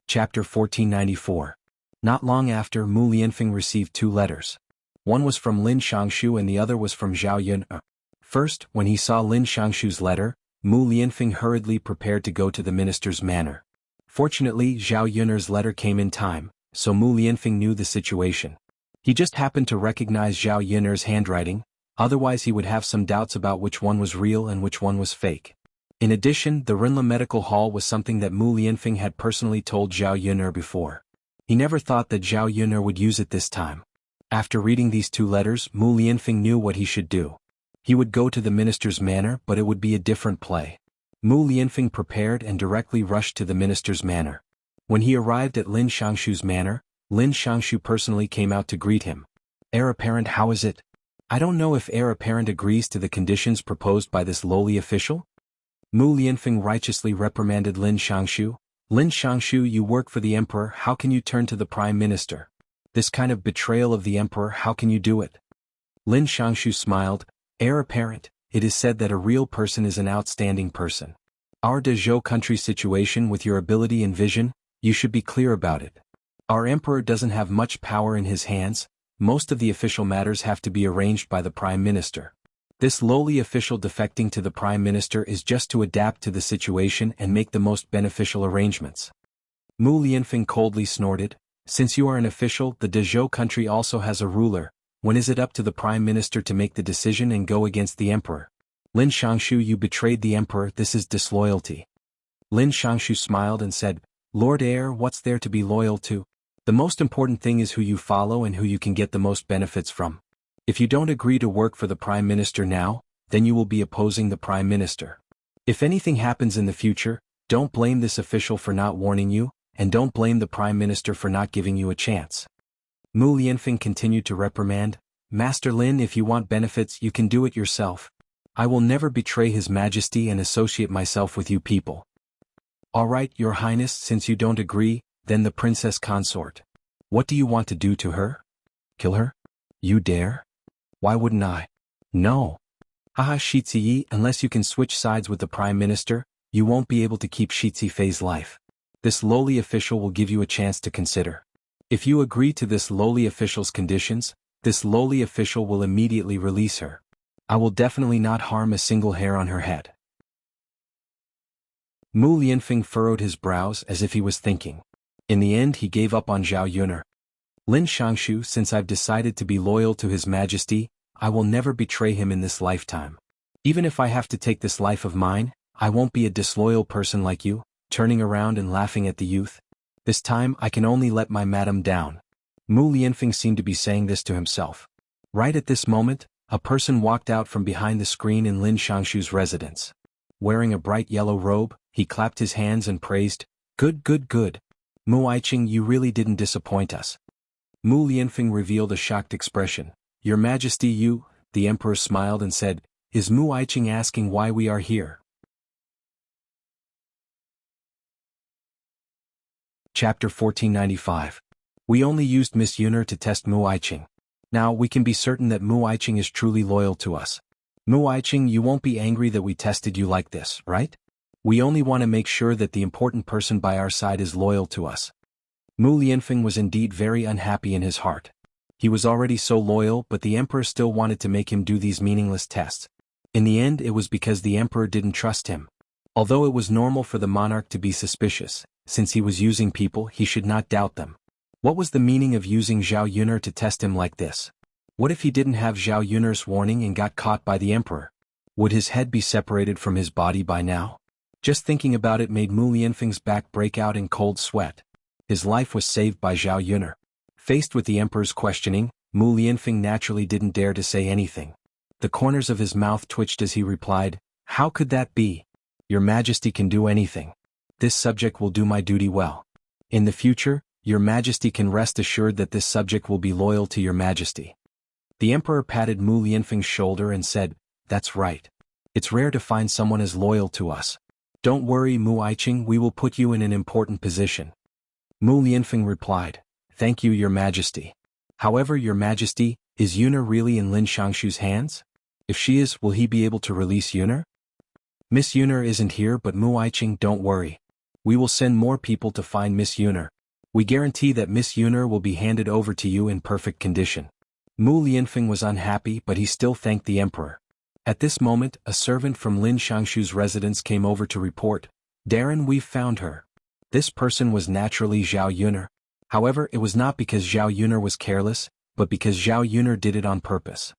Chapter 1494. Not long after, Mu Lianfeng received two letters. One was from Lin Xiangshu and the other was from Zhao Yun. First, when he saw Lin Xiangshu's letter, Mu Lianfeng hurriedly prepared to go to the minister's manor. Fortunately, Zhao Yun's letter came in time, so Mu Lianfeng knew the situation. He just happened to recognize Zhao Yun's handwriting, otherwise he would have some doubts about which one was real and which one was fake. In addition, the Renla Medical Hall was something that Mu Lianfeng had personally told Zhao Yun before. He never thought that Zhao Yun would use it this time. After reading these two letters, Mu Lianfeng knew what he should do. He would go to the minister's manor, but it would be a different play. Mu Lianfeng prepared and directly rushed to the minister's manor. When he arrived at Lin Xiangshu's manor, Lin Xiangshu personally came out to greet him. "Heir apparent, how is it? I don't know if heir apparent agrees to the conditions proposed by this lowly official?" Mu Lianfeng righteously reprimanded Lin Xiangshu. "Lin Xiangshu, you work for the emperor, how can you turn to the prime minister? This kind of betrayal of the emperor, how can you do it?" Lin Xiangshu smiled. "Heir apparent, it is said that a real person is an outstanding person. Our Dezhou country situation with your ability and vision, you should be clear about it. Our emperor doesn't have much power in his hands, most of the official matters have to be arranged by the prime minister. This lowly official defecting to the prime minister is just to adapt to the situation and make the most beneficial arrangements." Mu Lianfeng coldly snorted. "Since you are an official, the Dezhou country also has a ruler. When is it up to the prime minister to make the decision and go against the emperor? Lin Xiangshu, you betrayed the emperor, this is disloyalty." Lin Xiangshu smiled and said, "Lord Heir, what's there to be loyal to? The most important thing is who you follow and who you can get the most benefits from. If you don't agree to work for the prime minister now, then you will be opposing the prime minister. If anything happens in the future, don't blame this official for not warning you, and don't blame the prime minister for not giving you a chance." Mu Lianfeng continued to reprimand. "Master Lin, if you want benefits, you can do it yourself. I will never betray His Majesty and associate myself with you people." "All right, Your Highness, since you don't agree, then the princess consort. What do you want to do to her? Kill her? You dare? Why wouldn't I? No. Haha, Shi Ziyi, unless you can switch sides with the prime minister, you won't be able to keep Shitzi Fei's life. This lowly official will give you a chance to consider. If you agree to this lowly official's conditions, this lowly official will immediately release her. I will definitely not harm a single hair on her head. Mu Lianfeng furrowed his brows as if he was thinking. In the end he gave up on Zhao Yuner. Lin Shangshu, since I've decided to be loyal to His Majesty, I will never betray him in this lifetime. Even if I have to take this life of mine, I won't be a disloyal person like you, turning around and laughing at the youth. This time I can only let my madam down. Mu Lianfeng seemed to be saying this to himself. Right at this moment, a person walked out from behind the screen in Lin Shangshu's residence. Wearing a bright yellow robe, he clapped his hands and praised, "Good, good, good. Mu Aiqing, you really didn't disappoint us." Mu Lianfeng revealed a shocked expression. "Your Majesty, you," the emperor smiled and said, "Is Mu Aiqing asking why we are here?" Chapter 1495. We only used Miss Yuner to test Mu Aiqing. Now we can be certain that Mu Aiqing is truly loyal to us. Mu Aiqing, you won't be angry that we tested you like this, right? We only want to make sure that the important person by our side is loyal to us. Mu Lianfeng was indeed very unhappy in his heart. He was already so loyal, but the emperor still wanted to make him do these meaningless tests. In the end, it was because the emperor didn't trust him. Although it was normal for the monarch to be suspicious, since he was using people, he should not doubt them. What was the meaning of using Zhao Yuner to test him like this? What if he didn't have Zhao Yuner's warning and got caught by the emperor? Would his head be separated from his body by now? Just thinking about it made Mu Lianfeng's back break out in cold sweat. His life was saved by Zhao Yuner. Faced with the emperor's questioning, Mu Lianfeng naturally didn't dare to say anything. The corners of his mouth twitched as he replied, "How could that be? Your Majesty can do anything. This subject will do my duty well. In the future, Your Majesty can rest assured that this subject will be loyal to Your Majesty." The emperor patted Mu Lianfeng's shoulder and said, "That's right. It's rare to find someone as loyal to us. Don't worry, Mu Aiqing, we will put you in an important position." Mu Lianfeng replied, "Thank you, Your Majesty. However, Your Majesty, is Yuner really in Lin Shangshu's hands? If she is, will he be able to release Yuner?" "Miss Yuner isn't here, but Mu Aiqing, don't worry. We will send more people to find Miss Yuner. We guarantee that Miss Yuner will be handed over to you in perfect condition." Mu Lianfeng was unhappy, but he still thanked the emperor. At this moment, a servant from Lin Shangshu's residence came over to report, "Darren, we've found her." This person was naturally Zhao Yuner. However, it was not because Zhao Yuner was careless, but because Zhao Yuner did it on purpose.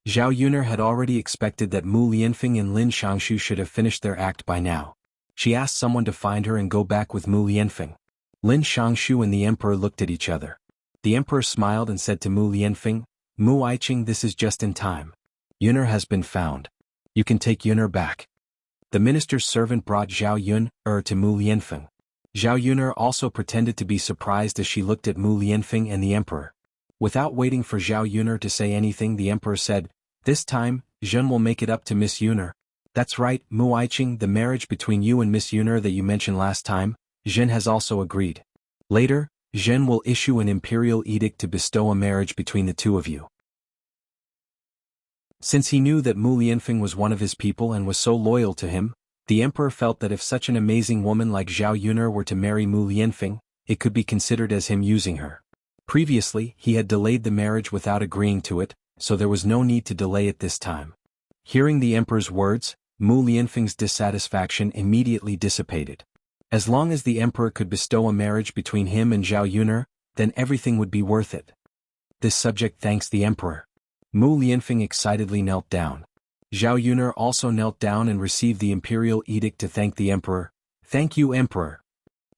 Zhao Yuner had already expected that Mu Lianfeng and Lin Shangshu should have finished their act by now. She asked someone to find her and go back with Mu Lianfeng. Lin Shangshu and the emperor looked at each other. The emperor smiled and said to Mu Lianfeng, "Mu Aiqing, this is just in time. Yuner has been found. You can take Yuner back." The minister's servant brought Zhao Yuner to Mu Lianfeng. Zhao Yuner also pretended to be surprised as she looked at Mu Lianfeng and the emperor. Without waiting for Zhao Yuner to say anything, the emperor said, "This time, Zhen will make it up to Miss Yuner." "That's right, Mu Aiqing, the marriage between you and Miss Yuner that you mentioned last time, Zhen has also agreed. Later, Zhen will issue an imperial edict to bestow a marriage between the two of you." Since he knew that Mu Lianfeng was one of his people and was so loyal to him, the emperor felt that if such an amazing woman like Zhao Yuner were to marry Mu Lianfeng, it could be considered as him using her. Previously, he had delayed the marriage without agreeing to it, so there was no need to delay it this time. Hearing the emperor's words, Mu Lianfeng's dissatisfaction immediately dissipated. As long as the emperor could bestow a marriage between him and Zhao Yuner, then everything would be worth it. This subject thanks the emperor. Mu Lianfeng excitedly knelt down. Zhao Yuner also knelt down and received the imperial edict to thank the emperor. "Thank you, emperor."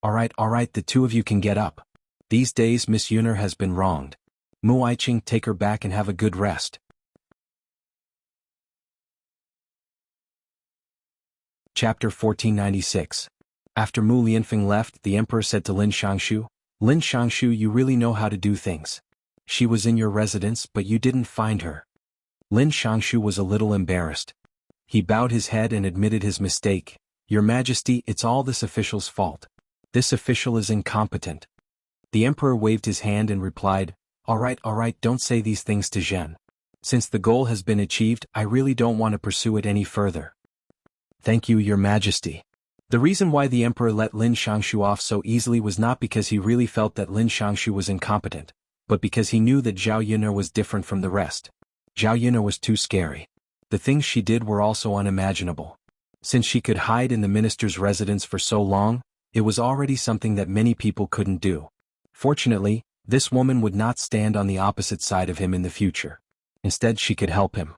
All right, the two of you can get up. These days Miss Yuner has been wronged. Mu Aiqing, take her back and have a good rest." Chapter 1496. After Mu Lianfeng left, the emperor said to Lin Shangshu, "Lin Shangshu, you really know how to do things. She was in your residence, but you didn't find her." Lin Shangshu was a little embarrassed. He bowed his head and admitted his mistake. "Your Majesty, it's all this official's fault. This official is incompetent." The emperor waved his hand and replied, All right, don't say these things to Zhen. Since the goal has been achieved, I really don't want to pursue it any further." "Thank you, Your Majesty." The reason why the emperor let Lin Xiangshu off so easily was not because he really felt that Lin Xiangshu was incompetent, but because he knew that Zhao Yun'er was different from the rest. Zhao Yun'er was too scary. The things she did were also unimaginable. Since she could hide in the minister's residence for so long, it was already something that many people couldn't do. Fortunately, this woman would not stand on the opposite side of him in the future. Instead, she could help him.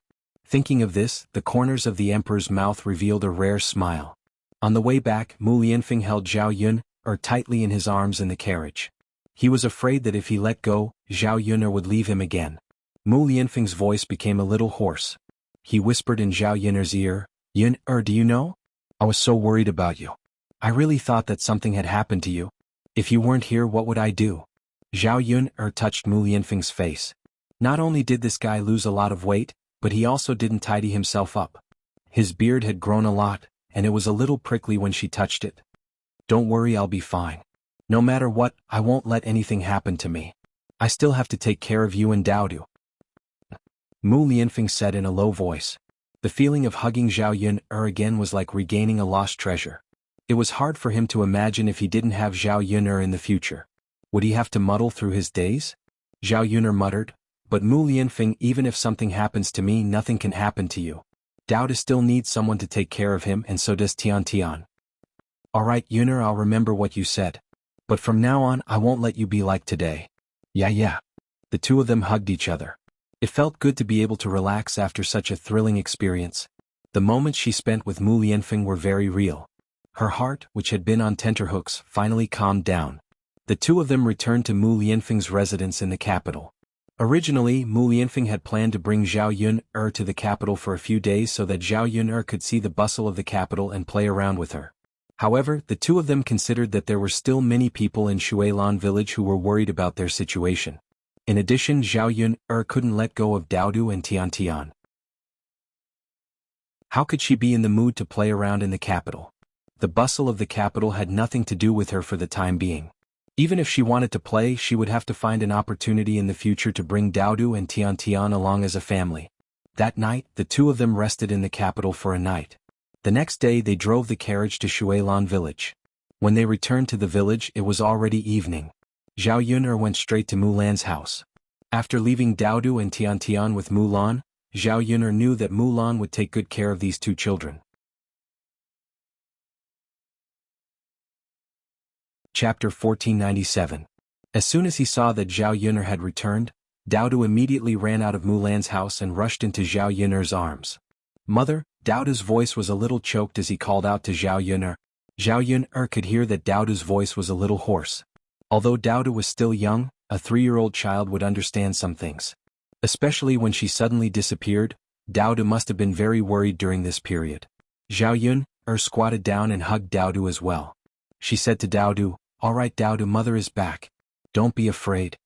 Thinking of this, the corners of the emperor's mouth revealed a rare smile. On the way back, Mu Lianfeng held Zhao Yun'er tightly in his arms in the carriage. He was afraid that if he let go, Zhao Yun'er would leave him again. Mu Lianfeng's voice became a little hoarse. He whispered in Zhao Yun'er's ear, "Yun'er, do you know? I was so worried about you. I really thought that something had happened to you. If you weren't here, what would I do?" Zhao Yun'er touched Mu Lianfeng's face. Not only did this guy lose a lot of weight, but he also didn't tidy himself up. His beard had grown a lot, and it was a little prickly when she touched it. "Don't worry, I'll be fine. No matter what, I won't let anything happen to me. I still have to take care of you and Daodu," Mu Lianfeng said in a low voice. The feeling of hugging Zhao Yun'er again was like regaining a lost treasure. It was hard for him to imagine if he didn't have Zhao Yun'er in the future. Would he have to muddle through his days? Zhao Yun'er muttered, "But Mu Lianfeng, even if something happens to me, nothing can happen to you. Daodu still needs someone to take care of him, and so does Tian Tian." "Alright Yun'er, I'll remember what you said. But from now on, I won't let you be like today." Yeah. The two of them hugged each other. It felt good to be able to relax after such a thrilling experience. The moments she spent with Mu Lianfeng were very real. Her heart, which had been on tenterhooks, finally calmed down. The two of them returned to Mu Lianfeng's residence in the capital. Originally, Mu Lianfeng had planned to bring Zhao Yun'er to the capital for a few days so that Zhao Yun'er could see the bustle of the capital and play around with her. However, the two of them considered that there were still many people in Shuilan village who were worried about their situation. In addition, Zhao Yun'er couldn't let go of Daodu and Tian Tian. How could she be in the mood to play around in the capital? The bustle of the capital had nothing to do with her for the time being. Even if she wanted to play, she would have to find an opportunity in the future to bring Daodu and Tian Tian along as a family. That night, the two of them rested in the capital for a night. The next day they drove the carriage to Shuilan village. When they returned to the village, it was already evening. Zhao Yun'er went straight to Mulan's house. After leaving Daodu and Tian Tian with Mulan, Zhao Yun'er knew that Mulan would take good care of these two children. Chapter 1497. As soon as he saw that Zhao Yun'er had returned, Daodu immediately ran out of Mulan's house and rushed into Zhao Yun'er's arms. "Mother," Daodu's voice was a little choked as he called out to Zhao Yun'er. Zhao Yun'er could hear that Daodu's voice was a little hoarse. Although Daodu was still young, a 3-year-old child would understand some things. Especially when she suddenly disappeared, Daodu must have been very worried during this period. Zhao Yun'er squatted down and hugged Daodu as well. She said to Daodu, "Alright Daodu, mother is back. Don't be afraid."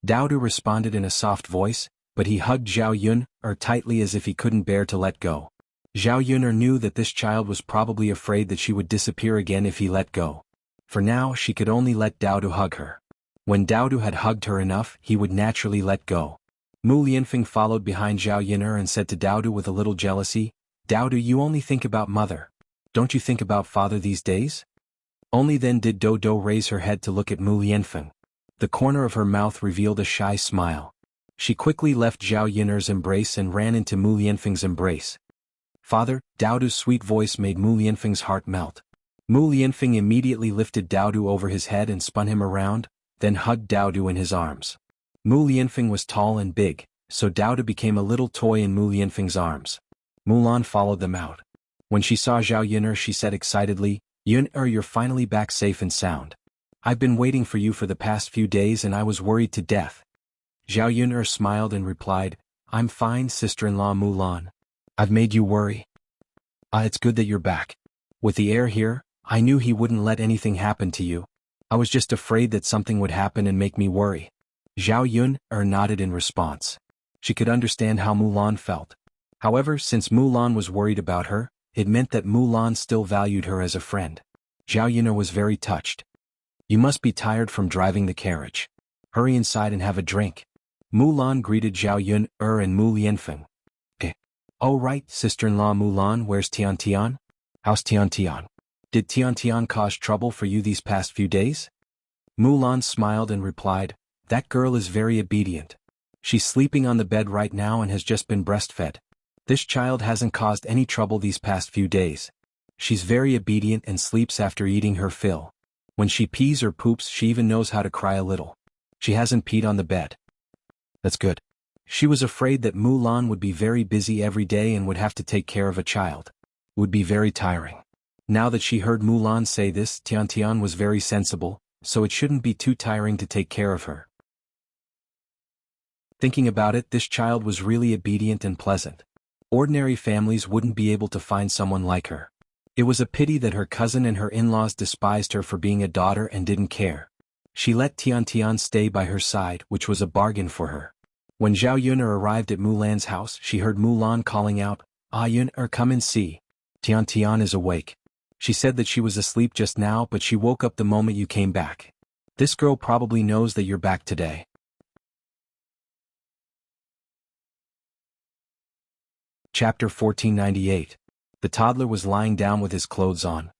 Daodu responded in a soft voice, but he hugged Zhao Yun'er tightly as if he couldn't bear to let go. Zhao Yun'er knew that this child was probably afraid that she would disappear again if he let go. For now, she could only let Daodu hug her. When Daodu had hugged her enough, he would naturally let go. Mu Lianfeng followed behind Zhao Yun'er and said to Daodu with a little jealousy, "Daodu, you only think about mother. Don't you think about father these days?" Only then did Dodo raise her head to look at Mu Lianfeng. The corner of her mouth revealed a shy smile. She quickly left Zhao Yun'er's embrace and ran into Mu Lianfeng's embrace. "Father," Daodu's sweet voice made Mu Lianfeng's heart melt. Mu Lianfeng immediately lifted Daodu over his head and spun him around, then hugged Daodu in his arms. Mu Lianfeng was tall and big, so Daodu became a little toy in Mu Lianfeng's arms. Mulan followed them out. When she saw Zhao Yun'er, she said excitedly, "Yun'er, you're finally back safe and sound. I've been waiting for you for the past few days and I was worried to death." Zhao Yun'er smiled and replied, "I'm fine, sister-in-law Mulan. I've made you worry. It's good that you're back. With the heir here, I knew he wouldn't let anything happen to you. I was just afraid that something would happen and make me worry." Zhao Yun'er nodded in response. She could understand how Mulan felt. However, since Mulan was worried about her, it meant that Mulan still valued her as a friend. Zhao Yun'er was very touched. "You must be tired from driving the carriage. Hurry inside and have a drink." Mulan greeted Zhao Yun'er and Mu Lianfeng. Oh right, sister-in-law Mulan, where's Tian Tian?" How's Tian Tian? Did Tian Tian cause trouble for you these past few days? Mulan smiled and replied, that girl is very obedient. She's sleeping on the bed right now and has just been breastfed. This child hasn't caused any trouble these past few days. She's very obedient and sleeps after eating her fill. When she pees or poops, she even knows how to cry a little. She hasn't peed on the bed. That's good. She was afraid that Mulan would be very busy every day and would have to take care of a child. It would be very tiring. Now that she heard Mulan say this, Tian Tian was very sensible, so it shouldn't be too tiring to take care of her. Thinking about it, this child was really obedient and pleasant. Ordinary families wouldn't be able to find someone like her. It was a pity that her cousin and her in-laws despised her for being a daughter and didn't care. She let Tian Tian stay by her side, which was a bargain for her. When Zhao Yuner arrived at Mulan's house, she heard Mulan calling out, "Ah Yuner, come and see. Tian Tian is awake." She said that she was asleep just now, but she woke up the moment you came back. This girl probably knows that you're back today. Chapter 1498. The toddler was lying down with his clothes on.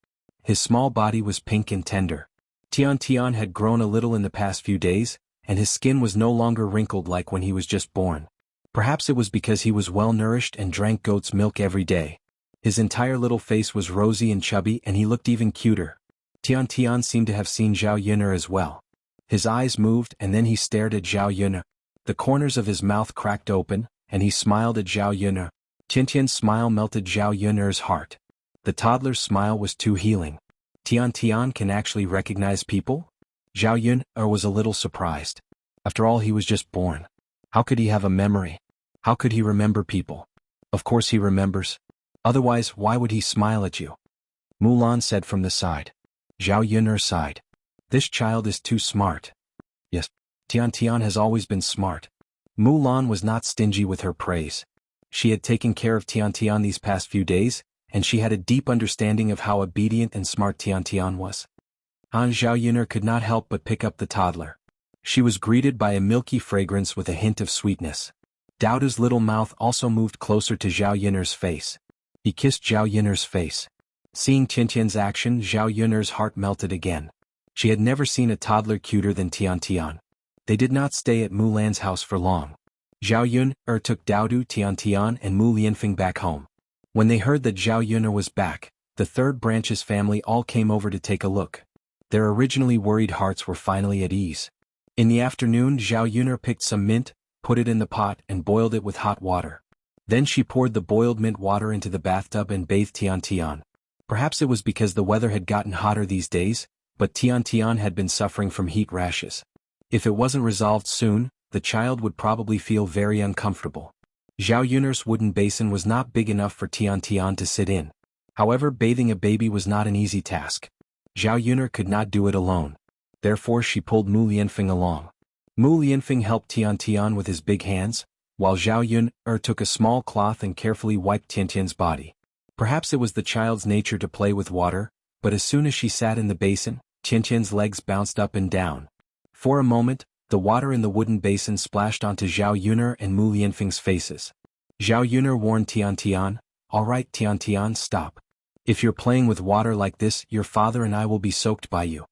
His small body was pink and tender. Tian Tian had grown a little in the past few days, and his skin was no longer wrinkled like when he was just born. Perhaps it was because he was well nourished and drank goat's milk every day. His entire little face was rosy and chubby, and he looked even cuter. Tian Tian seemed to have seen Zhao Yuner as well. His eyes moved, and then he stared at Zhao Yuner. The corners of his mouth cracked open, and he smiled at Zhao Yuner. Tian Tian's smile melted Zhao Yuner's heart. The toddler's smile was too healing. Tian Tian can actually recognize people? Zhao Yuner was a little surprised. After all, he was just born. How could he have a memory? How could he remember people? Of course he remembers. Otherwise, why would he smile at you? Mulan said from the side. Zhao Yuner sighed. This child is too smart. Yes, Tian Tian has always been smart. Mulan was not stingy with her praise. She had taken care of Tian Tian these past few days, and she had a deep understanding of how obedient and smart Tian Tian was. Zhao Yuner could not help but pick up the toddler. She was greeted by a milky fragrance with a hint of sweetness. Daoda's little mouth also moved closer to Zhao Yuner's face. He kissed Zhao Yuner's face. Seeing Tian Tian's action, Zhao Yuner's heart melted again. She had never seen a toddler cuter than Tian Tian. They did not stay at Mulan's house for long. Zhao Yuner took Daodu, Tian Tian, and Mu Lianfeng back home. When they heard that Zhao Yuner was back, the third branch's family all came over to take a look. Their originally worried hearts were finally at ease. In the afternoon, Zhao Yuner picked some mint, put it in the pot, and boiled it with hot water. Then she poured the boiled mint water into the bathtub and bathed Tian Tian. Perhaps it was because the weather had gotten hotter these days, but Tian Tian had been suffering from heat rashes. If it wasn't resolved soon, the child would probably feel very uncomfortable. Zhao Yuner's wooden basin was not big enough for Tian Tian to sit in. However, bathing a baby was not an easy task. Zhao Yuner could not do it alone. Therefore she pulled Mu Lianfeng along. Mu Lianfeng helped Tian Tian with his big hands, while Zhao Yuner took a small cloth and carefully wiped Tian Tian's body. Perhaps it was the child's nature to play with water, but as soon as she sat in the basin, Tian Tian's legs bounced up and down. For a moment, the water in the wooden basin splashed onto Zhao Yuner and Mu Lianfeng's faces. Zhao Yuner warned Tian Tian, "All right, Tian Tian, stop. If you're playing with water like this, your father and I will be soaked by you."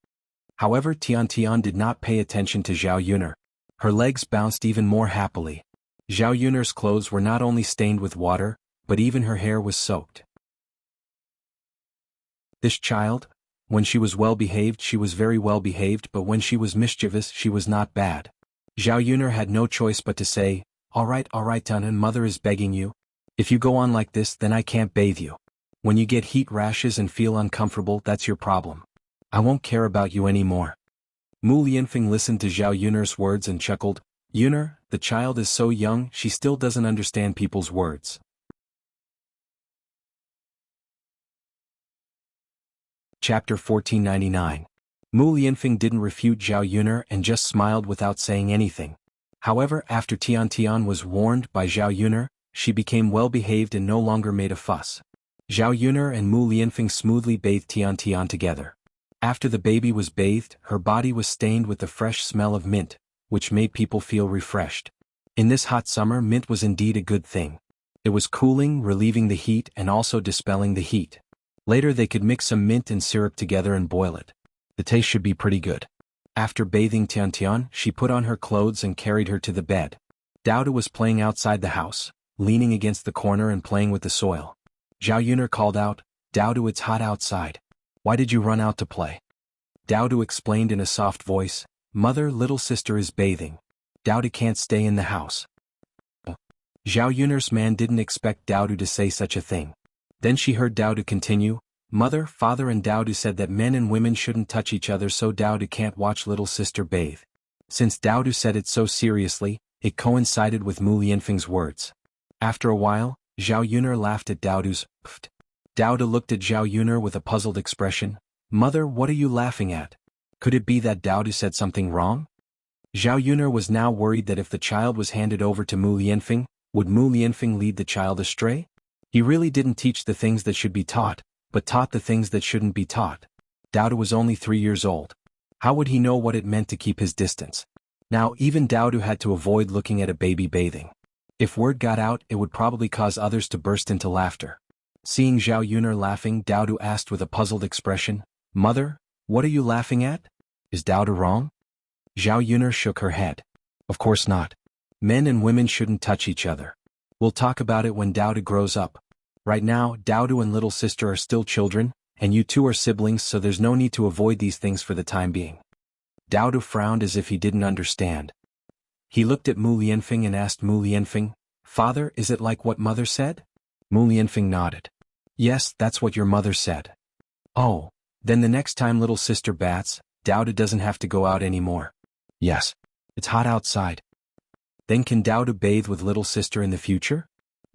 However, Tian Tian did not pay attention to Zhao Yuner. Her legs bounced even more happily. Zhao Yuner's clothes were not only stained with water, but even her hair was soaked. This child? When she was well-behaved, she was very well-behaved, but when she was mischievous, she was not bad. Zhao Yuner had no choice but to say, all right, Tian, mother is begging you. If you go on like this, then I can't bathe you. When you get heat rashes and feel uncomfortable, that's your problem. I won't care about you anymore." Mu Lianfeng listened to Zhao Yuner's words and chuckled, "Yuner, the child is so young, she still doesn't understand people's words." Chapter 1499. Mu Lianfeng didn't refute Zhao Yuner and just smiled without saying anything. However, after Tian Tian was warned by Zhao Yuner, she became well-behaved and no longer made a fuss. Zhao Yuner and Mu Lianfeng smoothly bathed Tian Tian together. After the baby was bathed, her body was stained with the fresh smell of mint, which made people feel refreshed. In this hot summer, mint was indeed a good thing. It was cooling, relieving the heat, and also dispelling the heat. Later they could mix some mint and syrup together and boil it. The taste should be pretty good. After bathing Tian Tian, she put on her clothes and carried her to the bed. Dowda was playing outside the house, leaning against the corner and playing with the soil. Zhao Yuner called out, "Dowda, it's hot outside. Why did you run out to play?" Dowda explained in a soft voice, "Mother, little sister is bathing. Dowda can't stay in the house." Zhao Yuner's man didn't expect Dowda to say such a thing. Then she heard Dowda continue, "Mother, father and Dowda said that men and women shouldn't touch each other, so Dowda can't watch little sister bathe." Since Dowda said it so seriously, it coincided with Mu Lianfeng's words. After a while, Zhao Yuner laughed at Dowda's pft. Dowda looked at Zhao Yuner with a puzzled expression. "Mother, what are you laughing at? Could it be that Dowda said something wrong?" Zhao Yuner was now worried that if the child was handed over to Mu Lianfeng, would Mu Lianfeng lead the child astray? He really didn't teach the things that should be taught, but taught the things that shouldn't be taught. Dowda was only 3 years old. How would he know what it meant to keep his distance? Now even Dowda had to avoid looking at a baby bathing. If word got out, it would probably cause others to burst into laughter. Seeing Zhao Yuner laughing, Dowda asked with a puzzled expression, "Mother, what are you laughing at? Is Dowda wrong?" Zhao Yuner shook her head. "Of course not. Men and women shouldn't touch each other. We'll talk about it when Dowda grows up. Right now, Dowda and little sister are still children, and you two are siblings, so there's no need to avoid these things for the time being." Dowda frowned as if he didn't understand. He looked at Mu Lianfeng and asked Mu Lianfeng, "Father, is it like what mother said?" Mu Lianfeng nodded. "Yes, that's what your mother said." "Oh, then the next time little sister bats, Dowda doesn't have to go out anymore." "Yes. It's hot outside." "Then can Dowda bathe with little sister in the future?"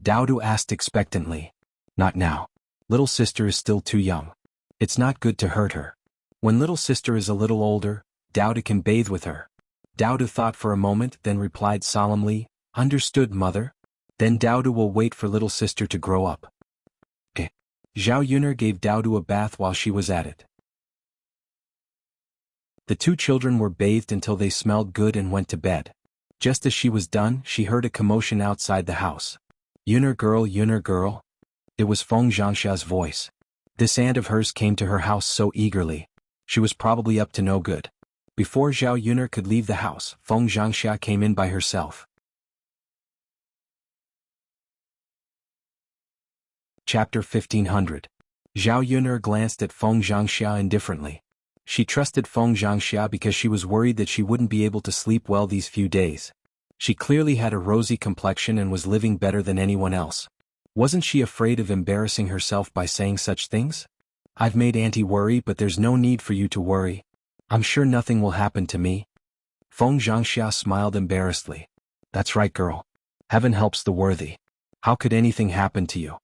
Dowda asked expectantly. "Not now. Little sister is still too young. It's not good to hurt her. When little sister is a little older, Dowda can bathe with her." Dowda thought for a moment, then replied solemnly, "Understood, mother. Then Dowda will wait for little sister to grow up." Okay. Zhao Yuner gave Dowda a bath while she was at it. The two children were bathed until they smelled good and went to bed. Just as she was done, she heard a commotion outside the house. Yuner girl." It was Feng Zhangsha's voice. This aunt of hers came to her house so eagerly. She was probably up to no good. Before Zhao Yuner could leave the house, Feng Zhangsha came in by herself. Chapter 1500. Zhao Yuner glanced at Feng Zhangsha indifferently. She trusted Feng Zhangsha because she was worried that she wouldn't be able to sleep well these few days. She clearly had a rosy complexion and was living better than anyone else. Wasn't she afraid of embarrassing herself by saying such things? "I've made Auntie worry, but there's no need for you to worry. I'm sure nothing will happen to me." Feng Zhangsha smiled embarrassedly. "That's right, girl. Heaven helps the worthy. How could anything happen to you?"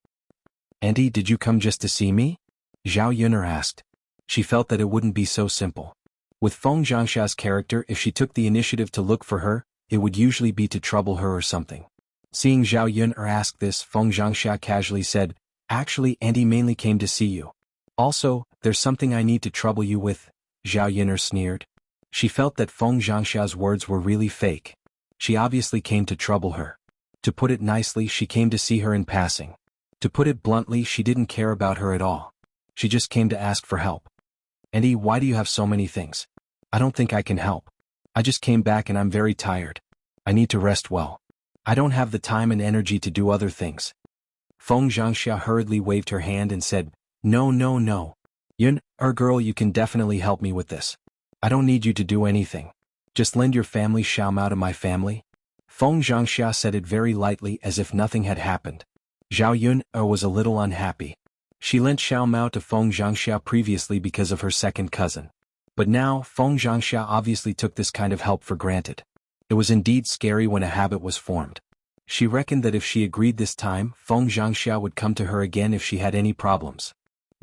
"Auntie, did you come just to see me?" Zhao Yuner asked. She felt that it wouldn't be so simple. With Feng Zhangsha's character, if she took the initiative to look for her, it would usually be to trouble her or something. Seeing Zhao Yuner ask this, Feng Zhangsha casually said, "Actually, Auntie mainly came to see you. Also, there's something I need to trouble you with." Zhao Yuner sneered. She felt that Feng Zhangsha's words were really fake. She obviously came to trouble her. To put it nicely, she came to see her in passing. To put it bluntly, she didn't care about her at all. She just came to ask for help. "Auntie, why do you have so many things? I don't think I can help. I just came back and I'm very tired. I need to rest well. I don't have the time and energy to do other things." Feng Zhangsha hurriedly waved her hand and said, No. Girl, you can definitely help me with this. I don't need you to do anything. Just lend your family Xiaomao to my family." Feng Zhangsha said it very lightly as if nothing had happened. Zhao Yuner was a little unhappy. She lent Xiaomao to Feng Zhangsha previously because of her second cousin. But now, Feng Zhangsha obviously took this kind of help for granted. It was indeed scary when a habit was formed. She reckoned that if she agreed this time, Feng Zhangsha would come to her again if she had any problems.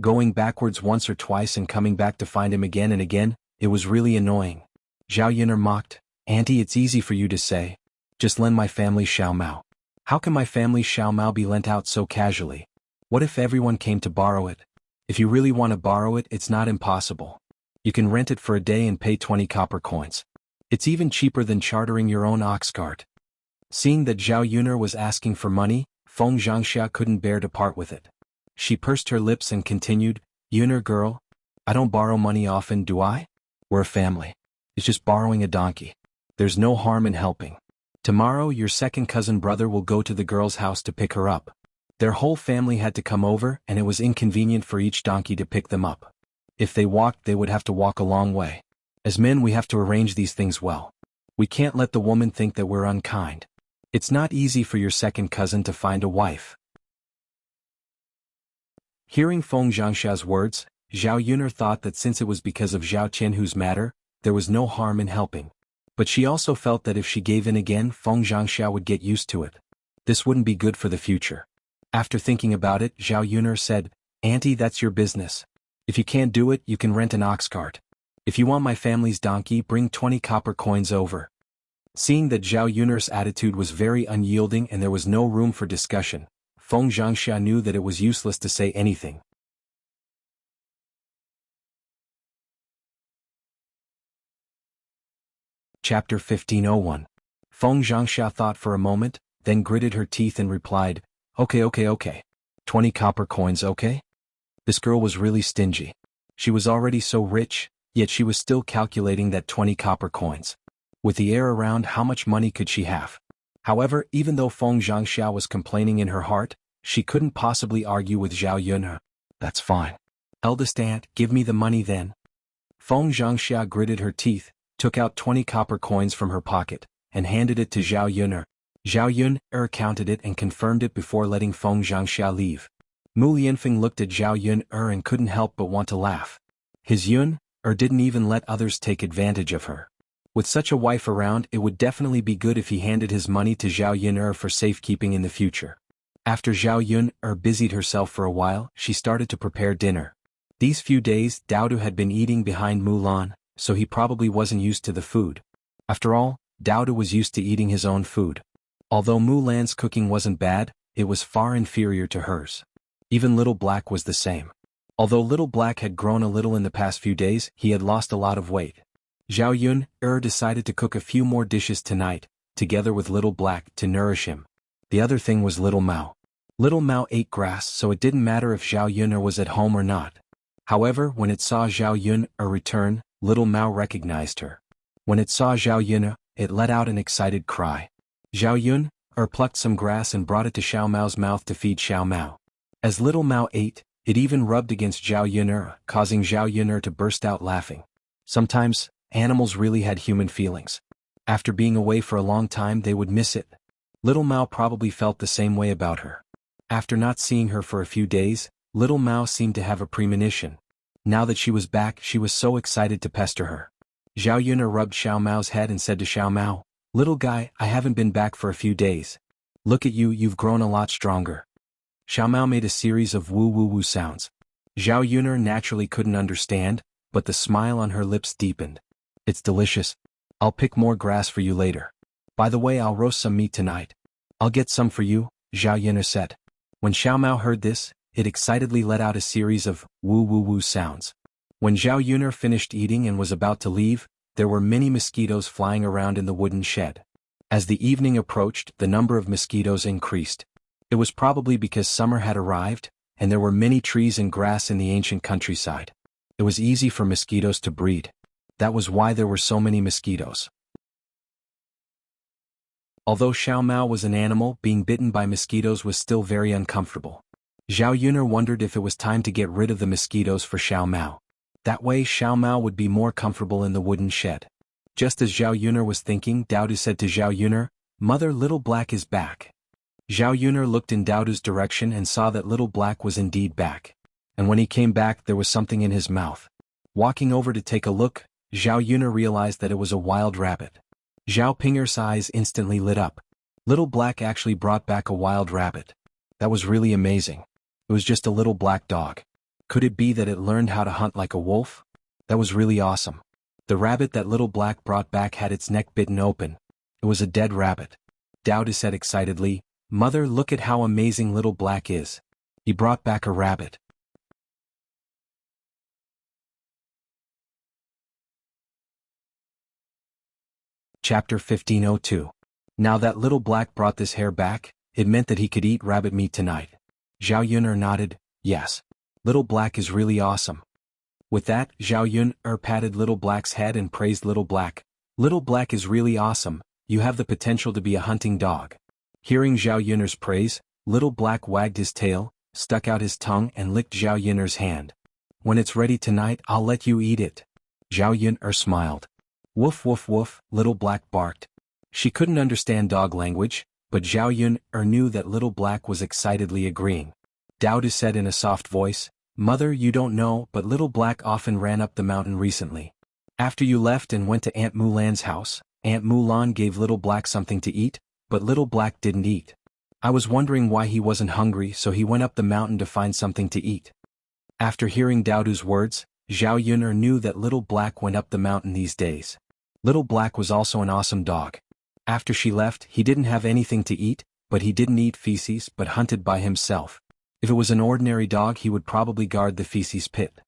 Going backwards once or twice and coming back to find him again and again, it was really annoying. Zhao Yuner mocked, "Auntie, it's easy for you to say. Just lend my family Xiaomao. How can my family Xiaomao be lent out so casually? What if everyone came to borrow it? If you really want to borrow it, it's not impossible. You can rent it for a day and pay 20 copper coins. It's even cheaper than chartering your own ox cart." Seeing that Zhao Yuner was asking for money, Feng Zhangsha couldn't bear to part with it. She pursed her lips and continued, Yuner girl, I don't borrow money often, do I? We're a family. It's just borrowing a donkey. There's no harm in helping. Tomorrow your second cousin brother will go to the girl's house to pick her up. Their whole family had to come over and it was inconvenient for each donkey to pick them up. If they walked, they would have to walk a long way. As men, we have to arrange these things well. We can't let the woman think that we're unkind. It's not easy for your second cousin to find a wife. Hearing Feng Zhangsha's words, Zhao Yuner thought that since it was because of Zhao Qianhu's matter, there was no harm in helping. But she also felt that if she gave in again, Feng Zhangsha would get used to it. This wouldn't be good for the future. After thinking about it, Zhao Yuner said, Auntie, that's your business. If you can't do it, you can rent an ox cart. If you want my family's donkey, bring 20 copper coins over. Seeing that Zhao Yuner's attitude was very unyielding and there was no room for discussion, Feng Zhangsha knew that it was useless to say anything. Chapter 1501. Feng Zhangsha thought for a moment, then gritted her teeth and replied, Okay. 20 copper coins, okay? This girl was really stingy. She was already so rich, yet she was still calculating that 20 copper coins. With the heir around, how much money could she have? However, even though Feng Zhangsha was complaining in her heart, she couldn't possibly argue with Zhao Yuner. That's fine. Eldest aunt, give me the money then. Feng Zhangsha gritted her teeth, took out 20 copper coins from her pocket, and handed it to Zhao Yuner. Zhao Yuner counted it and confirmed it before letting Feng Zhangsha leave. Mu Lianfeng looked at Zhao Yuner and couldn't help but want to laugh. His Yuner didn't even let others take advantage of her. With such a wife around, it would definitely be good if he handed his money to Zhao Yuner for safekeeping in the future. After Zhao Yuner busied herself for a while, she started to prepare dinner. These few days, Daodu had been eating behind Mulan, so he probably wasn't used to the food. After all, Daodu was used to eating his own food. Although Mulan's cooking wasn't bad, it was far inferior to hers. Even Little Black was the same. Although Little Black had grown a little in the past few days, he had lost a lot of weight. Zhao Yuner decided to cook a few more dishes tonight, together with Little Black, to nourish him. The other thing was Little Mao. Little Mao ate grass, so it didn't matter if Zhao Yuner was at home or not. However, when it saw Zhao Yuner return, Little Mao recognized her. When it saw Zhao Yuner, it let out an excited cry. Zhao Yuner plucked some grass and brought it to Xiao Mao's mouth to feed Xiao Mao. As Little Mao ate, it even rubbed against Zhao Yuner, causing Zhao Yuner to burst out laughing. Sometimes, animals really had human feelings. After being away for a long time, they would miss it. Little Mao probably felt the same way about her. After not seeing her for a few days, Little Mao seemed to have a premonition. Now that she was back, she was so excited to pester her. Zhao Yuner rubbed Xiao Mao's head and said to Xiao Mao, Little guy, I haven't been back for a few days. Look at you, you've grown a lot stronger. Xiao Mao made a series of woo-woo-woo sounds. Zhao Yuner naturally couldn't understand, but the smile on her lips deepened. It's delicious. I'll pick more grass for you later. By the way, I'll roast some meat tonight. I'll get some for you, Zhao Yuner said. When Xiao Mao heard this, it excitedly let out a series of woo-woo-woo sounds. When Zhao Yuner finished eating and was about to leave, there were many mosquitoes flying around in the wooden shed. As the evening approached, the number of mosquitoes increased. It was probably because summer had arrived, and there were many trees and grass in the ancient countryside. It was easy for mosquitoes to breed. That was why there were so many mosquitoes. Although Xiao Mao was an animal, being bitten by mosquitoes was still very uncomfortable. Zhao Yuner wondered if it was time to get rid of the mosquitoes for Xiao Mao. That way Xiao Mao would be more comfortable in the wooden shed. Just as Zhao Yuner was thinking, Daodu said to Zhao Yuner, Mother, Little Black is back. Zhao Yuner looked in Daodu's direction and saw that Little Black was indeed back. And when he came back, there was something in his mouth. Walking over to take a look, Zhao Yuner realized that it was a wild rabbit. Zhao Pinger's eyes instantly lit up. Little Black actually brought back a wild rabbit. That was really amazing. It was just a little black dog. Could it be that it learned how to hunt like a wolf? That was really awesome. The rabbit that Little Black brought back had its neck bitten open. It was a dead rabbit. Daodu said excitedly, Mother, look at how amazing Little Black is. He brought back a rabbit. Chapter 1502. Now that Little Black brought this hare back, it meant that he could eat rabbit meat tonight. Zhao Yuner nodded, Yes. Little Black is really awesome. With that, Zhao Yun patted Little Black's head and praised Little Black. Little Black is really awesome, you have the potential to be a hunting dog. Hearing Zhao Yun's praise, Little Black wagged his tail, stuck out his tongue and licked Zhao Yun's hand. When it's ready tonight, I'll let you eat it. Zhao Yun smiled. Woof woof woof, Little Black barked. She couldn't understand dog language, but Zhao Yun knew that Little Black was excitedly agreeing. Daodu said in a soft voice, Mother, you don't know, but Little Black often ran up the mountain recently. After you left and went to Aunt Mulan's house, Aunt Mulan gave Little Black something to eat, but Little Black didn't eat. I was wondering why he wasn't hungry, so he went up the mountain to find something to eat. After hearing Daodu's words, Zhao Yun knew that Little Black went up the mountain these days. Little Black was also an awesome dog. After she left, he didn't have anything to eat, but he didn't eat feces but hunted by himself. If it was an ordinary dog, he would probably guard the feces pit.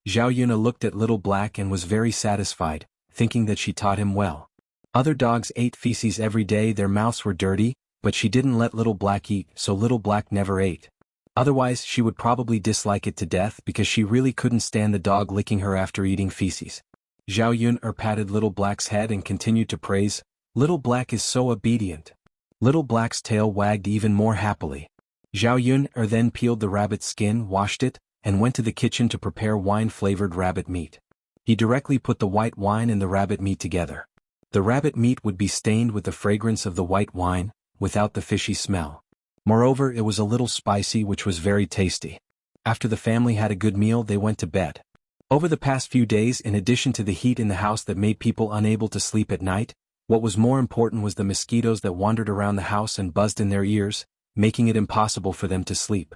Zhao Yun looked at Little Black and was very satisfied, thinking that she taught him well. Other dogs ate feces every day, their mouths were dirty, but she didn't let Little Black eat, so Little Black never ate. Otherwise, she would probably dislike it to death because she really couldn't stand the dog licking her after eating feces. Zhao Yun patted Little Black's head and continued to praise, Little Black is so obedient. Little Black's tail wagged even more happily. Zhao Yun then peeled the rabbit's skin, washed it, and went to the kitchen to prepare wine-flavored rabbit meat. He directly put the white wine and the rabbit meat together. The rabbit meat would be stained with the fragrance of the white wine, without the fishy smell. Moreover, it was a little spicy, which was very tasty. After the family had a good meal, they went to bed. Over the past few days, in addition to the heat in the house that made people unable to sleep at night, what was more important was the mosquitoes that wandered around the house and buzzed in their ears, making it impossible for them to sleep.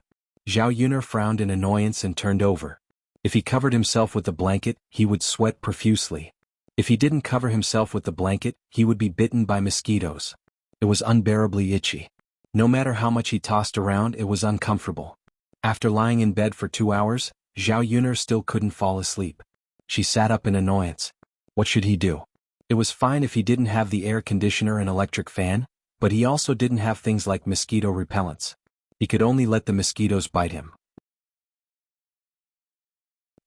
Zhao Yun frowned in annoyance and turned over. If he covered himself with the blanket, he would sweat profusely. If he didn't cover himself with the blanket, he would be bitten by mosquitoes. It was unbearably itchy. No matter how much he tossed around, it was uncomfortable. After lying in bed for 2 hours, Zhao Yun still couldn't fall asleep. She sat up in annoyance. What should he do? It was fine if he didn't have the air conditioner and electric fan, but he also didn't have things like mosquito repellents. He could only let the mosquitoes bite him.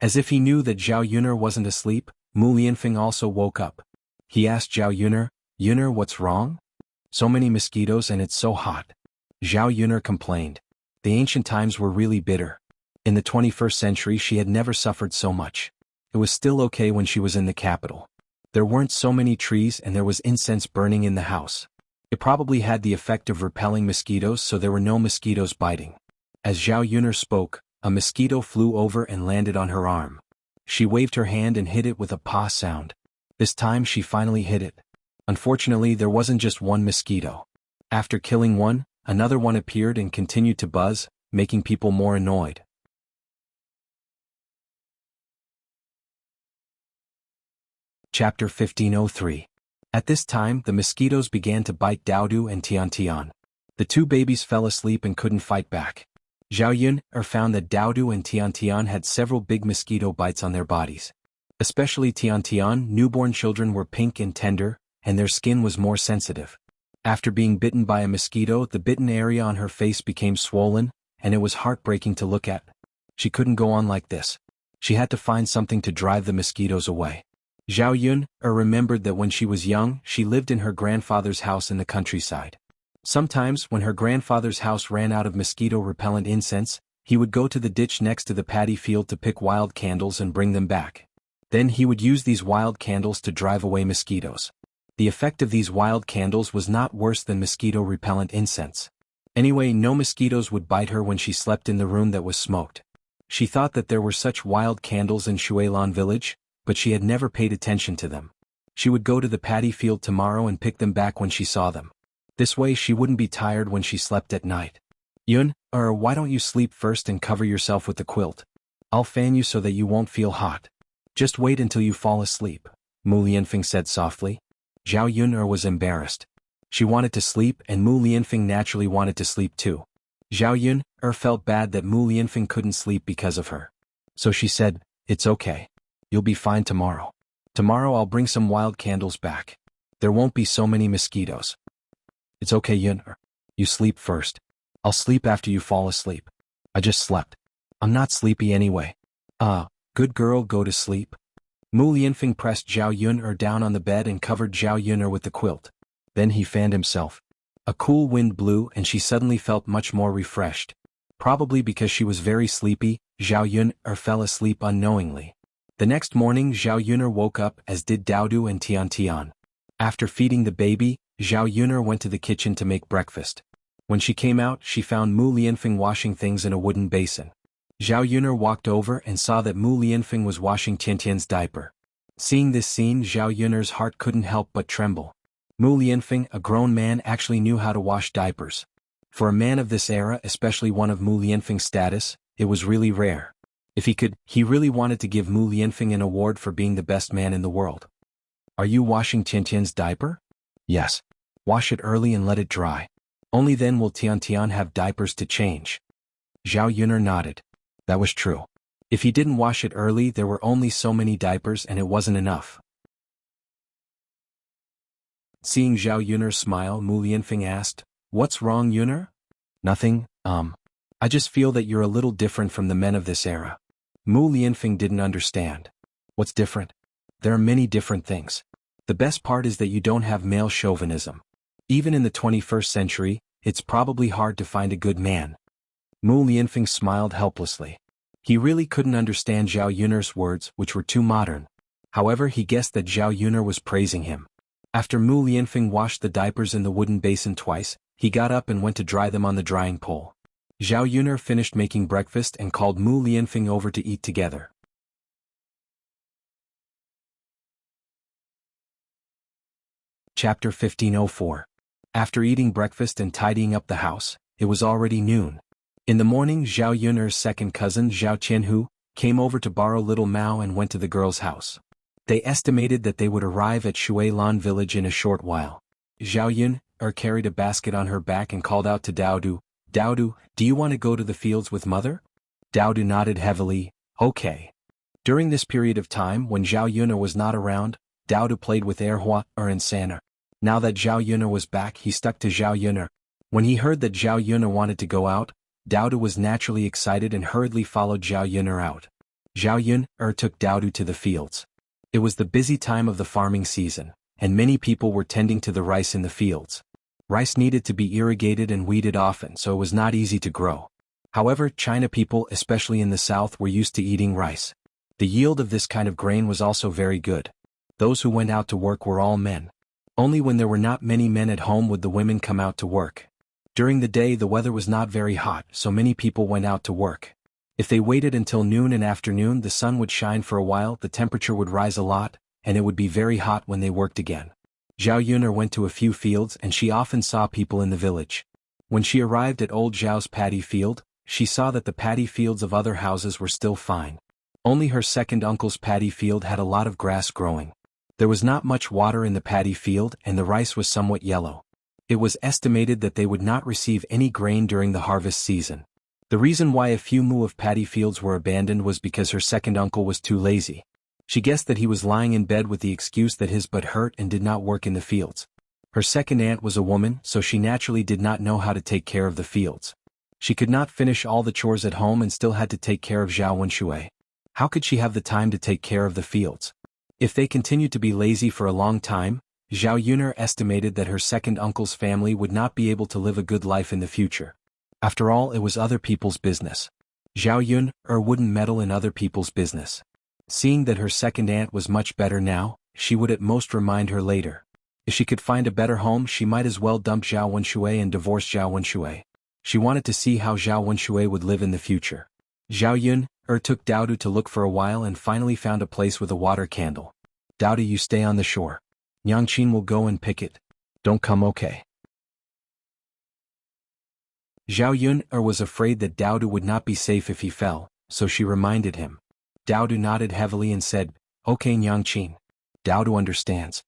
As if he knew that Zhao Yun wasn't asleep, Mu Lianfeng also woke up. He asked Zhao Yun, Yun, what's wrong? So many mosquitoes and it's so hot. Zhao Yun complained. The ancient times were really bitter. In the 21st century she had never suffered so much. It was still okay when she was in the capital. There weren't so many trees and there was incense burning in the house. It probably had the effect of repelling mosquitoes, so there were no mosquitoes biting. As Zhao Yun spoke, a mosquito flew over and landed on her arm. She waved her hand and hit it with a paw sound. This time she finally hit it. Unfortunately, there wasn't just one mosquito. After killing one, another one appeared and continued to buzz, making people more annoyed. Chapter 1503. At this time, the mosquitoes began to bite Daodu and Tian. The two babies fell asleep and couldn't fight back. Zhao Yun found that Daodu and Tian had several big mosquito bites on their bodies. Especially Tian, newborn children were pink and tender, and their skin was more sensitive. After being bitten by a mosquito, the bitten area on her face became swollen, and it was heartbreaking to look at. She couldn't go on like this. She had to find something to drive the mosquitoes away. Zhao Yun remembered that when she was young, she lived in her grandfather's house in the countryside. Sometimes, when her grandfather's house ran out of mosquito-repellent incense, he would go to the ditch next to the paddy field to pick wild candles and bring them back. Then he would use these wild candles to drive away mosquitoes. The effect of these wild candles was not worse than mosquito-repellent incense. Anyway, no mosquitoes would bite her when she slept in the room that was smoked. She thought that there were such wild candles in Shuilan village, but she had never paid attention to them. She would go to the paddy field tomorrow and pick them back when she saw them. This way she wouldn't be tired when she slept at night. Yun, why don't you sleep first and cover yourself with the quilt? I'll fan you so that you won't feel hot. Just wait until you fall asleep, Mu Lianfeng said softly. Zhao Yun was embarrassed. She wanted to sleep and Mu Lianfeng naturally wanted to sleep too. Zhao Yun felt bad that Mu Lianfeng couldn't sleep because of her. So she said, it's okay. You'll be fine tomorrow. Tomorrow I'll bring some wild candles back. There won't be so many mosquitoes. It's okay, Yun. You sleep first. I'll sleep after you fall asleep. I just slept. I'm not sleepy anyway. Good girl, go to sleep. Mu Lianfeng pressed Zhao Yun'er down on the bed and covered Zhao Yun'er with the quilt. Then he fanned himself. A cool wind blew and she suddenly felt much more refreshed. Probably because she was very sleepy, Zhao Yun'er fell asleep unknowingly. The next morning Zhao Yun'er woke up, as did Daodu and Tian Tian. After feeding the baby, Zhao Yun'er went to the kitchen to make breakfast. When she came out, she found Mu Lianfeng washing things in a wooden basin. Zhao Yun'er walked over and saw that Mu Lianfeng was washing Tiantian's diaper. Seeing this scene, Zhao Yun'er's heart couldn't help but tremble. Mu Lianfeng, a grown man, actually knew how to wash diapers. For a man of this era, especially one of Mu Lianfeng's status, it was really rare. If he could, he really wanted to give Mu Lianfeng an award for being the best man in the world. Are you washing Tiantian's diaper? Yes. Wash it early and let it dry. Only then will Tiantian have diapers to change. Zhao Yun'er nodded. That was true. If he didn't wash it early, there were only so many diapers and it wasn't enough. Seeing Zhao Yun'er smile, Mu Lianfeng asked, "What's wrong, Yun'er?" "Nothing, I just feel that you're a little different from the men of this era." Mu Lianfeng didn't understand. What's different? There are many different things. The best part is that you don't have male chauvinism. Even in the 21st century, it's probably hard to find a good man. Mu Lianfeng smiled helplessly. He really couldn't understand Zhao Yun'er's words, which were too modern. However, he guessed that Zhao Yun'er was praising him. After Mu Lianfeng washed the diapers in the wooden basin twice, he got up and went to dry them on the drying pole. Zhao Yun'er finished making breakfast and called Mu Lianfeng over to eat together. Chapter 1504. After eating breakfast and tidying up the house, it was already noon. In the morning, Zhao Yun'er's second cousin Zhao Qianhu came over to borrow little Mao and went to the girl's house. They estimated that they would arrive at Shuilan village in a short while. Zhao Yun'er carried a basket on her back and called out to Daodu, "Daodu, do you want to go to the fields with mother?" Daodu nodded heavily, "Okay." During this period of time when Zhao Yun'er was not around, Daodu played with Erhua and Sana. Now that Zhao Yun'er was back, he stuck to Zhao Yun'er. When he heard that Zhao Yun'er wanted to go out, Daodu was naturally excited and hurriedly followed Zhao Yun'er out. Zhao Yun'er took Daodu to the fields. It was the busy time of the farming season, and many people were tending to the rice in the fields. Rice needed to be irrigated and weeded often, so it was not easy to grow. However, China people, especially in the south, were used to eating rice. The yield of this kind of grain was also very good. Those who went out to work were all men. Only when there were not many men at home would the women come out to work. During the day the weather was not very hot, so many people went out to work. If they waited until noon and afternoon, the sun would shine for a while, the temperature would rise a lot, and it would be very hot when they worked again. Zhao Yun'er went to a few fields and she often saw people in the village. When she arrived at old Zhao's paddy field, she saw that the paddy fields of other houses were still fine. Only her second uncle's paddy field had a lot of grass growing. There was not much water in the paddy field and the rice was somewhat yellow. It was estimated that they would not receive any grain during the harvest season. The reason why a few mu of paddy fields were abandoned was because her second uncle was too lazy. She guessed that he was lying in bed with the excuse that his butt hurt and did not work in the fields. Her second aunt was a woman, so she naturally did not know how to take care of the fields. She could not finish all the chores at home and still had to take care of Zhao Wenshui. How could she have the time to take care of the fields? If they continued to be lazy for a long time, Zhao Yun'er estimated that her second uncle's family would not be able to live a good life in the future. After all, it was other people's business. Zhao Yun'er wouldn't meddle in other people's business. Seeing that her second aunt was much better now, she would at most remind her later. If she could find a better home, she might as well dump Zhao Wenshui and divorce Zhao Wenshui. She wanted to see how Zhao Wenshui would live in the future. Zhao Yun'er took Daodu to look for a while and finally found a place with a water candle. "Daodu, you stay on the shore. Yangqin will go and pick it. Don't come, okay?" Zhao Yun'er was afraid that Daodu would not be safe if he fell, so she reminded him. Daodu nodded heavily and said, "Okay, Yangqin. Daodu understands."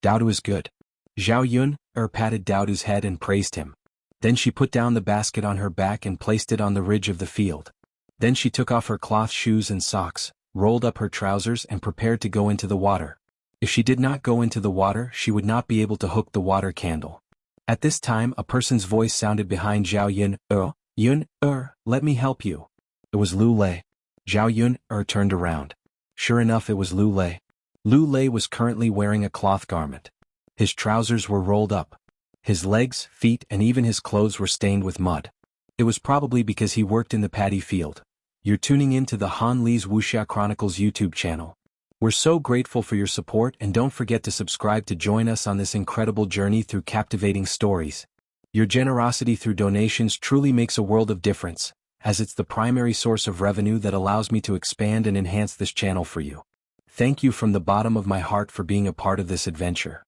"Daodu is good." Zhao Yun'er patted Daodu's head and praised him. Then she put down the basket on her back and placed it on the ridge of the field. Then she took off her cloth shoes and socks, rolled up her trousers and prepared to go into the water. If she did not go into the water, she would not be able to hook the water candle. At this time a person's voice sounded behind Zhao Yun'er. "Yun'er, let me help you." It was Lu Lei. Zhao Yun turned around. Sure enough, it was Lu Lei. Lu Lei was currently wearing a cloth garment. His trousers were rolled up. His legs, feet, and even his clothes were stained with mud. It was probably because he worked in the paddy field. You're tuning in to the Han Li's Wuxia Chronicles YouTube channel. We're so grateful for your support, and don't forget to subscribe to join us on this incredible journey through captivating stories. Your generosity through donations truly makes a world of difference, as it's the primary source of revenue that allows me to expand and enhance this channel for you. Thank you from the bottom of my heart for being a part of this adventure.